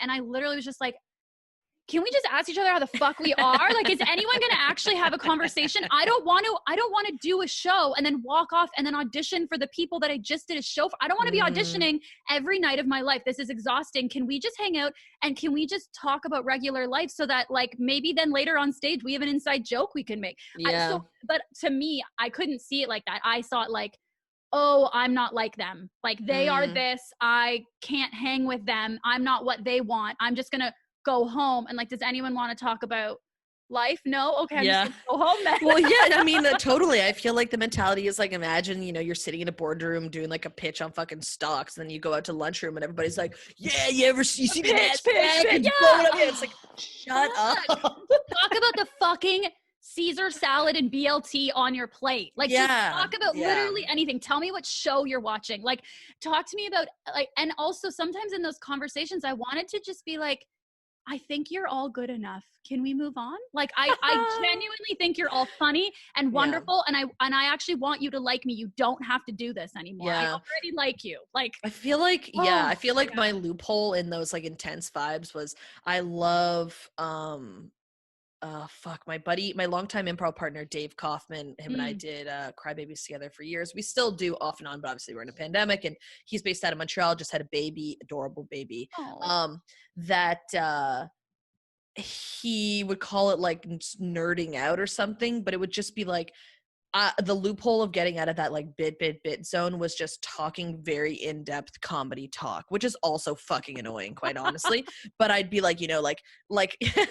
and I literally was just like, can we just ask each other how the fuck we are? Like, is anyone going to actually have a conversation? I don't want to do a show and then walk off and then audition for the people that I just did a show for. I don't want to be auditioning every night of my life. This is exhausting. Can we just hang out and can we just talk about regular life so that like maybe then later on stage we have an inside joke we can make? Yeah. But to me, I couldn't see it like that. I saw it like, oh, I'm not like them. Like they are this. I can't hang with them. I'm not what they want. I'm just going to go home. And like, does anyone want to talk about life? No? Okay, I'm just gonna go home then. Well, yeah, I mean, totally. I feel like the mentality is like, imagine, you know, you're sitting in a boardroom doing like a pitch on fucking stocks, and then you go out to lunchroom and everybody's like, yeah, you see the next pitch? It's like, shut up. Talk about the fucking Caesar salad and BLT on your plate. Like, just talk about literally anything. Tell me what show you're watching. Like, talk to me about like, and also sometimes in those conversations, I wanted to just be like, I think you're all good enough. Can we move on? Like, I genuinely think you're all funny and wonderful. And I actually want you to like me. You don't have to do this anymore. I already like you. Like, I feel like, my loophole in those like intense vibes was I love, my longtime improv partner, Dave Kaufman, him and I did Crybabies together for years. We still do off and on, but obviously we're in a pandemic, and he's based out of Montreal, just had a baby, adorable baby. He would call it like nerding out or something, but it would just be like, the loophole of getting out of that like bit zone was just talking very in-depth comedy talk, which is also fucking annoying, quite honestly. But I'd be like, you know, like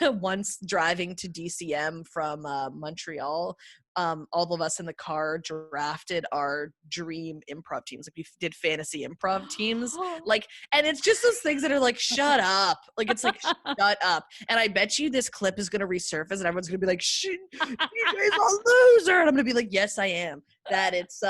once driving to DCM from Montreal, all of us in the car drafted our dream improv teams. Like we did fantasy improv teams, like, and it's just those things that are like, shut up. Like, it's like, shut up. And I bet you this clip is going to resurface and everyone's going to be like, shit, you guys are a loser. And I'm going to be like, yes, I am. That it's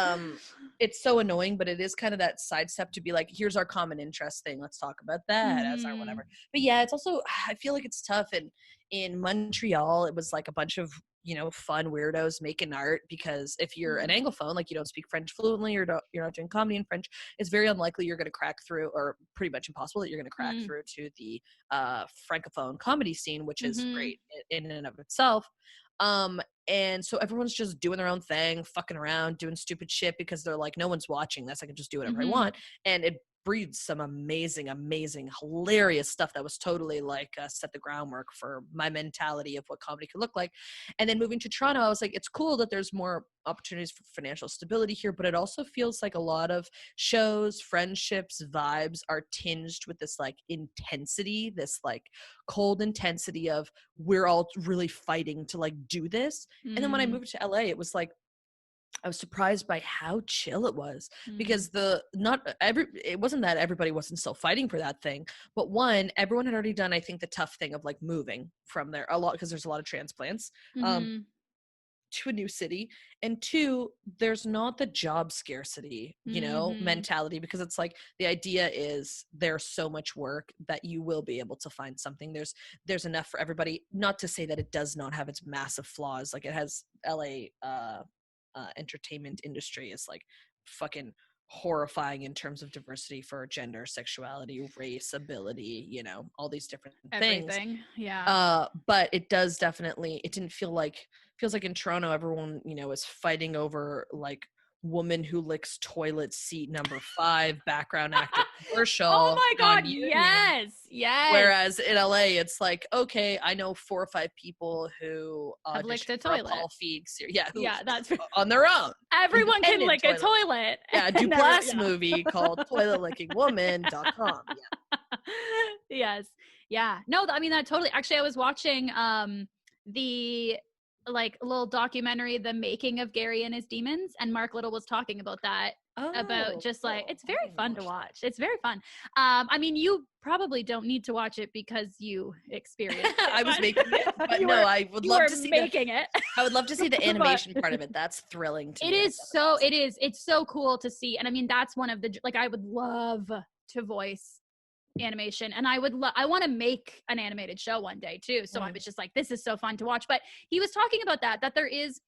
so annoying, but it is kind of that sidestep to be like, here's our common interest thing. Let's talk about that as our whatever. But yeah, it's also, I feel like it's tough. And in Montreal, it was like a bunch of, you know, fun weirdos making art, because if you're an Anglophone, like you don't speak French fluently, or you're not doing comedy in French, it's very unlikely you're going to crack through, or pretty much impossible that you're going to crack through to the Francophone comedy scene, which is great in and of itself. And so everyone's just doing their own thing, fucking around, doing stupid shit because they're like, no one's watching this. I can just do whatever I want. And it breeds some amazing, hilarious stuff that was totally like set the groundwork for my mentality of what comedy could look like. And then moving to Toronto, I was like, it's cool that there's more opportunities for financial stability here, but it also feels like a lot of shows, friendships, vibes are tinged with this like intensity, this like cold intensity of we're all really fighting to like do this. And then when I moved to LA, it was like, I was surprised by how chill it was, because it wasn't that everybody wasn't still fighting for that thing, but one, everyone had already done, I think, the tough thing of like moving from there a lot, because there's a lot of transplants to a new city, and two, there's not the job scarcity, you know, mentality, because it's like the idea is there's so much work that you will be able to find something. There's enough for everybody. Not to say that it does not have its massive flaws. Like it has LA entertainment industry is like fucking horrifying in terms of diversity for gender, sexuality, race, ability, you know, all these different things. But it does definitely, it didn't feels like in Toronto everyone, you know, is fighting over like woman who licks toilet seat number 5 background actor commercial. Oh my god, yes. Whereas in LA it's like, okay, I know 4 or 5 people who have licked a toilet. Paul Feig series. That's on their own. Everyone can lick a toilet. Yeah, Duplass movie called toiletlickingwoman.com. Yes. Yeah. No, I mean that totally. Actually, I was watching the like little documentary, The Making of Gary and His Demons, and Mark Little was talking about that about just like, cool. it's very fun to watch. It's very fun. I mean, you probably don't need to watch it because you experienced it. I was making it, but You no, were- I would you love were to see making it. I would love to see the But- animation part of it. That's thrilling to It me. is so, it is. It's so cool to see. And I mean, that's one of the, like, I would love to voice animation, and I want to make an animated show one day too. So I was just like, this is so fun to watch. But he was talking about that there is,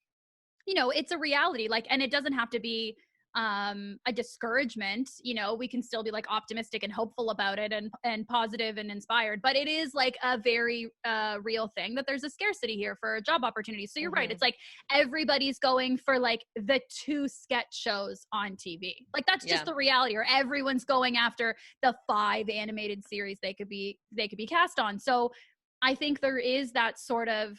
you know, it's a reality, like, and it doesn't have to be a discouragement. You know, we can still be like optimistic and hopeful about it, and positive and inspired, but it is like a very real thing that there's a scarcity here for job opportunities. So you're right, it's like everybody's going for like the 2 sketch shows on TV, like that's just the reality, or everyone's going after the 5 animated series they could be cast on. So I think there is that sort of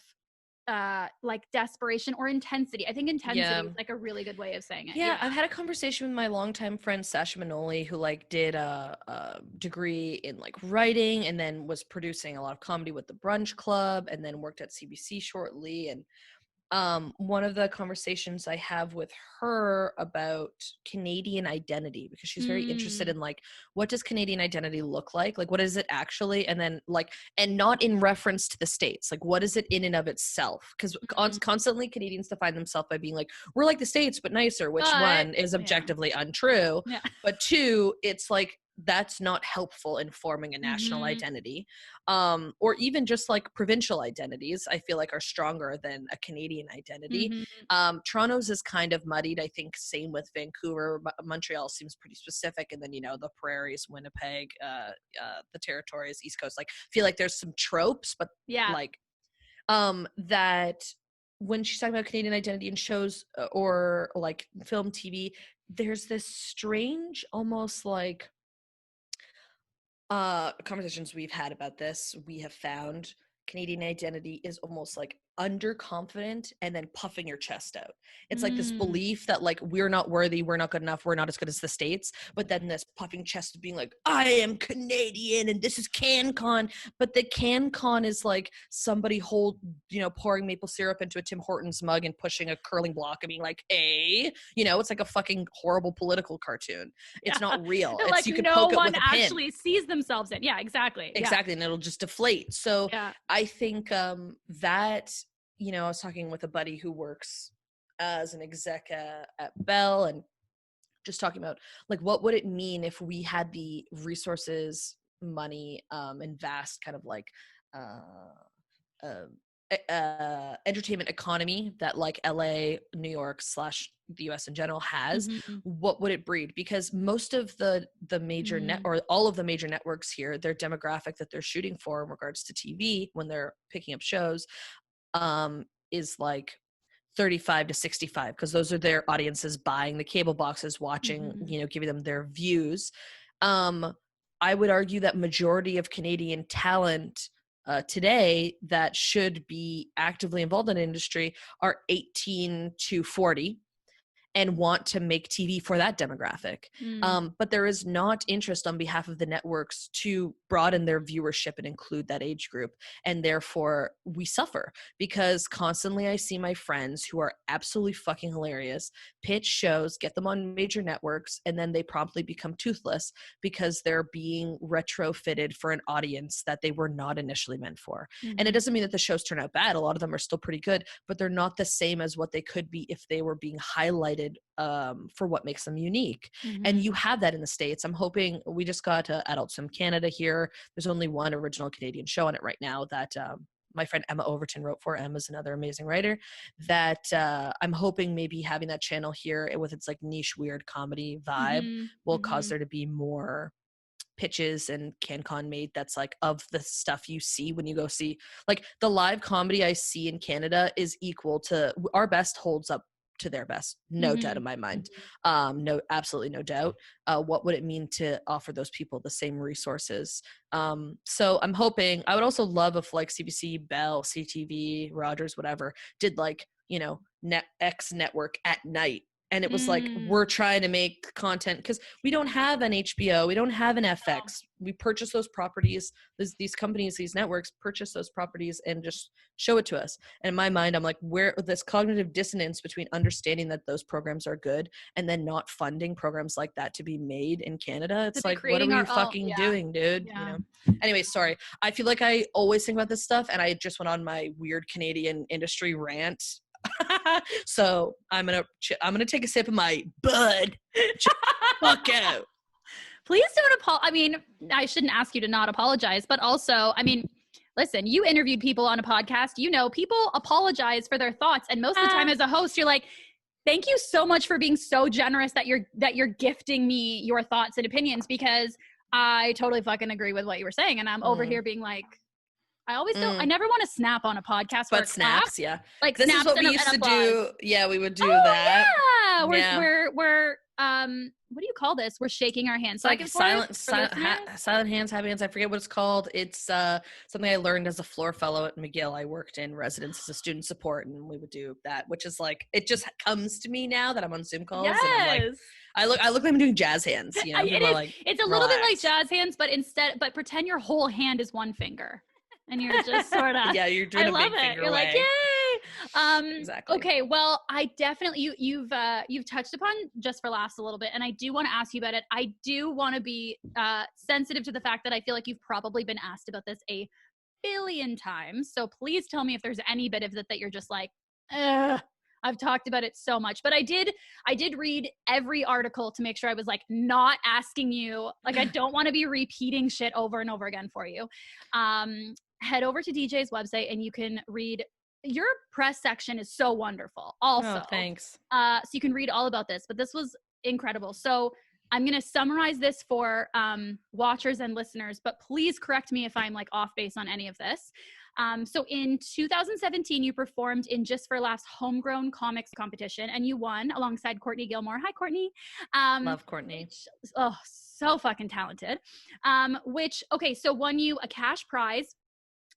like desperation or intensity. I think intensity is like a really good way of saying it. Yeah, I've had a conversation with my longtime friend Sasha Manoli, who like did a degree in like writing, and then was producing a lot of comedy with the Brunch Club, and then worked at CBC shortly. And one of the conversations I have with her about Canadian identity, because she's very interested in like, what does Canadian identity look like? Like, what is it actually? And then like, and not in reference to the States, like what is it in and of itself? Because constantly Canadians define themselves by being like, we're like the States, but nicer, which one is objectively untrue. But 2, it's like, that's not helpful in forming a national identity, or even just like provincial identities. I feel like are stronger than a Canadian identity. Toronto's is kind of muddied, I think. Same with Vancouver. Montreal seems pretty specific, and then, you know, the prairies, Winnipeg, the territories, East Coast, like feel like there's some tropes, but like that when she's talking about Canadian identity in shows or like film, TV, there's this strange, almost like conversations we've had about this, we have found Canadian identity is almost like underconfident and then puffing your chest out. It's like this belief that like, we're not worthy, we're not good enough, we're not as good as the States, but then this puffing chest of being like, I am Canadian and this is CanCon. But the CanCon is like somebody pouring maple syrup into a Tim Hortons mug and pushing a curling block and being like, you know, it's like a fucking horrible political cartoon. It's not real. It's like, you can no poke it one with a pin. actually sees themselves in. Exactly, and it'll just deflate. So I think that, you know, I was talking with a buddy who works as an exec at Bell, and just talking about like, what would it mean if we had the resources, money, and vast kind of like entertainment economy that like LA, New York / the US in general has. What would it breed? Because most of the major or all of the major networks here, their demographic that they're shooting for in regards to TV when they're picking up shows is like 35 to 65, because those are their audiences buying the cable boxes, watching, you know, giving them their views. I would argue that majority of Canadian talent today that should be actively involved in the industry are 18 to 40 and want to make TV for that demographic. But there is not interest on behalf of the networks to broaden their viewership and include that age group. And therefore we suffer, because constantly I see my friends who are absolutely fucking hilarious pitch shows, get them on major networks, and then they promptly become toothless because they're being retrofitted for an audience that they were not initially meant for. And it doesn't mean that the shows turn out bad. A lot of them are still pretty good, but they're not the same as what they could be if they were being highlighted for what makes them unique. And you have that in the States. I'm hoping, we just got Adult Swim Canada here. There's only one original Canadian show on it right now that my friend Emma Overton wrote for. Emma's another amazing writer that I'm hoping maybe having that channel here with its like niche weird comedy vibe will cause there to be more pitches and CanCon made that's like of the stuff you see when you go see, like the live comedy I see in Canada is equal to our best, holds up to their best, no doubt in my mind. No, absolutely no doubt. What would it mean to offer those people the same resources? So I'm hoping, I would also love if like CBC, Bell, CTV, Rogers, whatever, did like, you know, X network at night And it was like, we're trying to make content because we don't have an HBO, we don't have an FX. We purchase those properties. These companies, these networks purchase those properties and just show it to us. And in my mind, I'm like, where this cognitive dissonance between understanding that those programs are good and then not funding programs like that to be made in Canada. It's like, what are we fucking doing, dude? You know. Anyway, sorry. I feel like I always think about this stuff, and I just went on my weird Canadian industry rant. So I'm gonna take a sip of my Bud. Fuck out. Please don't apologize. I mean, I shouldn't ask you to not apologize, but also, I mean, listen, you interviewed people on a podcast. You know, people apologize for their thoughts, and most of the time, as a host, you're like, "Thank you so much for being so generous that you're gifting me your thoughts and opinions," because I totally fucking agree with what you were saying, and I'm over here being like, I always don't. I never want to snap on a podcast. But snaps, yeah. Like this snaps is what we used to do. Yeah, we would do that. Yeah, we're what do you call this? We're shaking our hands. Like silent hands, happy hands. I forget what it's called. It's something I learned as a floor fellow at McGill. I worked in residence as a student support, and we would do that, which is like, it just comes to me now that I'm on Zoom calls. Yes. And I'm like, I look like I'm doing jazz hands. You know, it's a little bit like jazz hands, but pretend your whole hand is one finger. And you're just sort of, yeah, you're doing a big finger You're way. like, yay. Exactly. Okay. Well, I definitely, you've touched upon Just for Laughs a little bit, and I do want to ask you about it. I do want to be sensitive to the fact that I feel like you've probably been asked about this a billion times. So please tell me if there's any bit of it that you're just like, I've talked about it so much. But I did read every article to make sure I was like not asking you, like I don't want to be repeating shit over and over again for you. Head over to DJ's website and you can read. Your press section is so wonderful also. Oh, thanks. So you can read all about this, but this was incredible. So I'm going to summarize this for watchers and listeners, but please correct me if I'm like off base on any of this. So in 2017, you performed in Just for Laughs homegrown comics competition, and you won alongside Courtney Gilmore. Hi, Courtney. Love Courtney. So fucking talented. So won you a cash prize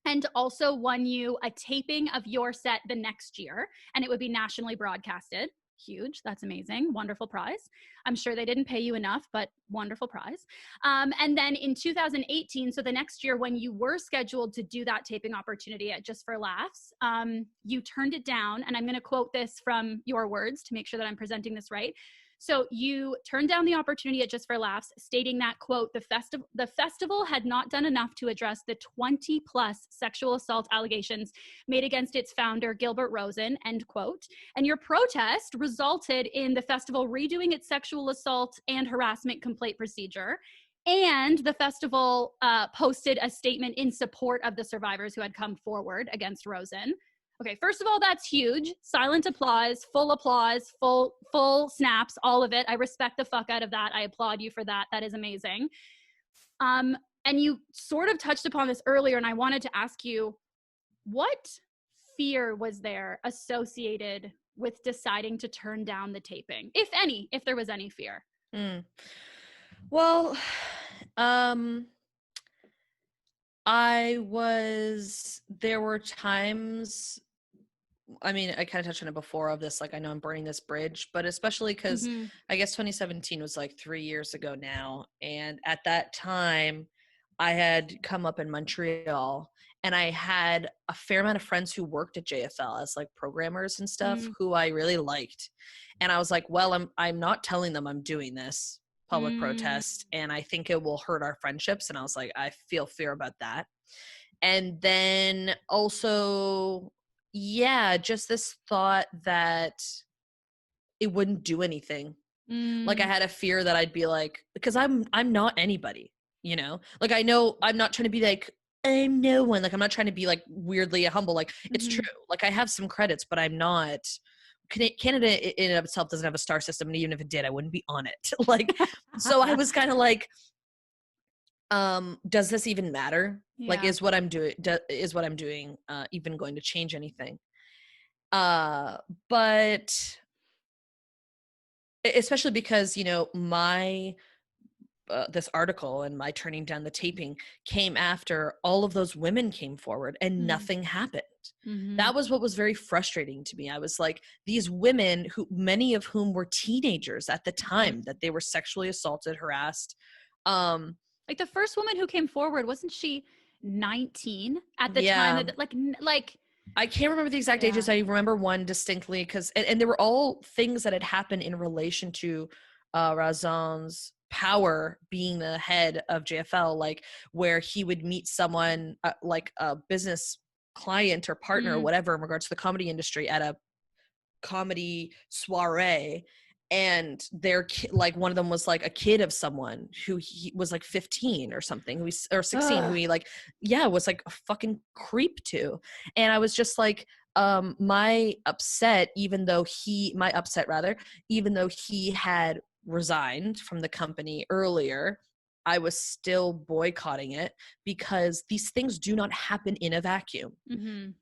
and also won you a taping of your set the next year, and it would be nationally broadcasted. Huge. That's amazing. Wonderful prize. I'm sure they didn't pay you enough, but wonderful prize. And then in 2018, so the next year when you were scheduled to do that taping opportunity at Just for Laughs, you turned it down. And I'm going to quote this from your words to make sure that I'm presenting this right. So you turned down the opportunity at Just for Laughs, stating that, quote, the festival had not done enough to address the 20 plus sexual assault allegations made against its founder, Gilbert Rosen, end quote. And your protest resulted in the festival redoing its sexual assault and harassment complaint procedure. And the festival posted a statement in support of the survivors who had come forward against Rosen. Okay, first of all, that's huge. Silent applause, full snaps, all of it. I respect the fuck out of that. I applaud you for that. That is amazing. And you sort of touched upon this earlier, and I wanted to ask you, what fear was there associated with deciding to turn down the taping, if any, if there was any fear? Well, there were times, I mean, I kind of touched on it before of this, like, I know I'm burning this bridge, but especially because I guess 2017 was like 3 years ago now. And at that time I had come up in Montreal and I had a fair amount of friends who worked at JFL as like programmers and stuff who I really liked. And I was like, well, I'm not telling them I'm doing this public protest, and I think it will hurt our friendships. And I was like, I feel fear about that. And then also, just this thought that it wouldn't do anything. Like I had a fear that I'd be like, because I'm not anybody, you know, like I know I'm not trying to be like, I'm no one. Like I'm not trying to be like weirdly humble. Like it's true. Like I have some credits, but I'm not. Canada in and of itself doesn't have a star system, and even if it did, I wouldn't be on it. Like, so I was kind of like, does this even matter? Yeah. Like, is what I'm doing even going to change anything? But especially because, you know, my this article and my turning down the taping came after all of those women came forward and nothing happened. That was what was very frustrating to me. I was like, these women, who many of whom were teenagers at the time that they were sexually assaulted, harassed. Like the first woman who came forward, wasn't she 19 at the time? That, like I can't remember the exact ages. I remember one distinctly because, and they were all things that had happened in relation to Razan's power being the head of JFL, like where he would meet someone like a business client or partner or whatever in regards to the comedy industry at a comedy soiree, and they're like, one of them was like a kid of someone who he was like 15 or something, or 16, who he like was like a fucking creep to. And I was just like, my upset rather, even though he had resigned from the company earlier, I was still boycotting it because these things do not happen in a vacuum.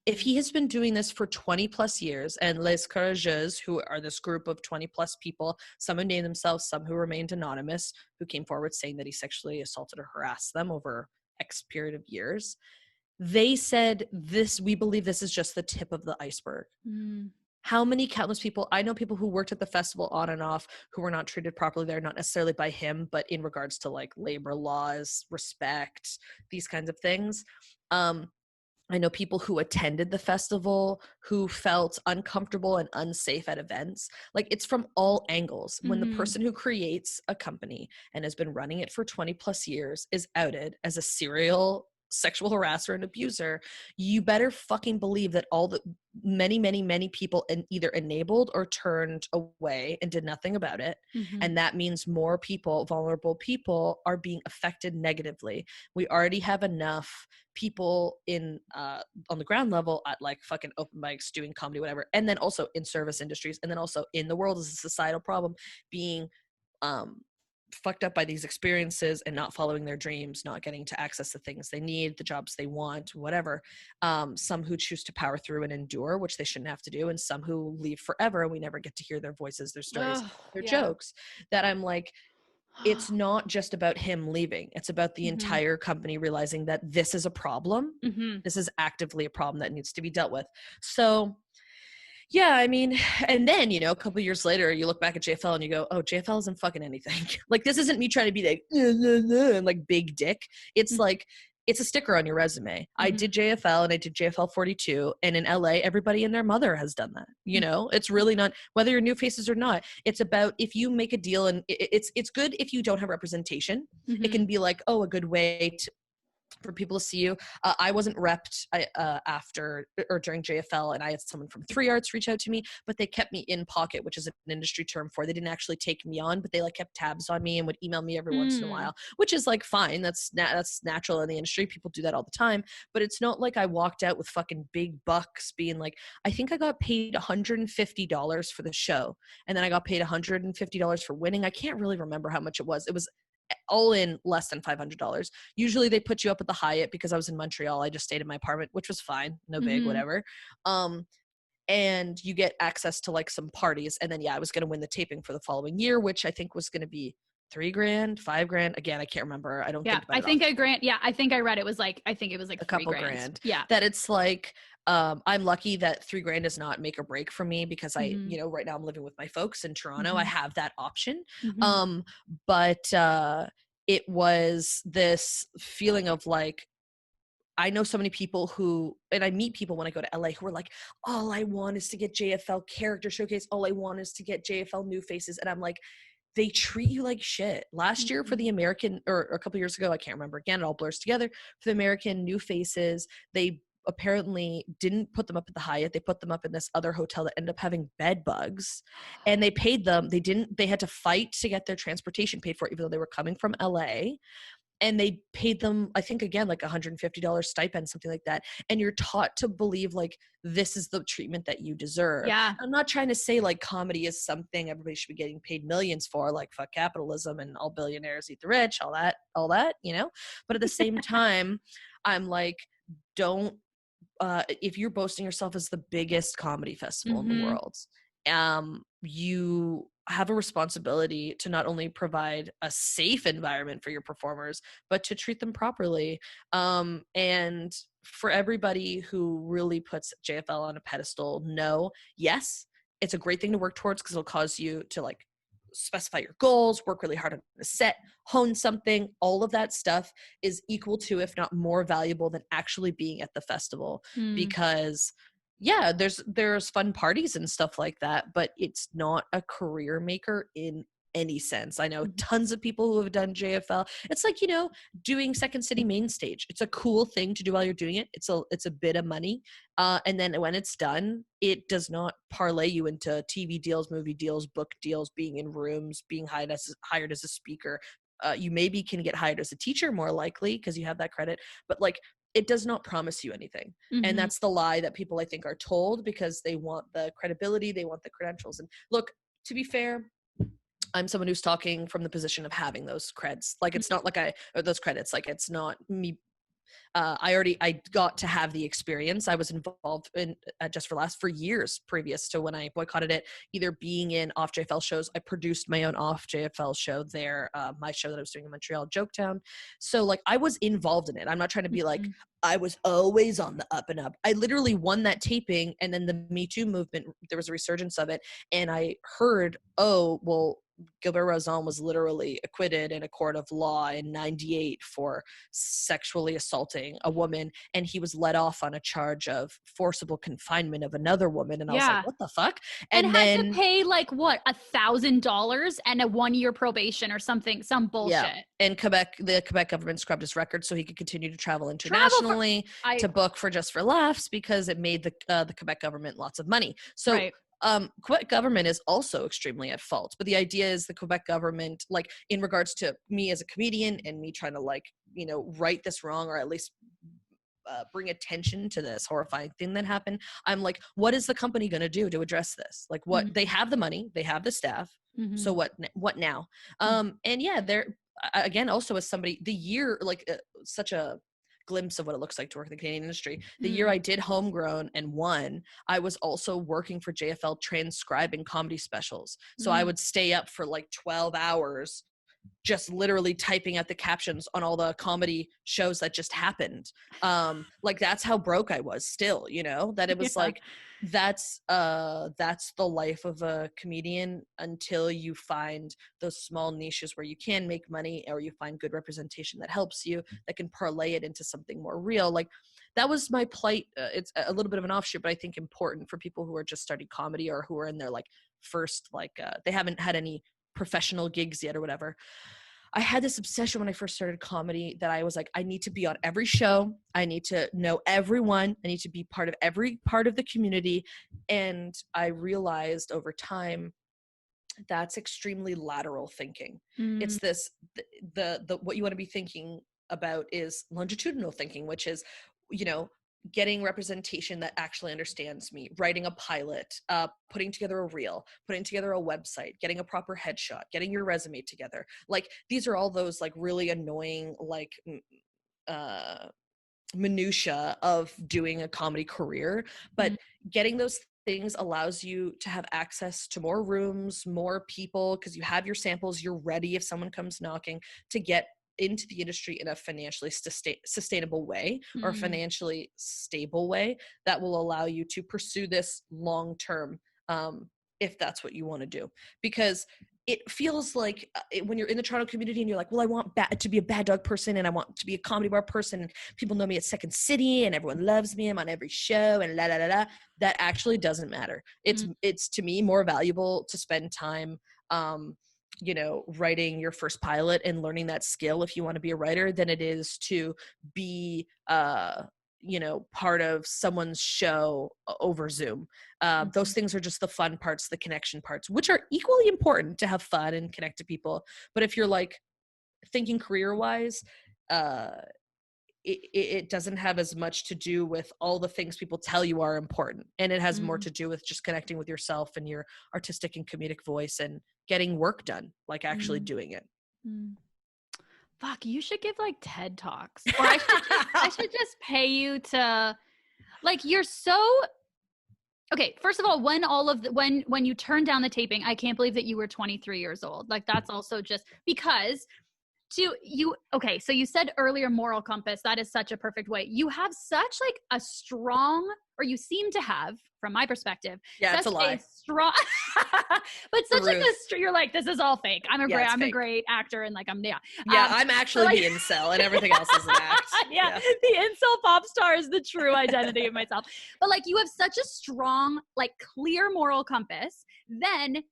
If he has been doing this for 20 plus years, and Les Courageux, who are this group of 20 plus people, some who named themselves, some who remained anonymous, who came forward saying that he sexually assaulted or harassed them over X period of years, they said this, we believe this is just the tip of the iceberg. How many countless people, I know people who worked at the festival on and off who were not treated properly there, not necessarily by him, but in regards to like labor laws, respect, these kinds of things. I know people who attended the festival who felt uncomfortable and unsafe at events. Like, it's from all angles. When the person who creates a company and has been running it for 20 plus years is outed as a serial sexual harasser and abuser, you better fucking believe that all the many people either enabled or turned away and did nothing about it. And that means more people, vulnerable people, are being affected negatively. We already have enough people in on the ground level at like fucking open mics doing comedy, whatever, and then also in service industries, and then also in the world as a societal problem, being fucked up by these experiences and not following their dreams, not getting to access the things they need, the jobs they want, whatever. Some who choose to power through and endure, which they shouldn't have to do, and some who leave forever and we never get to hear their voices, their stories, their jokes. That I'm like, it's not just about him leaving. It's about the entire company realizing that this is a problem. This is actively a problem that needs to be dealt with. So yeah, I mean, and then, you know, a couple of years later, you look back at JFL and you go, oh, JFL isn't fucking anything. Like, this isn't me trying to be like, and like big dick. It's like, it's a sticker on your resume. I did JFL and I did JFL 42. And in LA, everybody and their mother has done that. You know, it's really not, whether you're new faces or not, it's about, if you make a deal, and it's good if you don't have representation. It can be like, oh, a good way for people to see you. I wasn't repped after or during JFL, and I had someone from 3 Arts reach out to me, but they kept me in pocket, which is an industry term for, they didn't actually take me on, but they like kept tabs on me and would email me every once in a while, which is like fine. That's natural in the industry. People do that all the time, but it's not like I walked out with fucking big bucks being like, I think I got paid $150 for the show, and then I got paid $150 for winning. I can't really remember how much it was. It was all in less than $500. Usually they put you up at the Hyatt. Because I was in Montreal, I just stayed in my apartment, which was fine, no big, whatever. And you get access to like some parties, and then I was going to win the taping for the following year, which I think was going to be $3,000, $5,000. Again, I can't remember. I don't think about I think I think I read it was like, I think it was like a couple grand. Yeah. That it's like, I'm lucky that $3,000 does not make or break for me, because I, you know, right now I'm living with my folks in Toronto. I have that option. But it was this feeling of like, I know so many people who, and I meet people when I go to LA who are like, all I want is to get JFL character showcase. All I want is to get JFL new faces. And I'm like, they treat you like shit. Last year for the American, or a couple years ago, I can't remember, again, it all blurs together, for the American new faces, they apparently didn't put them up at the Hyatt. They put them up in this other hotel that ended up having bed bugs, and they paid them. They had to fight to get their transportation paid for, even though they were coming from LA. And they paid them, I think, again, like $150 stipend, something like that. And you're taught to believe like this is the treatment that you deserve. Yeah. I'm not trying to say like comedy is something everybody should be getting paid millions for, like fuck capitalism and all billionaires eat the rich, all that, you know. But at the same time, I'm like, don't, if you're boasting yourself as the biggest comedy festival in the world, you have a responsibility to not only provide a safe environment for your performers, but to treat them properly. And for everybody who really puts JFL on a pedestal, yes, it's a great thing to work towards because it'll cause you to like specify your goals, work really hard on the set, hone something. All of that stuff is equal to, if not more valuable than actually being at the festival. Because yeah, there's fun parties and stuff like that, but it's not a career maker in any sense. I know tons of people who have done JFL. It's like, doing Second City main stage. It's a cool thing to do while you're doing it. It's a bit of money. And then when it's done, it does not parlay you into TV deals, movie deals, book deals, being in rooms, being hired as a speaker. You maybe can get hired as a teacher more likely because you have that credit, but like it does not promise you anything. And that's the lie that people I think are told because they want the credibility, they want the credentials. And look, to be fair, I'm someone who's talking from the position of having those creds. Like it's not like those credits, like it's not me. I got to have the experience. I was involved in Just for Laughs for years previous to when I boycotted it, either being in off JFL shows. I produced my own off JFL show there, my show that I was doing in Montreal, Joketown. So like I was involved in it. I'm not trying to be like, I was always on the up and up. I literally won that taping, and then the Me Too movement, there was a resurgence of it. And I heard, oh, well, Gilbert Rozon was literally acquitted in a court of law in 98 for sexually assaulting a woman, and he was let off on a charge of forcible confinement of another woman. And I was like, what the fuck? And had to pay like what, $1,000 and a 1-year probation or something, some bullshit. Yeah. And the Quebec government scrubbed his record so he could continue to travel internationally to book for Just for Laughs because it made the Quebec government lots of money. So Quebec government is also extremely at fault, but the idea is the Quebec government, like in regards to me as a comedian and me trying to like, right this wrong, or at least bring attention to this horrifying thing that happened. I'm like, what is the company going to do to address this? Like what they have the money, they have the staff. So what now? And yeah, they're again, also as somebody, the year, like such a glimpse of what it looks like to work in the Canadian industry. The year I did Homegrown and won, I was also working for JFL transcribing comedy specials. So I would stay up for like 12 hours just literally typing out the captions on all the comedy shows that just happened. Like that's how broke I was still, that it was like, that's the life of a comedian until you find those small niches where you can make money, or you find good representation that helps you, that can parlay it into something more real. Like that was my plight. It's a little bit of an offshoot, but I think important for people who are just starting comedy or who are in their like first, like they haven't had any professional gigs yet or whatever. I had this obsession when I first started comedy that I was like, I need to be on every show. I need to know everyone. I need to be part of every part of the community. And I realized over time that's extremely lateral thinking. It's this, the what you want to be thinking about is longitudinal thinking, which is, getting representation that actually understands me, writing a pilot, putting together a reel, putting together a website, getting a proper headshot, getting your resume together. Like these are all those like really annoying, like minutia of doing a comedy career, but getting those things allows you to have access to more rooms, more people, because you have your samples, you're ready if someone comes knocking to get into the industry in a financially sustainable way or financially stable way that will allow you to pursue this long term, if that's what you want to do. Because it feels like when you're in the Toronto community and you're like, well, I want to be a bad dog person and I want to be a comedy bar person and people know me at Second City and everyone loves me, I'm on every show and la la la la. That actually doesn't matter. It's to me more valuable to spend time writing your first pilot and learning that skill if you want to be a writer than it is to be part of someone's show over Zoom. Those things are just the fun parts, the connection parts, which are equally important to have fun and connect to people. But if you're like thinking career wise, it doesn't have as much to do with all the things people tell you are important. And it has more to do with just connecting with yourself and your artistic and comedic voice and getting work done, like actually doing it. Fuck, you should give like TED Talks. Or I should just pay you to, like, you're so Okay, first of all, when you turned down the taping, I can't believe that you were 23 years old. Like, that's also just because okay, so you said earlier moral compass. That is such a perfect way. You have such like a strong, or you seem to have, from my perspective, Yeah, it's such a lie. strong, but such like you're like, this is all fake. I'm a fake. great actor, and like Yeah, I'm actually like, the incel, and everything else is an act. Yeah, the incel pop star is the true identity of myself. But like, you have such a strong, like, clear moral compass. Then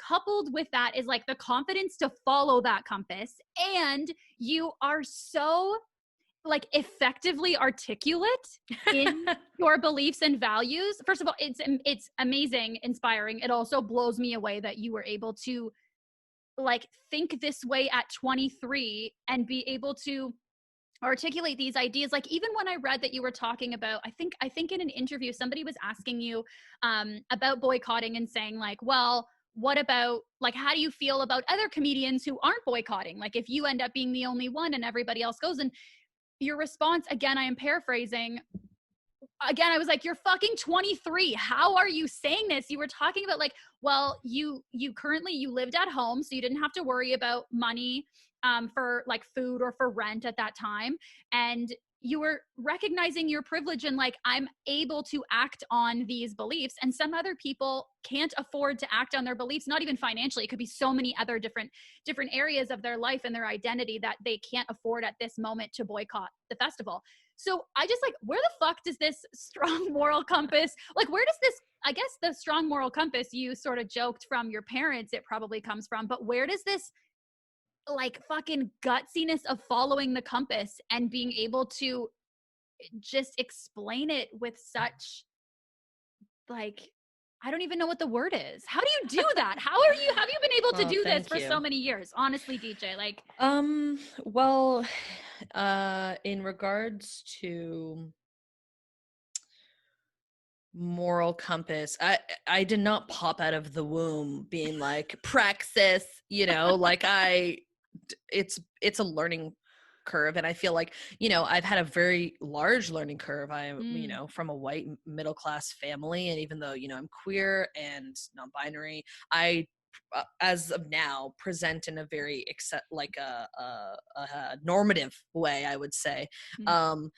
coupled with that is like the confidence to follow that compass, and you are so like effectively articulate in your beliefs and values. First of all, it's amazing, inspiring. It also blows me away that you were able to like think this way at 23 and be able to articulate these ideas. Like, even when I read that you were talking about, I think in an interview somebody was asking you about boycotting and saying like, well, what about, like, how do you feel about other comedians who aren't boycotting? Like, if you end up being the only one and everybody else goes. And your response, again, I am paraphrasing, again, I was like, you're fucking 23. How are you saying this? You were talking about like, well, you currently, you lived at home, so you didn't have to worry about money for like food or for rent at that time. And you were recognizing your privilege and like, I'm able to act on these beliefs, and some other people can't afford to act on their beliefs, not even financially. It could be so many other different areas of their life and their identity that they can't afford at this moment to boycott the festival. So I just like, where the fuck does this strong moral compass, like, where does this, I guess the strong moral compass, you sort of joked from your parents, it probably comes from, but where does this like fucking gutsiness of following the compass and being able to just explain it with such like, I don't even know what the word is. How do you do that? Have you been able to do this for so many years? Honestly, DJ, like. Well, in regards to moral compass, I did not pop out of the womb being like praxis, like it's a learning curve. And I feel like, I've had a very large learning curve. I'm, from a white middle class family. And even though, I'm queer and non-binary, I, as of now, present in a very a normative way, I would say, to,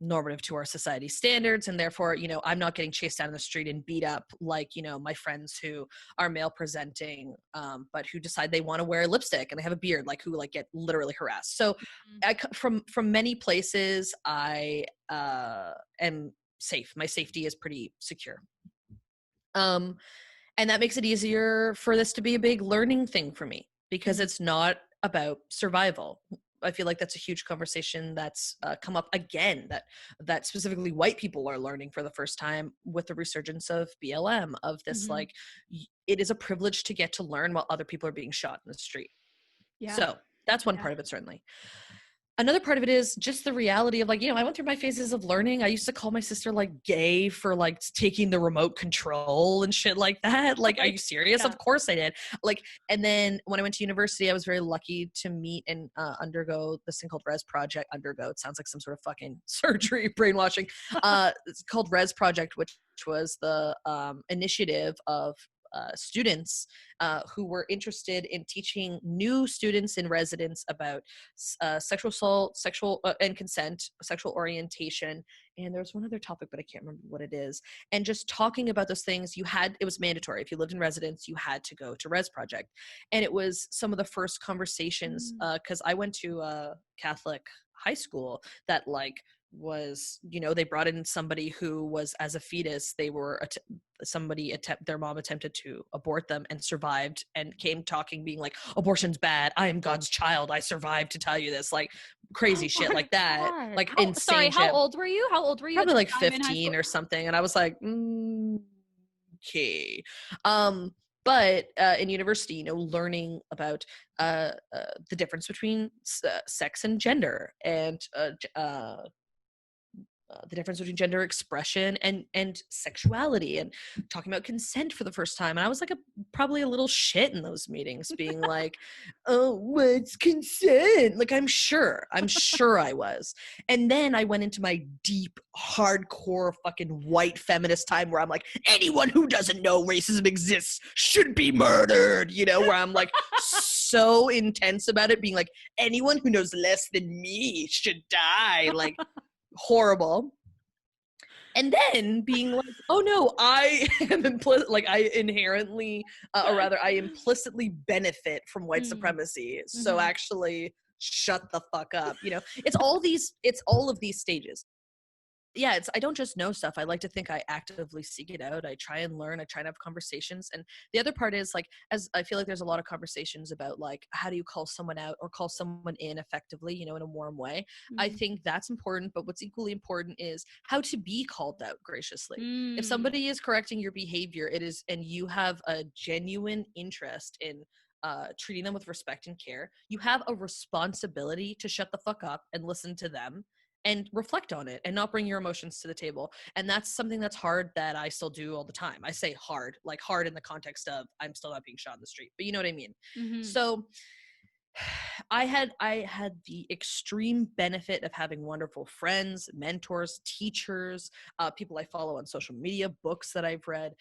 normative to our society standards. And therefore, I'm not getting chased down the street and beat up like, my friends who are male presenting, but who decide they want to wear lipstick and they have a beard, like who like get literally harassed. So from many places, I am safe. My safety is pretty secure. And that makes it easier for this to be a big learning thing for me, because it's not about survival. I feel like that's a huge conversation that's come up again, that specifically white people are learning for the first time with the resurgence of BLM, of this, like, it is a privilege to get to learn while other people are being shot in the street. Yeah. So that's one part of it, certainly. Another part of it is just the reality of like, I went through my phases of learning. I used to call my sister like gay for like taking the remote control and shit like that. Like, are you serious? Yeah. Of course I did. Like, and then when I went to university, I was very lucky to meet and undergo this thing called Res Project. It sounds like some sort of fucking surgery, brainwashing. It's called Res Project, which was the initiative of students who were interested in teaching new students in residence about sexual assault, sexual and consent, sexual orientation, and there was one other topic, but I can't remember what it is. And just talking about those things, it was mandatory. If you lived in residence, you had to go to Res Project. And it was some of the first conversations, because I went to a Catholic high school that like was, they brought in somebody who was, as a fetus, they were their mom attempted to abort them and survived, and came talking being like, abortion's bad, I am God's child, I survived to tell you this, like crazy shit like that. God. Like insane. Sorry, how old were you? Probably like 15 or something. And I was like, okay. But in university, learning about the difference between sex and gender, and the difference between gender expression and sexuality, and talking about consent for the first time. And I was like probably a little shit in those meetings, being like, oh, what's consent? Like, I'm sure I was. And then I went into my deep, hardcore fucking white feminist time where I'm like, anyone who doesn't know racism exists should be murdered, you know, where I'm like so intense about it, being like, anyone who knows less than me should die. Like, horrible. And then being like, oh no, I am I inherently or rather I implicitly benefit from white supremacy, so actually shut the fuck up, you know. It's all of these stages. Yeah, I don't just know stuff. I like to think I actively seek it out. I try and learn. I try to have conversations. And the other part is, like, as I feel like there's a lot of conversations about, like, how do you call someone out or call someone in effectively, you know, in a warm way. I think that's important. But what's equally important is how to be called out graciously. If somebody is correcting your behavior, and you have a genuine interest in treating them with respect and care, you have a responsibility to shut the fuck up and listen to them and reflect on it and not bring your emotions to the table. And that's something that's hard that I still do all the time. I say hard, like hard in the context of I'm still not being shot in the street, but you know what I mean? So I had the extreme benefit of having wonderful friends, mentors, teachers, people I follow on social media, books that I've read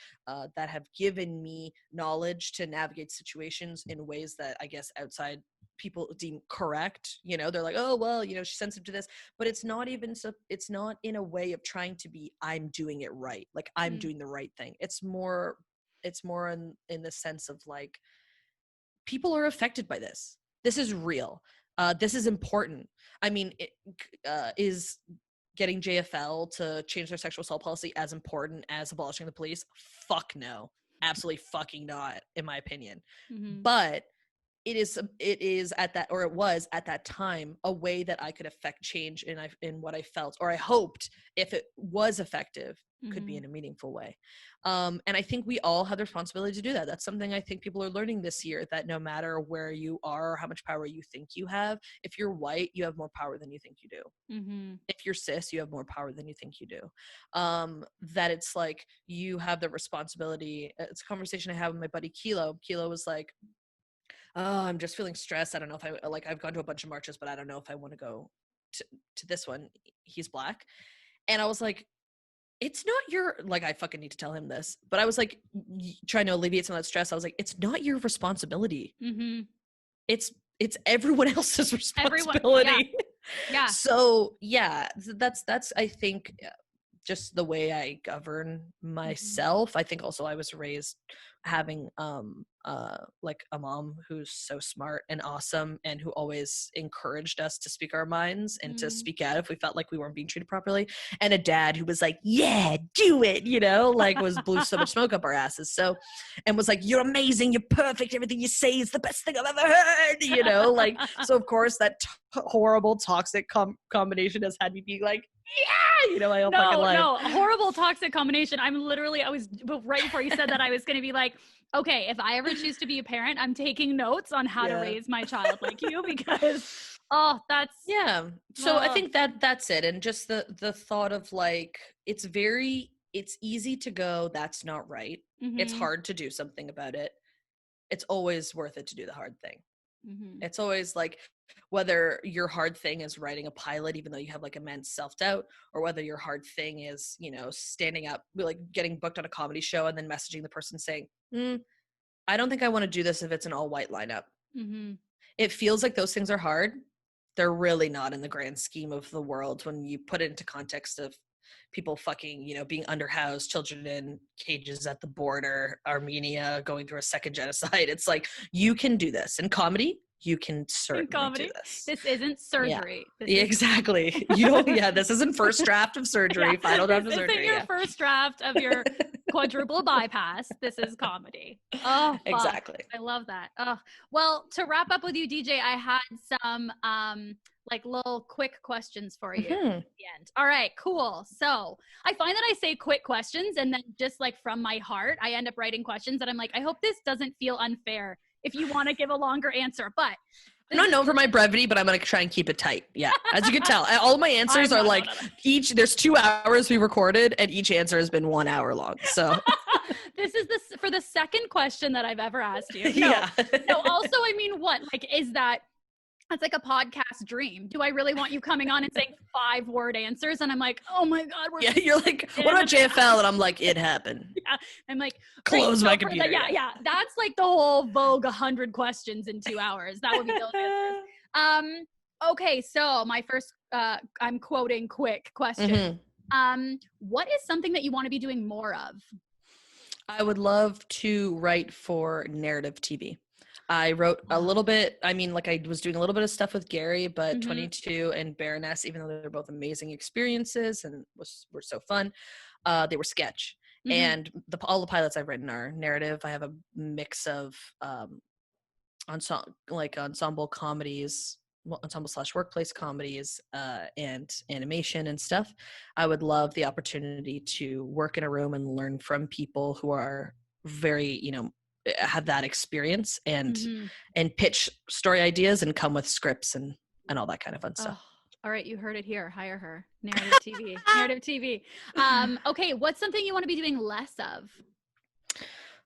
that have given me knowledge to navigate situations in ways that I guess outside people deem correct. You know, they're like, oh, well, you know, she's sensitive to this, but it's not in a way of trying to be, I'm doing it right. Like I'm doing the right thing. It's more in the sense of like, people are affected by this. This is real. This is important. I mean, is getting JFL to change their sexual assault policy as important as abolishing the police? Fuck no. Absolutely fucking not, in my opinion. But it was at that time a way that I could affect change in what I felt, or I hoped, if it was effective, could be in a meaningful way. And I think we all have the responsibility to do that. That's something I think people are learning this year, that no matter where you are or how much power you think you have, if you're white, you have more power than you think you do. If you're cis, you have more power than you think you do. That it's like, you have the responsibility. It's a conversation I had with my buddy Kilo. Kilo was like, oh, I'm just feeling stressed. I don't know if I've gone to a bunch of marches, but I don't know if I want to go to this one. He's Black. And I was like, it's not your, like, I fucking need to tell him this, but I was like, trying to alleviate some of that stress. I was like, it's not your responsibility. It's everyone else's responsibility. Yeah. So yeah, that's, I think, just the way I govern myself. I think also I was raised having like a mom who's so smart and awesome and who always encouraged us to speak our minds and to speak out if we felt like we weren't being treated properly, and a dad who was like, yeah, do it, you know, like blew so much smoke up our asses, so, and was like, you're amazing, you're perfect, everything you say is the best thing I've ever heard, you know, like, so of course that horrible toxic combination has had me being like, yeah, you know, my whole fucking life. No, horrible toxic combination. I was right before you said that, I was going to be like, okay, if I ever choose to be a parent, I'm taking notes on how to raise my child like you, because, that's. Yeah. So I think that's it. And just the thought of like, it's easy to go, that's not right. It's hard to do something about it. It's always worth it to do the hard thing. It's always like, whether your hard thing is writing a pilot, even though you have like immense self-doubt, or whether your hard thing is, you know, standing up, like getting booked on a comedy show and then messaging the person saying, I don't think I want to do this if it's an all white lineup. It feels like those things are hard. They're really not in the grand scheme of the world when you put it into context of people fucking, you know, being underhoused, children in cages at the border, Armenia going through a second genocide. It's like, you can do this in comedy. You can certainly do this. This isn't surgery. Yeah. Exactly. You don't. Yeah, this isn't first draft of surgery. Final draft of surgery. This isn't your first draft of your quadruple bypass. This is comedy. Oh, fuck. Exactly. I love that. Oh, well, to wrap up with you, DJ, I had some like little quick questions for you at the end. All right, cool. So I find that I say quick questions, and then just like from my heart, I end up writing questions that I'm like, I hope this doesn't feel unfair if you want to give a longer answer. But I'm not known for my brevity, but I'm going to try and keep it tight. Yeah. As you can tell, all of my answers are like there's 2 hours we recorded and each answer has been 1 hour long. So this is for the second question that I've ever asked you. No, also, I mean, what, like, is that's like a podcast dream. Do I really want you coming on and saying 5-word answers? And I'm like, oh my God. You're like, what about JFL? And I'm like, it happened. Yeah. I'm like, close my computer. Yeah. That's like the whole Vogue 100 questions in 2 hours. That would be those answers. Okay. So my first, I'm quoting quick question. What is something that you want to be doing more of? I would love to write for narrative TV. I wrote a little bit. I mean, like I was doing a little bit of stuff with Gary, but 22 and Baroness, even though they're both amazing experiences and were so fun, they were sketch. And all the pilots I've written are narrative. I have a mix of ensemble comedies, ensemble/workplace comedies, and animation and stuff. I would love the opportunity to work in a room and learn from people who are very, have that experience and pitch story ideas and come with scripts and all that kind of fun stuff. All right, you heard it here. Hire her. Narrative TV. Narrative TV. Okay, what's something you want to be doing less of?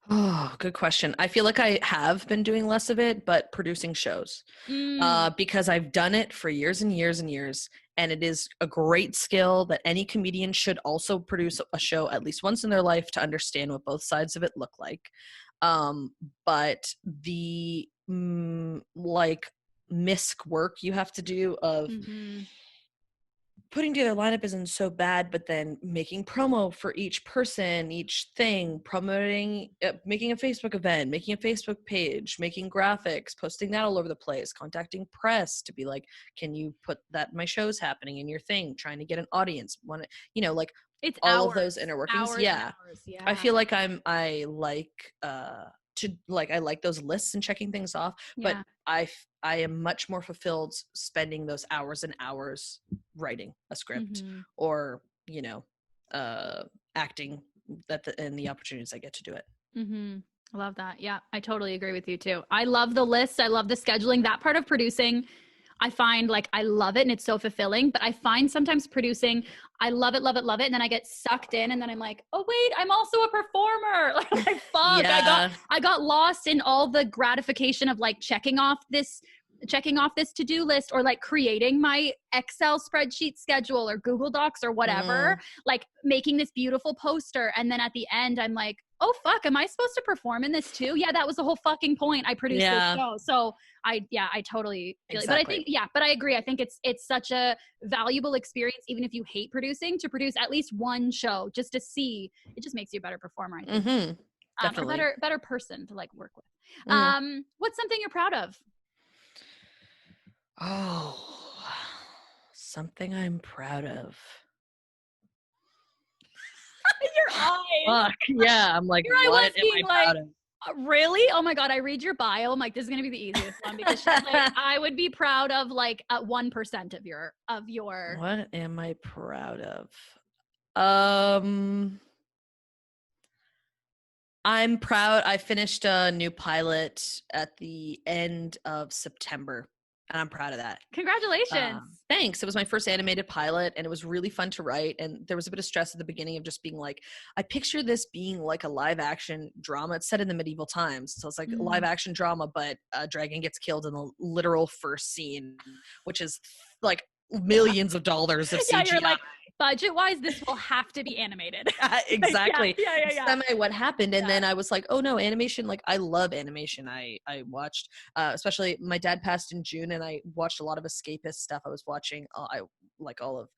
Oh, good question. I feel like I have been doing less of it, but producing shows, because I've done it for years and years and years. And it is a great skill that any comedian should also produce a show at least once in their life to understand what both sides of it look like. But the misc work you have to do of putting together lineup isn't so bad, but then making promo for each person, each thing, promoting, making a Facebook event, making a Facebook page, making graphics, posting that all over the place, contacting press to be like, can you put that my show's happening in your thing, trying to get an audience, it's all of those inner workings. Yeah. I feel like I like those lists and checking things off, but I am much more fulfilled spending those hours and hours writing a script or, acting and the opportunities I get to do it. I love that. Yeah, I totally agree with you too. I love the lists. I love the scheduling. That part of producing, I find like I love it and it's so fulfilling, but I find sometimes producing, I love it. And then I get sucked in and then I'm like, oh wait, I'm also a performer. Like fuck, I got lost in all the gratification of like checking off this to-do list or like creating my Excel spreadsheet schedule or Google Docs or whatever, like making this beautiful poster. And then at the end, I'm like, oh fuck, am I supposed to perform in this too? Yeah, that was the whole fucking point. I produced this show. So I totally feel it. But I think, but I agree. I think it's such a valuable experience, even if you hate producing, to produce at least one show just to see, it just makes you a better performer, I think. Definitely. A better person to like work with. What's something you're proud of? Oh, something I'm proud of. Your eyes. Fuck, yeah. I'm like, what am I proud of? Really? Oh my God. I read your bio. I'm like, this is going to be the easiest one because she's like, I would be proud of like 1% of your. What am I proud of? I'm proud. I finished a new pilot at the end of September. And I'm proud of that. Congratulations. Thanks. It was my first animated pilot and it was really fun to write. And there was a bit of stress at the beginning of just being like, I picture this being like a live action drama. It's set in the medieval times. So it's like a live action drama, but a dragon gets killed in the literal first scene, which is like millions of dollars of CGI. Yeah, you're like, budget-wise, this will have to be animated. Exactly. Yeah. Semi what happened. And then I was like, oh no, animation. Like I love animation. I watched, especially my dad passed in June and I watched a lot of escapist stuff. I was watching, I like all of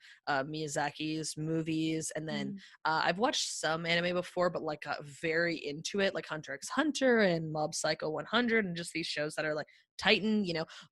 Miyazaki's movies. And then I've watched some anime before, but like got very into it, like Hunter x Hunter and Mob Psycho 100 and just these shows that are like Titan,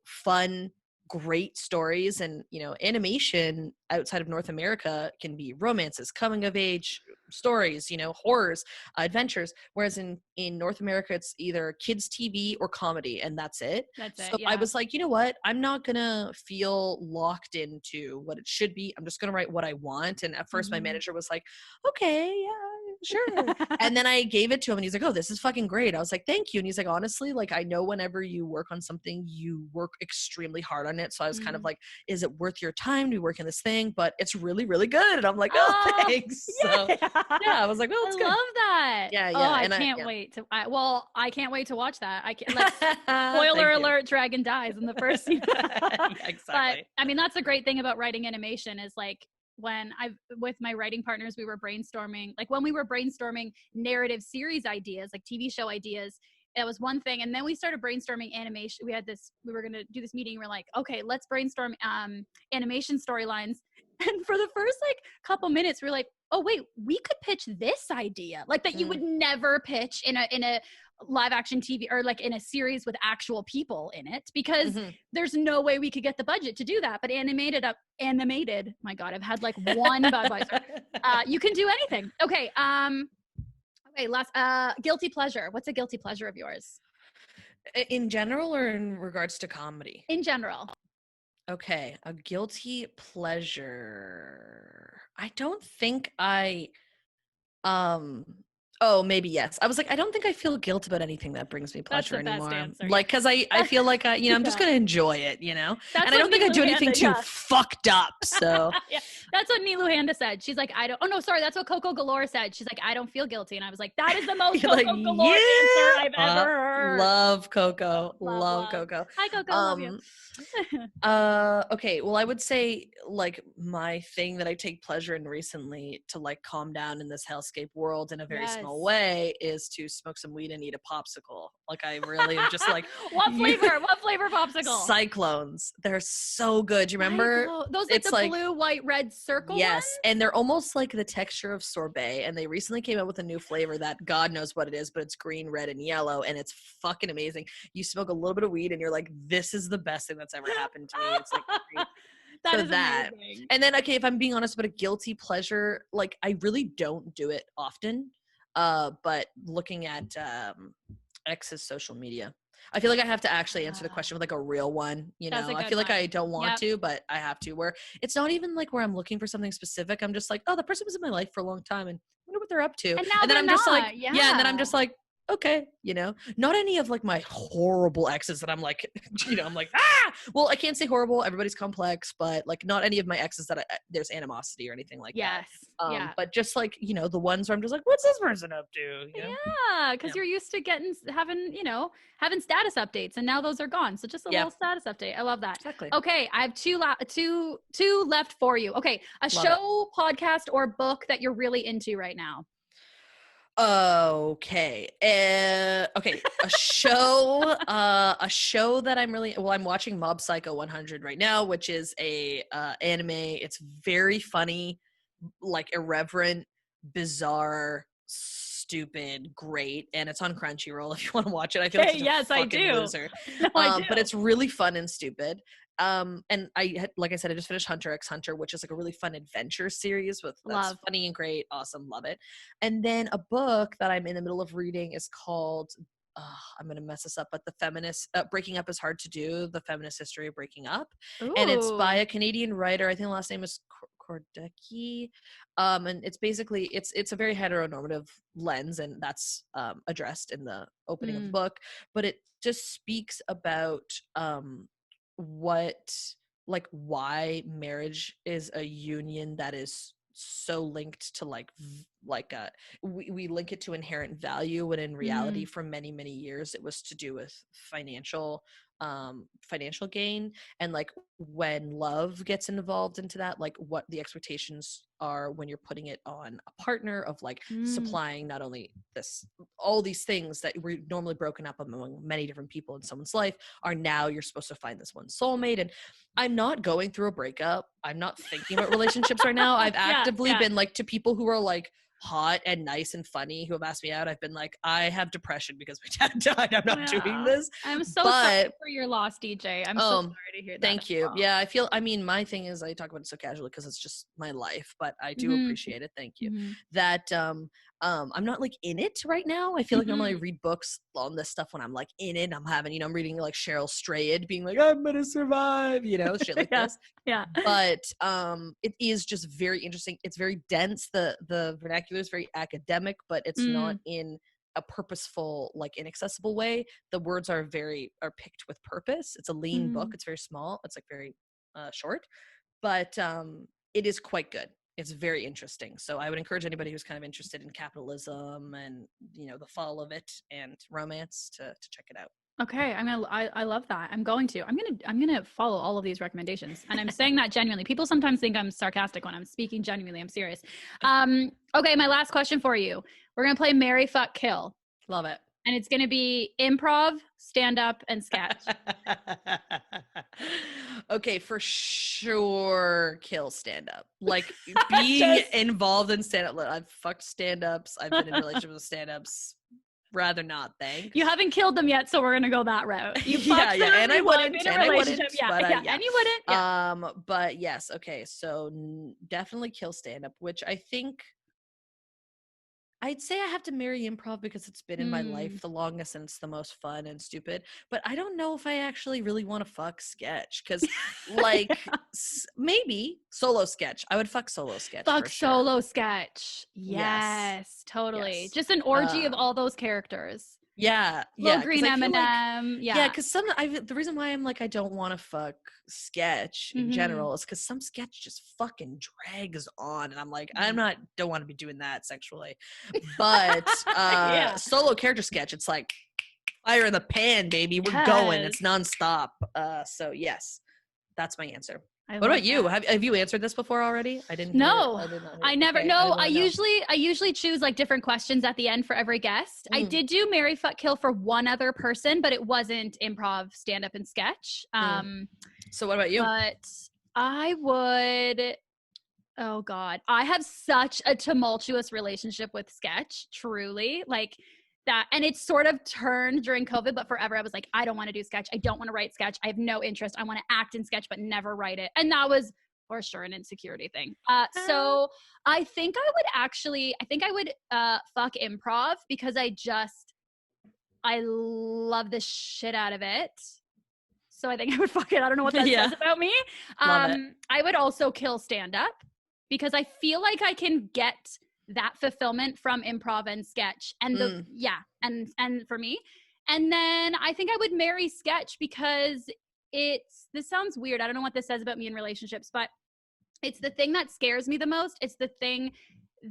fun, great stories. And animation outside of North America can be romances, coming of age stories, horrors, adventures, whereas in North America it's either kids TV or comedy and that's it. So I was like, you know what, I'm not gonna feel locked into what it should be. I'm just gonna write what I want. And at first my manager was like, okay, yeah, sure. And then I gave it to him and he's like, oh, this is fucking great. I was like, thank you. And he's like, honestly, like, I know whenever you work on something, you work extremely hard on it. So I was kind of like, is it worth your time to be working this thing? But it's really, really good. And I'm like, oh, thanks. Yeah. So yeah, I was like, well, it's good. I love that. Yeah. Oh, I can't wait to, I can't wait to watch that. I can't, spoiler alert, Dragon dies in the first season. Exactly. But I mean, that's a great thing about writing animation is like, when with my writing partners, we were brainstorming, like when we were brainstorming narrative series ideas, like TV show ideas, that was one thing. And then we started brainstorming animation. We were going to do this meeting. We're like, okay, let's brainstorm animation storylines. And for the first like couple minutes, we're like, oh wait, we could pitch this idea like that you would never pitch in a live action TV or like in a series with actual people in it, because there's no way we could get the budget to do that. But animated, my God, I've had like one Budweiser. You can do anything. Okay. Okay. Last, guilty pleasure. What's a guilty pleasure of yours? In general or in regards to comedy? In general. Okay. A guilty pleasure. I don't think oh, maybe yes. I was like, I don't think I feel guilt about anything that brings me pleasure anymore. Best answer, like, because I feel like I'm just gonna enjoy it, you know. That's and I don't think I do anything too fucked up. So yeah, that's what Nilu Handa said. She's like, I don't. Oh no, sorry, that's what Coco Galore said. She's like, I don't feel guilty, and I was like, that is the most Coco Galore answer I've ever heard. Love Coco. Love Coco. Hi Coco, love you. Okay, well, I would say like my thing that I take pleasure in recently to like calm down in this hellscape world in a very small way is to smoke some weed and eat a popsicle. Like I really am just like what flavor popsicle? Cyclones. They're so good. Do you remember those like the blue, white, red circle ones? And they're almost like the texture of sorbet, and they recently came out with a new flavor that God knows what it is, but it's green, red, and yellow, and it's fucking amazing. You smoke a little bit of weed and you're like, this is the best thing that's ever happened to me. It's like amazing. And then, okay, if I'm being honest about a guilty pleasure, like I really don't do it often, but looking at X's social media, I feel like I have to actually answer the question with like a real one, you know. I feel like I don't want to, but I have to, where it's not even like where I'm looking for something specific. I'm just like, oh, the person was in my life for a long time and I wonder what they're up to. And now then I'm just like, and then I'm just like, okay, you know, not any of like my horrible exes that I'm like, you know, I'm like, well, I can't say horrible, everybody's complex, but like not any of my exes that there's animosity or anything like that. But just like, you know, the ones where I'm just like, what's this person up to? You know? Yeah, because you're used to having status updates, and now those are gone. So just a little status update. I love that. Exactly. Okay, I have two left for you. Okay, show, podcast, or book that you're really into right now. Okay. A show that I'm watching Mob Psycho 100 right now, which is a anime. It's very funny, like irreverent, bizarre, stupid, great, and it's on Crunchyroll if you want to watch it. I feel like such a fucking loser. I do. But it's really fun and stupid. And like I said, I just finished Hunter x Hunter, which is like a really fun adventure series that's funny and great. Awesome. Love it. And then a book that I'm in the middle of reading is called, I'm going to mess this up, but The Feminist, Breaking Up is Hard to Do, The Feminist History of Breaking Up. Ooh. And it's by a Canadian writer. I think the last name is Kordecki. And it's basically, it's a very heteronormative lens, and that's addressed in the opening of the book, but it just speaks about, why marriage is a union that is so linked to we link it to inherent value, when in reality for many, many years it was to do with financial gain, and like when love gets involved into that, like what the expectations are when you're putting it on a partner of like supplying not only all these things that were normally broken up among many different people in someone's life are now you're supposed to find this one soulmate. And I'm not going through a breakup. I'm not thinking about relationships right now. I've actively been like, to people who are like hot and nice and funny who have asked me out, I've been like, I have depression because my dad died. I'm not doing this. I'm so sorry for your loss, DJ. I'm so sorry to hear that. Thank you. Well. Yeah, my thing is I talk about it so casually because it's just my life, but I do appreciate it. Thank you. That I'm not like in it right now. I feel like normally I read books on this stuff when I'm like in it. I'm having, I'm reading like Cheryl Strayed being like, I'm gonna survive, shit like this. Yeah. But it is just very interesting. It's very dense. The vernacular spectacular. It's very academic, but it's not in a purposeful, like inaccessible way. The words are picked with purpose. It's a lean book. It's very small. It's like very short, but it is quite good. It's very interesting. So I would encourage anybody who's kind of interested in capitalism and, you know, the fall of it and romance to check it out. Okay, I love that. I'm gonna follow all of these recommendations, and I'm saying that genuinely. People sometimes think I'm sarcastic when I'm speaking genuinely. I'm serious. Okay, my last question for you. We're gonna play Marry, Fuck, Kill. Love it. And it's gonna be improv, stand up, and sketch. Okay, for sure, kill stand up. Like being involved in stand up. I've fucked stand ups. I've been in relationships with stand ups. Rather not, thanks. You haven't killed them yet, so we're gonna go that route. You fucked them, and I wouldn't. And you wouldn't. Yeah. But yes, okay. So definitely kill stand up, which I think I'd say I have to marry improv because it's been in my life the longest and it's the most fun and stupid. But I don't know if I actually really want to fuck sketch because, like, maybe solo sketch. I would fuck solo sketch. Fuck solo sketch. Yes, totally. Yes. Just an orgy of all those characters. Yeah, Little green M&M. Yeah, because the reason why I'm like I don't want to fuck sketch in general is because some sketch just fucking drags on, and I'm like don't want to be doing that sexually. But solo character sketch, it's like fire in the pan, baby. We're going. It's nonstop. So yes, that's my answer. What about you? Have you answered this before already? I didn't. No, I never. Okay, no, I usually choose like different questions at the end for every guest. I did do Marry, Fuck, Kill for one other person, but it wasn't improv, stand up, and sketch. So what about you? But I would. Oh God, I have such a tumultuous relationship with sketch. Truly, like. That, and it's sort of turned during COVID, but forever I was like, I don't want to do sketch. I don't want to write sketch. I have no interest. I want to act in sketch, but never write it. And that was for sure an insecurity thing. So I think I would fuck improv because I love the shit out of it. So I think I would fuck it. I don't know what that says about me. I would also kill stand up because I feel like I can get that fulfillment from improv and sketch and and for me. And then I think I would marry sketch because this sounds weird. I don't know what this says about me in relationships, but it's the thing that scares me the most. It's the thing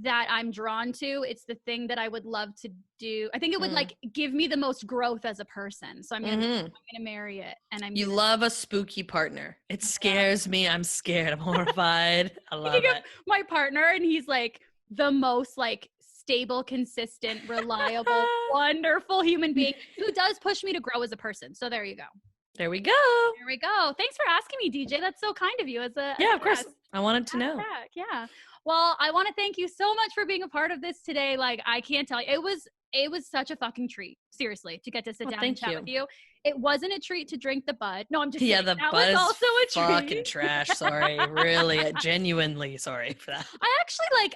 that I'm drawn to. It's the thing that I would love to do. I think it would like give me the most growth as a person. So I'm gonna marry it. And you love a spooky partner. It scares me. I'm scared. I'm horrified. I love it. My partner, and he's like the most like stable, consistent, reliable, wonderful human being who does push me to grow as a person. So there you go. There we go. There we go. Thanks for asking me, DJ. That's so kind of you. Of course. I wanted to know. Yeah. Well, I want to thank you so much for being a part of this today. Like, I can't tell you, it was such a fucking treat, seriously, to get to sit down and chat with you. It wasn't a treat to drink the Bud. No, I'm just kidding. The that Bud was also a is fucking trash. Sorry, really, genuinely sorry for that. I actually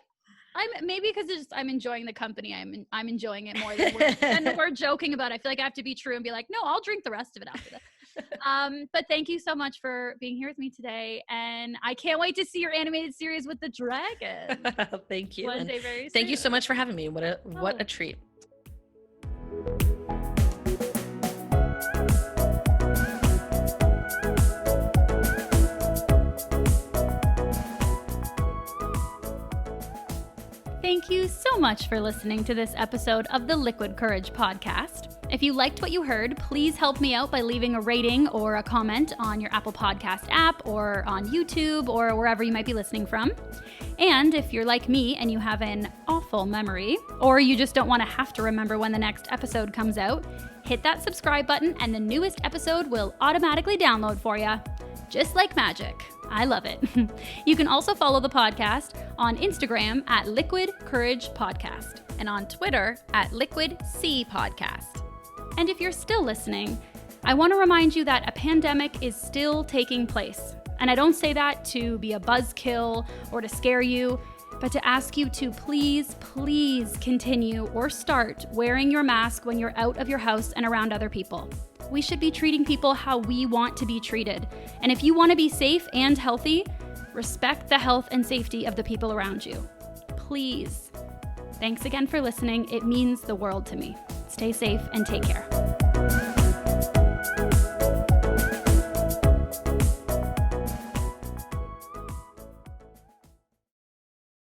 maybe because I'm enjoying the company. I'm enjoying it more than we're joking about it. I feel like I have to be true and be like, no, I'll drink the rest of it after this. But thank you so much for being here with me today, and I can't wait to see your animated series with the dragon. Thank you. One day very soon. Thank you so much for having me. What a treat. Thank you so much for listening to this episode of the Liquid Courage podcast. If you liked what you heard, please help me out by leaving a rating or a comment on your Apple Podcast app or on YouTube or wherever you might be listening from. And if you're like me and you have an awful memory, or you just don't want to have to remember when the next episode comes out, hit that subscribe button and the newest episode will automatically download for you. Just like magic. I love it. You can also follow the podcast on Instagram at Liquid Courage Podcast and on Twitter at Liquid C Podcast. And if you're still listening, I want to remind you that a pandemic is still taking place. And I don't say that to be a buzzkill or to scare you, but to ask you to please continue or start wearing your mask when you're out of your house and around other people. We should be treating people how we want to be treated. And if you want to be safe and healthy, respect the health and safety of the people around you. Please. Thanks again for listening. It means the world to me. Stay safe and take care.